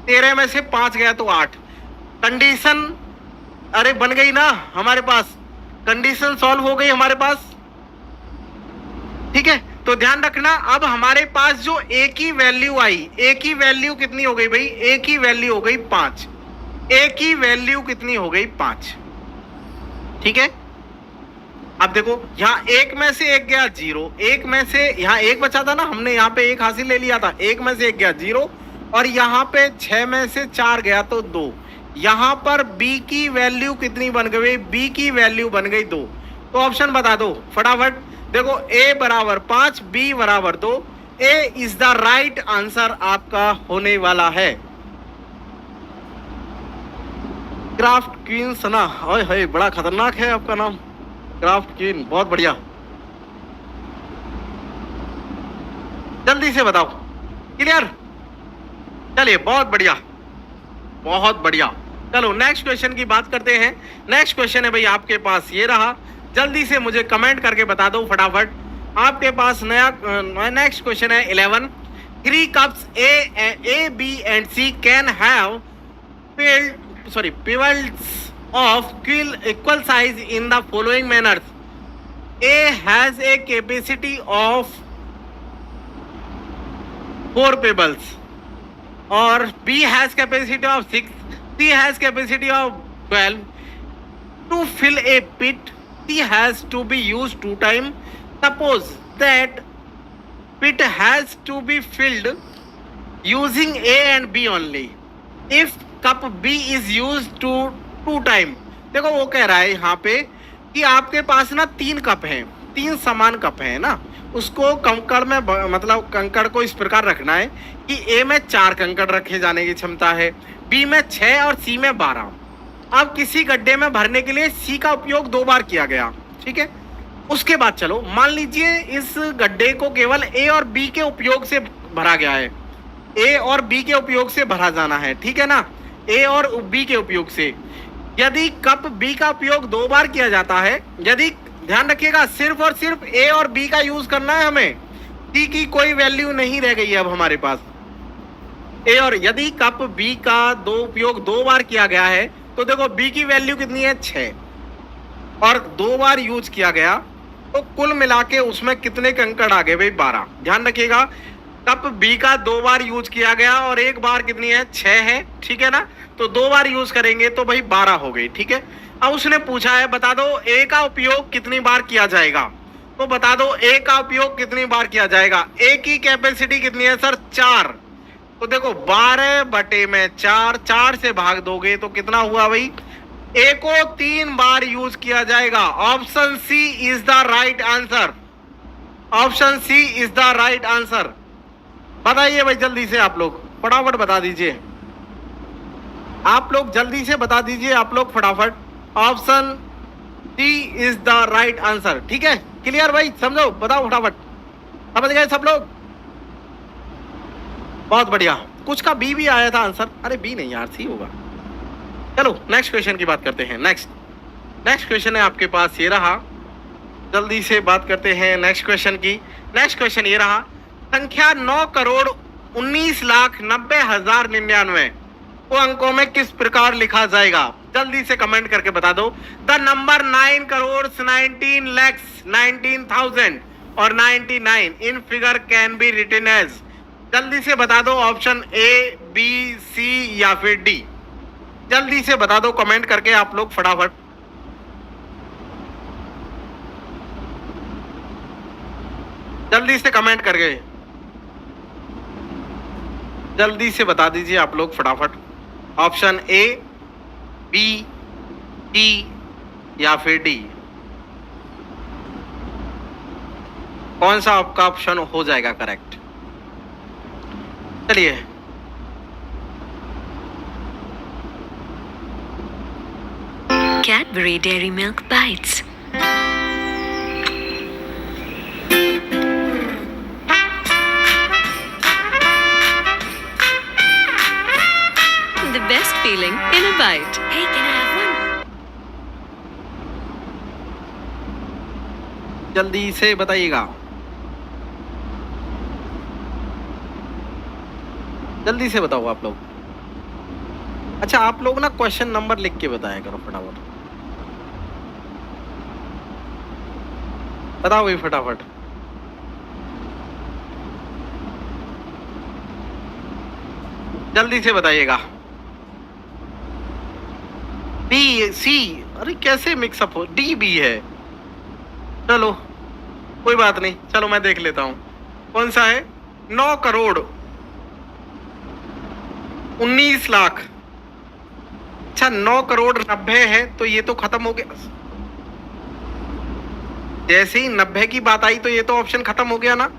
13 में से 5 गया तो 8। कंडीशन अरे बन गई ना हमारे पास, कंडीशन सॉल्व हो गई हमारे पास, ठीक है। तो ध्यान रखना, अब हमारे पास जो ए की वैल्यू आई, ए की वैल्यू कितनी हो गई भाई, ए की वैल्यू हो गई 5, ए की वैल्यू कितनी हो गई 5, ठीक है। अब देखो यहाँ 1 में से 1 गया 0, 1 में से यहाँ 1 बचा था ना, हमने यहाँ पे 1 हासिल ले लिया था, 1 में से 1 गया 0, और यहाँ पे 6 में से 4 गया तो 2। यहाँ पर b की वैल्यू कितनी बन गई, b की वैल्यू बन गई 2। तो ऑप्शन बता दो फटाफट। देखो a बराबर 5, b बराबर 2, a is the right answer आपका होने वाला है। क्राफ्ट क्वीन सना, ओए होए बड़ा खतरनाक है आपका नाम, क्राफ्ट क्वीन, बहुत बढ़िया। जल्दी से बताओ, क्लियर। चलिए बहुत बढ़िया, बहुत बढ़िया। चलो नेक्स्ट क्वेश्चन की बात करते हैं। नेक्स्ट क्वेश्चन है भाई आपके पास ये रहा, जल्दी से मुझे कमेंट करके बता दो फटाफट। आपके पास नया नेक्स्ट क्वेश्चन है 11। 3 cups A, B and C can have pebbles of equal size in the following manners. A has a capacity of 4 pebbles, or B has capacity of 6, C has capacity of 12. To fill a pit, C has to be used 2 times. Suppose that pit has to be filled using A and B only. If cup B is used to 2 time, देखो वो कह रहा है यहाँ पे कि आपके पास ना 3 कप हैं, 3 समान कप हैं ना, उसको कंकड़ में मतलब कंकड़ को इस प्रकार रखना है कि A में 4 कंकड़ रखे जाने की क्षमता है, B में 6 और C में 12। अब किसी गड्ढे में भरने के लिए C का उपयोग 2 बार किया गया, ठीक है। उसके बाद चलो मान लीजिए इस गड्ढे को केवल A और B के उपयोग से भरा गया है, A और B के उपयोग से भरा जाना है, ठीक है ना, A और B के उपयोग से। यदि कप B का उपयोग 2 बार किया जाता है, यदि ध्यान रखिएगा सिर्फ और सिर्फ A और B का यूज करना है हमें, C की कोई वैल्यू नहीं रह गई है अब हमारे पास। A और यदि कप B का उपयोग 2 बार किया गया है तो देखो B की वैल्यू कितनी है 6 और 2 बार यूज किया गया तो कुल मिला के उसमें कितने कंकड़ आ गए भाई 12। ध्यान रखिएगा कप B का 2 बार यूज किया गया और 1 बार कितनी है 6 है, ठीक है ना, तो 2 बार यूज करेंगे तो भाई 12 हो गई, ठीक है। अब उसने पूछा है बता दो A का उपयोग कितनी बार किया जाएगा, तो बता दो A का उपयोग कितनी बार किया जाएगा। A की कैपेसिटी कितनी है सर 4, तो देखो 12 बटे में 4, 4 से भाग दोगे तो कितना हुआ भाई, A को 3 बार यूज किया जाएगा। Option C is the right answer, option C is the right answer. बताइए भाई जल्दी से आप लोग फटाफट बता दीजिए, आप लोग जल्दी से बता दीजिए, आप लोग फटाफट। Option C is the right answer, ठीक है। क्लियर भाई, समझो, बताओ फटाफट, समझ गए सब लोग? बहुत बढ़िया। कुछ का बी भी आया था आंसर, अरे बी नहीं यार सी होगा। चलो नेक्स्ट क्वेश्चन की बात करते हैं। नेक्स्ट क्वेश्चन है आपके पास ये रहा, जल्दी से बात करते हैं नेक्स्ट क्वेश्चन की। नेक्स्ट क्वेश्चन ये रहा, संख्या 9,19,90,099 को अंकों में किस प्रकार लिखा जाएगा? जल्दी से कमेंट करके बता दो। द नंबर 9,19,19,000 और 99 in figure can be written as, जल्दी से बता दो ऑप्शन ए, बी, सी या फिर डी। जल्दी से बता दो कमेंट करके आप लोग फटाफट। जल्दी से कमेंट करके जल्दी से बता दीजिए आप लोग फटाफट। ऑप्शन ए, बी, डी या फिर डी, कौन सा आपका ऑप्शन हो जाएगा करेक्ट? चलिए Cadbury Dairy Milk Bites. The best feeling in a bite. Hey, can I have one? जल्दी से बताइएगा, जल्दी से बताओ आप लोग। अच्छा आप लोग ना क्वेश्चन नंबर लिख के बताया करो फटाफट, बताओ भाई फटाफट। जल्दी से बताइएगा। बी, सी, अरे कैसे मिक्सअप हो, डी बी है। चलो कोई बात नहीं, चलो मैं देख लेता हूं कौन सा है। 9,19,00,000। अच्छा 9,90,00,000 है तो ये तो खत्म हो गया, जैसे ही 90 की बात आई तो ये तो ऑप्शन खत्म हो गया ना,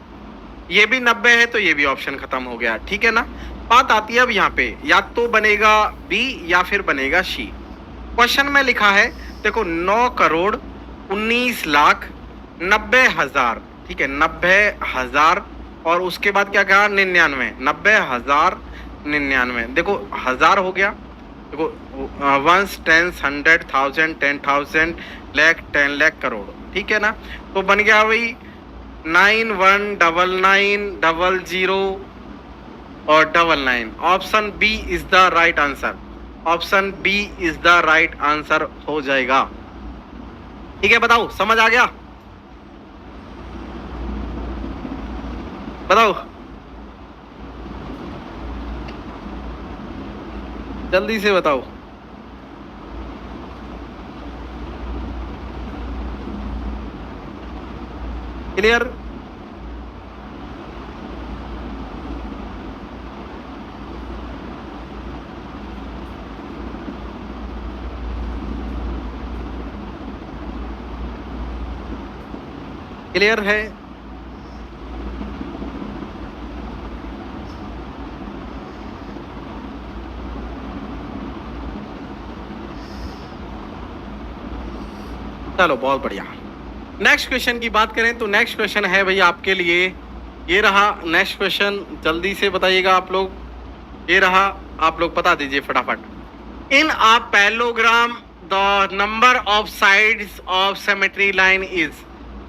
ये भी 90 है तो ये भी ऑप्शन खत्म हो गया, ठीक है ना। बात आती है अब यहाँ पे, या तो बनेगा बी या फिर बनेगा सी। क्वेश्चन में लिखा है देखो 9,19,90,000, ठीक है 90,000 और उसके बाद क्या कहा 99, 90,099। देखो 1000 हो गया, देखो 1 10 100 1000 10,000 लाख 10 लाख करोड़, ठीक है ना। तो बन गया वही 919900 और 99। Option B is the right answer, option B is the right answer हो जाएगा, ठीक है। बताओ समझ आ गया, बताओ जल्दी से बताओ। क्लियर? क्लियर है? चलो बहुत बढ़िया। नेक्स्ट क्वेश्चन की बात करें तो नेक्स्ट क्वेश्चन है भैया आपके लिए, ये रहा नेक्स्ट क्वेश्चन, जल्दी से बताइएगा आप लोग। ये रहा, आप लोग बता दीजिए फटाफट। In a parallelogram the number of sides of symmetry line is,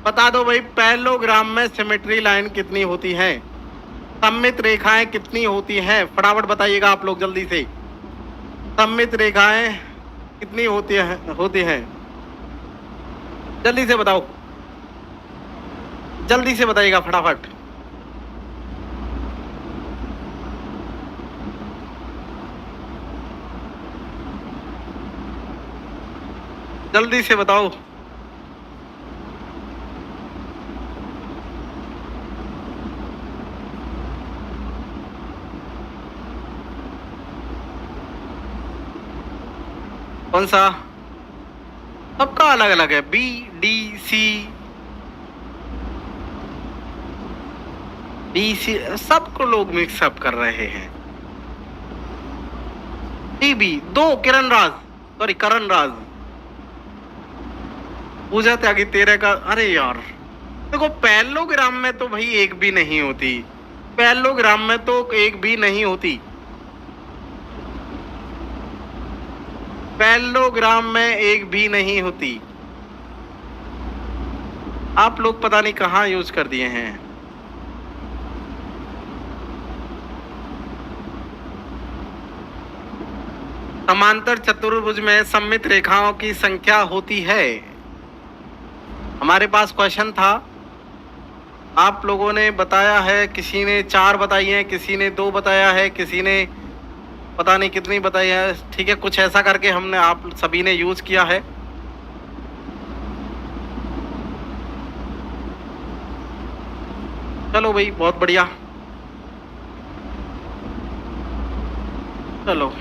बता दो भाई पैरेललोग्राम में सिमेट्री लाइन कितनी होती है, सममित रेखाएं कितनी होती हैं, फटाफट बताइएगा आप लोग जल्दी से। सममित रेखाएं कितनी होती हैं जल्दी से बताओ, जल्दी से बताइएगा फटाफट। जल्दी से बताओ। कौन सा? सबका अलग अलग है, B D C, D C सबको लोग मिक्सअप कर रहे हैं। डी बी दो, किरण राज, सॉरी करण राज, पूजा त्यागी तेरे का। अरे यार देखो पैरेललोग्राम में तो भाई एक भी नहीं होती, पैरेललोग्राम में तो एक भी नहीं होती, पैरेललोग्राम में एक भी नहीं होती। आप लोग पता नहीं कहाँ यूज कर दिए हैं। समांतर चतुर्भुज में सममित रेखाओं की संख्या होती है। हमारे पास क्वेश्चन था, आप लोगों ने बताया है, किसी ने 4 बताई है, किसी ने 2 बताया है, किसी ने पता नहीं कितनी बताई है। ठीक है, कुछ ऐसा करके हमने आप सभी ने यूज किया है। चलो भाई बहुत बढ़िया, चलो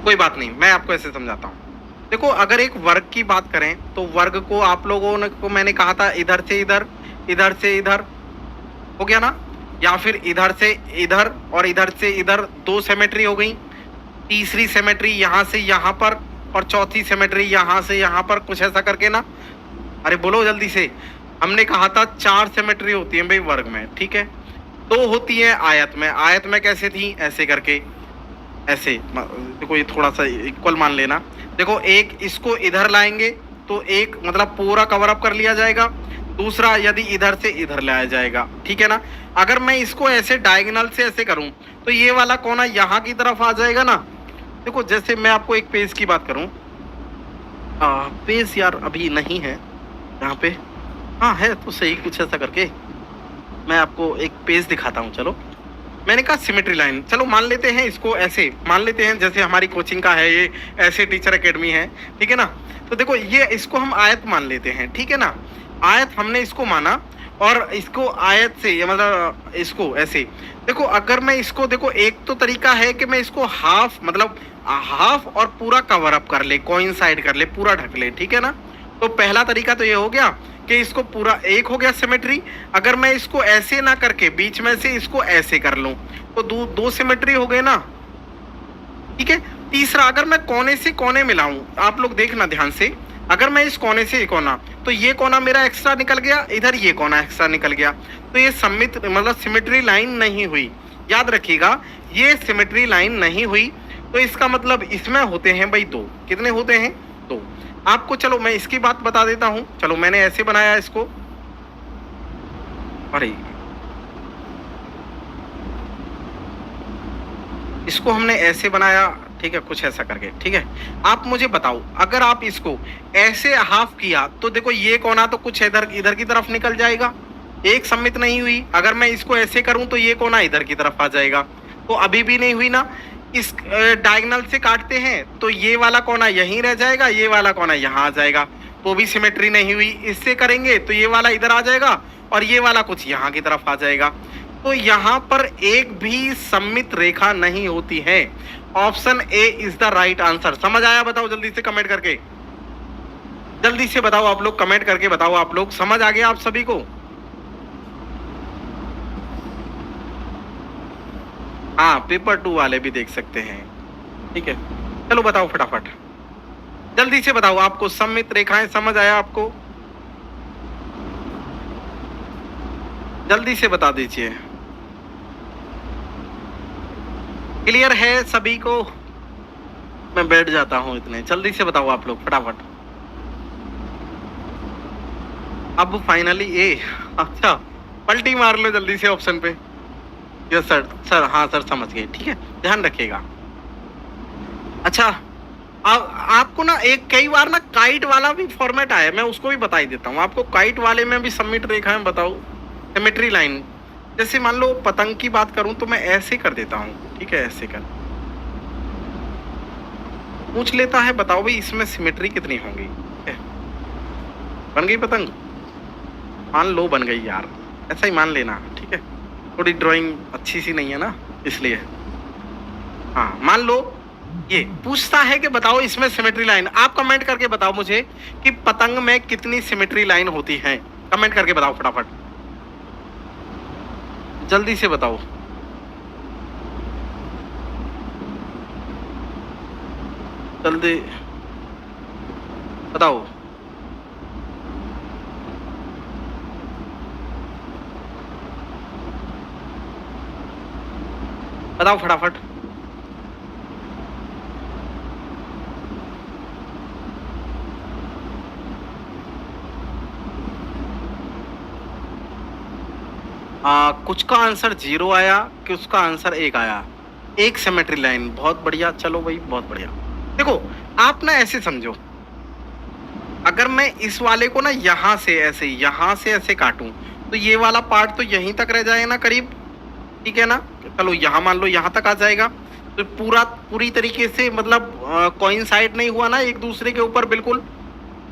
कोई बात नहीं, मैं आपको ऐसे समझाता हूँ। देखो अगर एक वर्ग की बात करें तो वर्ग को आप लोगों ने को मैंने कहा था इधर से इधर, इधर से इधर, हो गया ना, या फिर इधर से इधर और इधर से इधर, 2 सिमेट्री हो गई, तीसरी सिमेट्री यहाँ से यहाँ पर और चौथी सिमेट्री यहाँ से यहाँ पर, कुछ ऐसा करके ना। अरे बोलो जल्दी से। हमने कहा था 4 सिमेट्री होती है भाई वर्ग में, ठीक है, 2 होती है आयत में। आयत में कैसे थी, ऐसे करके, ऐसे, देखो ये थोड़ा सा इक्वल मान लेना। देखो एक इसको इधर लाएंगे तो एक मतलब पूरा कवर अप कर लिया जाएगा, दूसरा यदि इधर से इधर लाया जाएगा, ठीक है ना। अगर मैं इसको ऐसे डायगोनल से ऐसे करूं तो ये वाला कोना यहाँ की तरफ आ जाएगा ना। देखो जैसे मैं आपको एक पेज की बात करूं, पेज यार अभी नहीं है यहाँ पे, हाँ है तो सही, कुछ ऐसा करके मैं आपको एक पेज दिखाता हूँ। चलो मैंने कहा सिमेट्री लाइन, चलो मान लेते हैं इसको ऐसे, मान लेते हैं जैसे हमारी कोचिंग का है ये, ऐसे टीचर एकेडमी है, ठीक है ना। तो देखो ये इसको हम आयत मान लेते हैं, ठीक है ना, आयत हमने इसको माना और इसको आयत से मतलब इसको ऐसे। देखो अगर मैं इसको, देखो एक तो तरीका है कि मैं इसको हाफ मतलब हाफ और पूरा कवर अप कर ले, कोइंसाइड कर ले, पूरा ढक ले, ठीक है ना। तो पहला तरीका तो ये हो गया कि इसको पूरा एक हो गया सिमेट्री। अगर मैं इसको ऐसे ना करके बीच में से इसको ऐसे कर लूं तो 2 सिमेट्री हो गए ना, ठीक है। तीसरा अगर मैं कोने से कोने मिलाऊं, आप लोग देखना ध्यान से, अगर मैं इस कोने से कोना तो ये कोना मेरा एक्स्ट्रा निकल गया, इधर ये कोना एक्स्ट्रा निकल गया, तो ये सममित मतलब सिमेट्री लाइन नहीं हुई। याद रखिएगा ये सिमेट्री लाइन नहीं हुई, तो इसका मतलब इसमें होते हैं भाई 2, कितने होते हैं 2। आपको चलो मैं इसकी बात बता देता हूं। चलो मैंने ऐसे बनाया इसको, अरे इसको हमने ऐसे बनाया, ठीक है, कुछ ऐसा करके, ठीक है। आप मुझे बताओ अगर आप इसको ऐसे हाफ किया तो देखो ये कोना तो कुछ इधर की तरफ निकल जाएगा, एक सममित नहीं हुई। अगर मैं इसको ऐसे करूं तो ये कोना इधर की तरफ आ जाएगा, तो अभी भी नहीं हुई ना। इस डायगोनल से काटते हैं तो ये वाला कोना यहीं रह जाएगा, ये वाला कोना यहाँ आ जाएगा, तो भी सिमेट्री नहीं हुई। इससे करेंगे तो ये वाला इधर आ जाएगा और ये वाला कुछ यहाँ की तरफ आ जाएगा, तो यहाँ पर एक भी सममित रेखा नहीं होती है। Option A is the right answer. समझ आया? बताओ जल्दी से कमेंट करके, जल्दी से बताओ आप लोग, कमेंट करके बताओ आप लोग, समझ आ गया आप सभी को? हाँ, पेपर 2 वाले भी देख सकते हैं। ठीक है, चलो बताओ फटाफट, जल्दी से बताओ। आपको सममित रेखाएं समझ आया आपको? जल्दी से बता दीजिए। क्लियर है सभी को? मैं बैठ जाता हूँ इतने, जल्दी से बताओ आप लोग फटाफट। अब फाइनली ए, अच्छा पलटी मार लो जल्दी से ऑप्शन पे। यस सर, सर हाँ सर समझ गए, ठीक है ध्यान रखिएगा। अच्छा आपको ना एक कई बार ना काइट वाला भी फॉर्मेट आया, मैं उसको भी बता ही देता हूँ आपको। काइट वाले में भी सबमिट रेखा है, बताओ सिमेट्री लाइन। जैसे मान लो पतंग की बात करूं तो मैं ऐसे कर देता हूँ, ठीक है ऐसे कर पूछ लेता है, बताओ भाई इसमें सिमेट्री कितनी होंगी। बन गई पतंग? मान लो बन गई यार, ऐसा ही मान लेना, ठीक है थोड़ी ड्राइंग अच्छी सी नहीं है ना इसलिए। हाँ मान लो ये पूछता है कि बताओ इसमें सिमेट्री लाइन। आप कमेंट करके बताओ मुझे कि पतंग में कितनी सिमेट्री लाइन होती है, कमेंट करके बताओ फटाफट, जल्दी से बताओ। जल्दी बताओ। बताओ फटाफट। कुछ का आंसर 0 आया, कुछ का आंसर 1 आया। एक सिमेट्री लाइन, बहुत बढ़िया, चलो भाई बहुत बढ़िया। देखो आप ना ऐसे समझो, अगर मैं इस वाले को ना यहाँ से ऐसे काटूं तो ये वाला पार्ट तो यहीं तक रह जाएगा ना करीब, ठीक है ना। चलो यहाँ मान लो यहाँ तक आ जाएगा, तो पूरी तरीके से मतलब कोइंसाइड नहीं हुआ ना एक दूसरे के ऊपर बिल्कुल,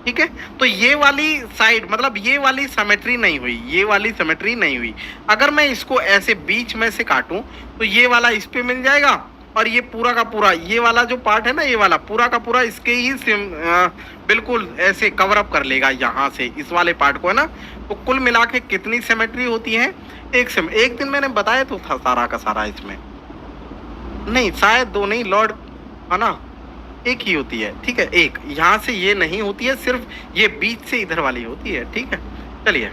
ठीक है। तो ये वाली साइड मतलब ये वाली सिमेट्री नहीं हुई, ये वाली सिमेट्री नहीं हुई। अगर मैं इसको ऐसे बीच में से काटूं तो ये वाला इस पे मिल जाएगा, और ये पूरा का पूरा ये वाला जो पार्ट है ना, ये वाला पूरा का पूरा इसके ही बिल्कुल ऐसे कवर अप कर लेगा यहाँ से इस वाले पार्ट को, है ना। तो कुल मिला के कितनी सिमेट्री होती है? एक दिन मैंने बताया तो था सारा का सारा, इसमें नहीं शायद 2 नहीं लॉर्ड, है ना, एक ही होती है, ठीक है एक। यहाँ से ये नहीं होती है, सिर्फ ये बीच से इधर वाली होती है, ठीक है। चलिए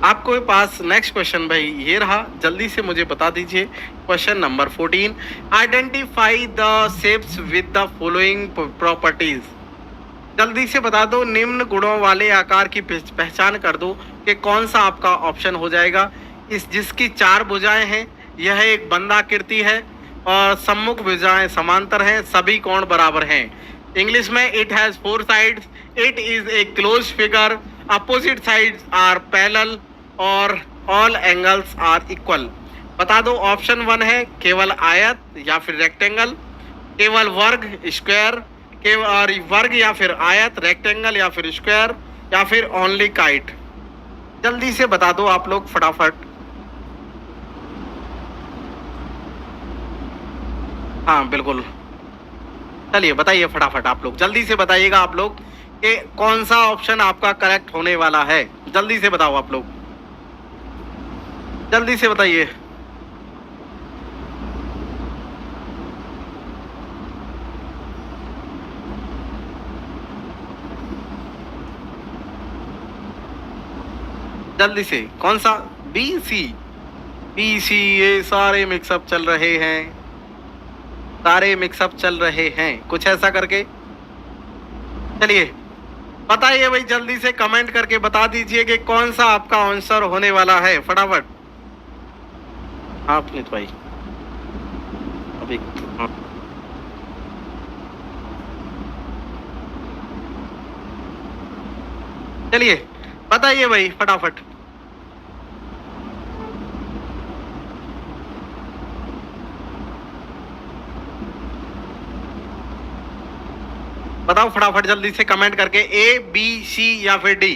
आपको पास नेक्स्ट क्वेश्चन भाई ये रहा, जल्दी से मुझे बता दीजिए। Question number 14, identify the shapes with the following properties. जल्दी से बता दो, निम्न गुणों वाले आकार की पहचान कर दो कि कौन सा आपका ऑप्शन हो जाएगा। जिसकी 4 भुजाएं हैं, यह एक बंधाकृति है और सम्मुख भुजाएं समांतर हैं, सभी कोण बराबर हैं। इंग्लिश में it has 4 sides, it is a close figure, opposite sides are parallel और ऑल एंगल्स आर इक्वल। बता दो ऑप्शन 1 है केवल आयत या फिर रेक्टेंगल, केवल वर्ग स्क्वायर, केवल वर्ग या फिर आयत, रेक्टेंगल या फिर स्क्वायर, या फिर ओनली काइट। जल्दी से बता दो आप लोग फटाफट। हाँ बिल्कुल, चलिए बताइए फटाफट आप लोग, जल्दी से बताइएगा आप लोग कि कौन सा ऑप्शन आपका करेक्ट होने वाला है। जल्दी से बताओ आप लोग, जल्दी से बताइए। जल्दी से कौन सा? बी सी, ये सारे मिक्सअप चल रहे हैं, सारे मिक्सअप चल रहे हैं कुछ ऐसा करके। चलिए बताइए भाई, जल्दी से कमेंट करके बता दीजिए कि कौन सा आपका आंसर होने वाला है फटाफट। हाँ पुनीत भाई अभी चलिए बताइए भाई फटाफट। बताओ फटाफट जल्दी से कमेंट करके, ए बी सी या फिर डी।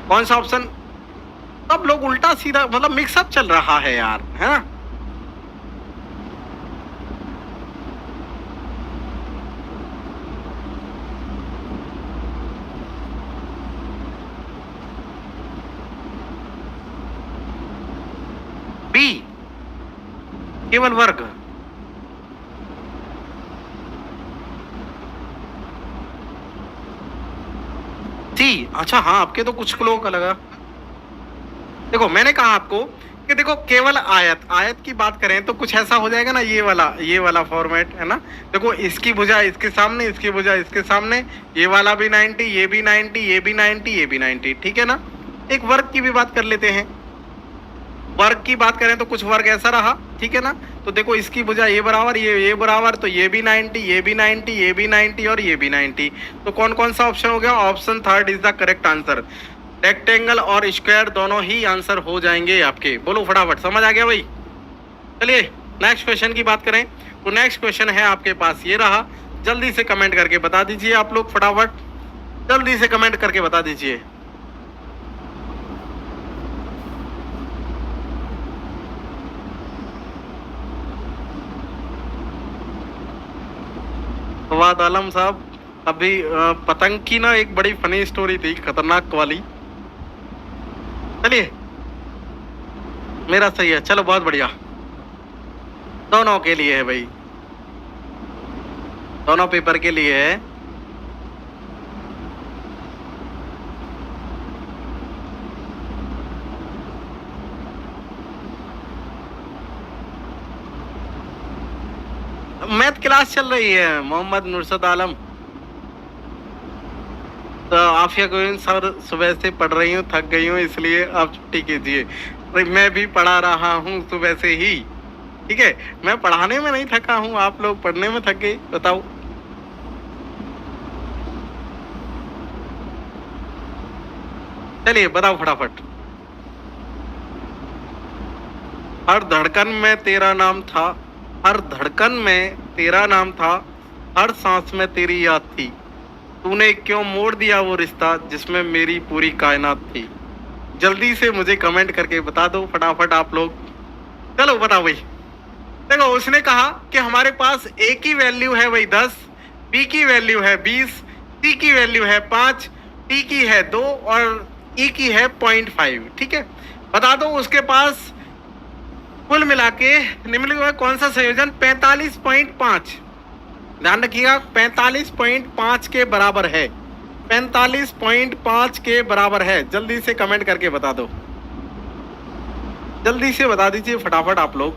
कौन सा ऑप्शन? सब लोग उल्टा सीधा मतलब मिक्सअप चल रहा है यार, है ना। केवल वर्ग। सी, अच्छा हाँ, आपके तो कुछ लोगों का लगा। देखो मैंने कहा आपको कि देखो केवल आयत, आयत की बात करें तो कुछ ऐसा हो जाएगा ना, ये वाला फॉर्मेट है ना। देखो इसकी भुजा इसके सामने, इसकी भुजा इसके सामने, ये वाला भी 90, ये भी 90, ये भी 90, ये भी 90, ठीक है ना। एक वर्ग की भी बात कर लेते हैं। वर्ग की बात करें तो कुछ वर्ग ऐसा रहा, ठीक है ना। तो देखो इसकी भुजा ये बराबर, ये बराबर, तो ये भी 90, ये भी 90, ये भी 90 और ये भी 90। तो कौन कौन सा ऑप्शन हो गया? Option third is the correct answer. Rectangle और स्क्वायर दोनों ही आंसर हो जाएंगे आपके। बोलो फटाफट, समझ आ गया भाई? चलिए नेक्स्ट क्वेश्चन की बात करें तो नेक्स्ट क्वेश्चन है आपके पास ये रहा। जल्दी से कमेंट करके बता दीजिए आप लोग, फटाफट जल्दी से कमेंट करके बता दीजिए। फवाद आलम साहब, अभी पतंग की ना एक बड़ी फनी स्टोरी थी, खतरनाक वाली। चलिए मेरा सही है, चलो बहुत बढ़िया। दोनों के लिए है भाई, दोनों पेपर के लिए है। मैथ क्लास चल रही है मोहम्मद नुरसत आलम। तो आफिया गोविंद सर, सुबह से पढ़ रही हूँ, थक गई हूँ, इसलिए आप छुट्टी कीजिए। मैं भी पढ़ा रहा हूँ सुबह से ही, ठीक है। मैं पढ़ाने में नहीं थका हूँ, आप लोग पढ़ने में थक गए, बताओ। चलिए बताओ फटाफट। हर धड़कन में तेरा नाम था, हर धड़कन में तेरा नाम था, हर सांस में तेरी याद थी, तूने क्यों मोड़ दिया वो रिश्ता जिसमें मेरी पूरी कायनात थी। जल्दी से मुझे कमेंट करके बता दो फटाफट आप लोग। चलो बताओ भाई। देखो उसने कहा कि हमारे पास ए की वैल्यू है भाई 10, बी की वैल्यू है 20, सी की वैल्यू है 5, टी की है 2 और ई की है 0.5, ठीक है। बता दो उसके पास कुल मिला के निम्नलिखित में कौन सा संयोजन 45.5, ध्यान रखिएगा 45.5 के बराबर है, 45.5 के बराबर है। जल्दी से कमेंट करके बता दो, जल्दी से बता दीजिए फटाफट आप लोग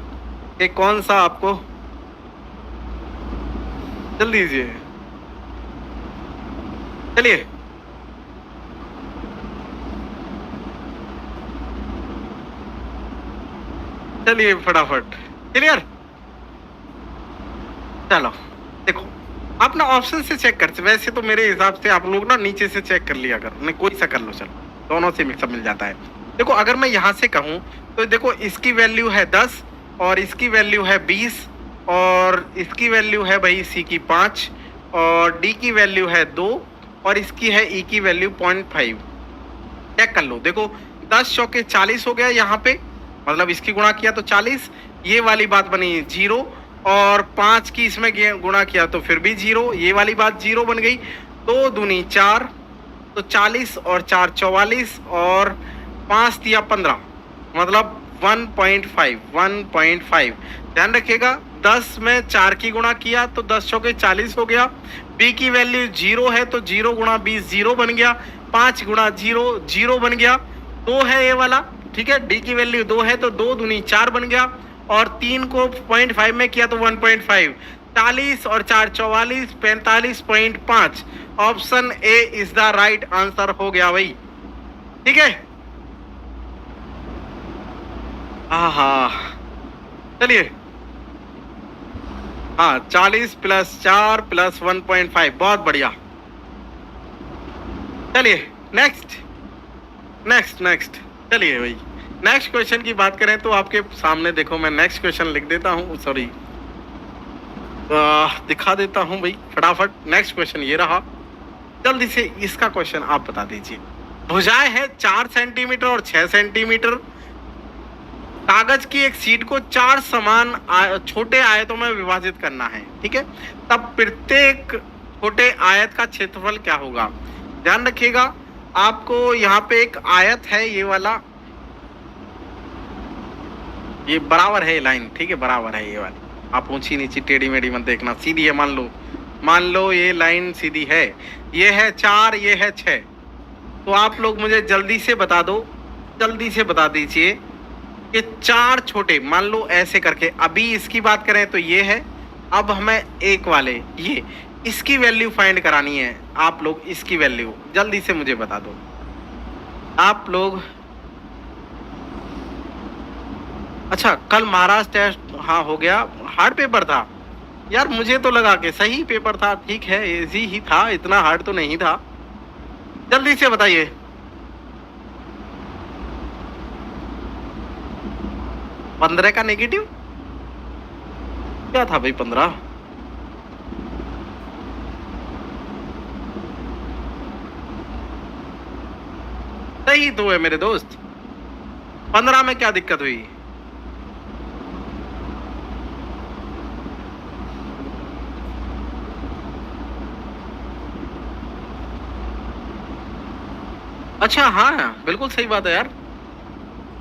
कि कौन सा आपको, जल्दी दीजिए। चलिए चलिए फटाफट, क्लियर। चलो देखो आप ना ऑप्शन से चेक कर, वैसे तो मेरे हिसाब से आप लोग ना नीचे से चेक कर लिया कर, नहीं कोई सा कर लो, चलो दोनों से मिक्सअप मिल जाता है। देखो अगर मैं यहाँ से कहूँ तो देखो इसकी वैल्यू है 10 और इसकी वैल्यू है 20 और इसकी वैल्यू है भाई सी की 5 और डी की वैल्यू है 2 और इसकी है ई की वैल्यू 0.5। चेक कर लो, देखो 10 चौके 40 हो गया यहाँ पे, मतलब इसकी गुणा किया तो 40, ये वाली बात बनी 0 और 5 की इसमें गुणा किया तो फिर भी 0, ये वाली बात 0 बन गई। 2 दूनी 4, तो 40 और 4 44 और 5 दिया 15, मतलब 1.5। ध्यान रखिएगा 10 में 4 की गुणा किया तो 10 चौके 40 हो गया। बी की वैल्यू 0 है तो 0 गुणा 20 0 बन गया, 5 गुणा 0 0 बन गया। 2 है ये वाला, ठीक है। डी की वैल्यू 2 है तो 2 दूनी 4 बन गया और 3 को 0.5 में किया तो 1.5। 40 और 4 44, 45.5। Option A is the right answer हो गया भाई, ठीक है। हाँ चलिए, हाँ 40 + 4 + 1.5, बहुत बढ़िया। चलिए नेक्स्ट चलिए भाई नेक्स्ट क्वेश्चन की बात करें तो आपके सामने देखो मैं नेक्स्ट क्वेश्चन लिख देता हूँ, सॉरी दिखा देता हूँ भाई फटाफट। नेक्स्ट क्वेश्चन ये रहा, जल्दी से इसका क्वेश्चन आप बता दीजिए। भुजाएं है 4 सेंटीमीटर और 6 सेंटीमीटर। कागज की एक शीट को 4 समान छोटे आयतों में विभाजित करना है, ठीक है। तब प्रत्येक छोटे आयत का क्षेत्रफल क्या होगा? ध्यान रखिएगा आपको यहाँ पे एक आयत है ये वाला, ये बराबर है लाइन, ठीक है, बराबर है ये वाली। आप ऊंची नीची टेढ़ी मेढ़ी मत देखना, सीधी है। मान लो ये लाइन सीधी है। ये है 4, ये है 6। तो आप लोग मुझे जल्दी से बता दो, जल्दी से बता दीजिए कि 4 छोटे, मान लो ऐसे करके, अभी इसकी बात करें तो ये है। अब हमें एक वाले ये, इसकी वैल्यू फाइंड करानी है। आप लोग इसकी वैल्यू जल्दी से मुझे बता दो। आप लोग, अच्छा कल महाराष्ट्र टेस्ट हाँ हो गया, हार्ड पेपर था यार, मुझे तो लगा कि सही पेपर था। ठीक है, इजी ही था, इतना हार्ड तो नहीं था। जल्दी से बताइए। 15 का नेगेटिव क्या था भाई? 15 सही तो है मेरे दोस्त। 15 में क्या दिक्कत हुई? अच्छा हाँ, बिल्कुल सही बात है यार,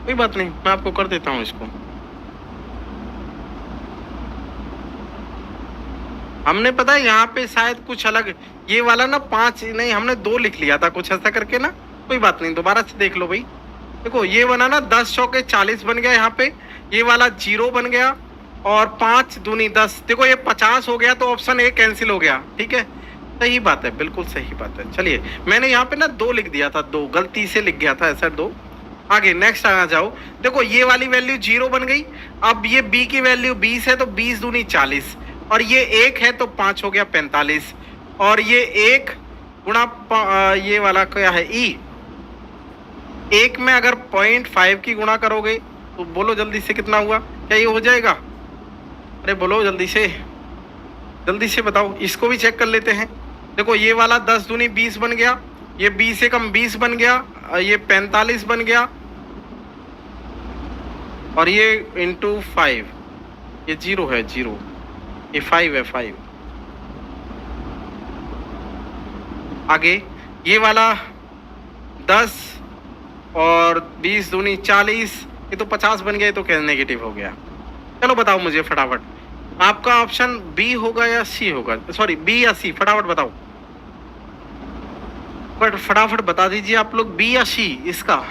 कोई बात नहीं, मैं आपको कर देता हूँ इसको। हमने पता है यहाँ पे शायद कुछ अलग, ये वाला ना 5 नहीं, हमने 2 लिख लिया था कुछ ऐसा करके ना। कोई बात नहीं, दोबारा से देख लो भाई। देखो ये बना ना 10 चौके 40 बन गया यहाँ पे, ये वाला 0 बन गया, और 5 दूनी 10, देखो ये 50 हो गया, तो ऑप्शन ए कैंसिल हो गया। ठीक है, सही बात है, बिल्कुल सही बात है। चलिए, मैंने यहाँ पे ना 2 लिख दिया था, 2 गलती से लिख गया था ऐसा 2। आगे नेक्स्ट आ जाओ। देखो ये वाली वैल्यू 0 बन गई। अब ये b की वैल्यू 20 है, तो 20 दूनी 40, और ये 1 है तो 5 हो गया 45, और ये 1 गुणा ये वाला क्या है e, 1 में अगर 0.5 की गुणा करोगे तो बोलो जल्दी से कितना हुआ? क्या ये हो जाएगा? अरे बोलो जल्दी से बताओ। इसको भी चेक कर लेते हैं। देखो ये वाला 10 दूनी 20 बन गया, ये 20 से कम 20 बन गया, ये 45 बन गया, और ये इंटू 5, ये 0 है 0, ये 5 है 5। आगे ये वाला 10 और 20 दूनी 40, ये तो 50 बन गया, तो क्या नेगेटिव हो गया? चलो बताओ मुझे फटाफट, आपका ऑप्शन बी होगा या सी होगा? सॉरी, बी या सी, फटाफट बताओ, बट फटाफट बता दीजिए आप लोग, बी या सी इसका।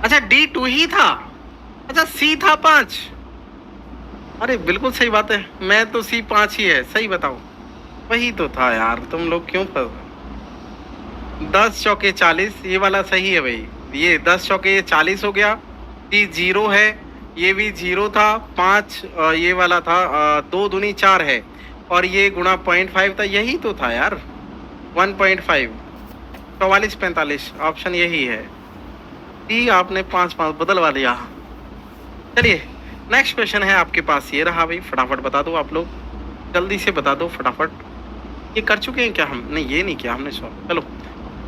अच्छा D2 ही था, अच्छा C था 5। अरे बिल्कुल सही बात है, मैं तो C 5 ही है, सही बताओ, वही तो था यार, तुम लोग क्यों फंस? 10 चौके 40, ये वाला सही है भाई, ये 10 चौके 40 हो गया। C 0 है, ये भी 0 था, 5 ये वाला था, 2 दूनी 4 है, और ये गुणा 0.5 था, यही तो था यार, 1.5, 44 45, ऑप्शन यही है। डी आपने 5 बदलवा दिया। चलिए नेक्स्ट क्वेश्चन है आपके पास, ये रहा भाई, फटाफट बता दो आप लोग, जल्दी से बता दो फटाफट। ये कर चुके हैं क्या हम? नहीं, ये नहीं किया हमने, सॉरी। चलो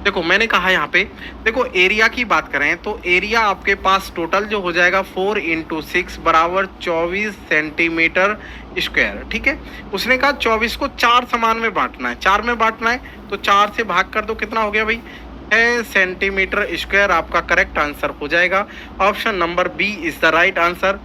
देखो, मैंने कहा यहाँ पे, देखो एरिया की बात करें तो एरिया आपके पास टोटल जो हो जाएगा 4 × 6 बराबर 24 सेंटीमीटर स्क्वायर। ठीक है, उसने कहा 24 को 4 समान में बांटना है, 4 में बांटना है, तो 4 से भाग कर दो, कितना हो गया भाई? 6 सेंटीमीटर स्क्वायर आपका करेक्ट आंसर हो जाएगा। Option number B is the right answer.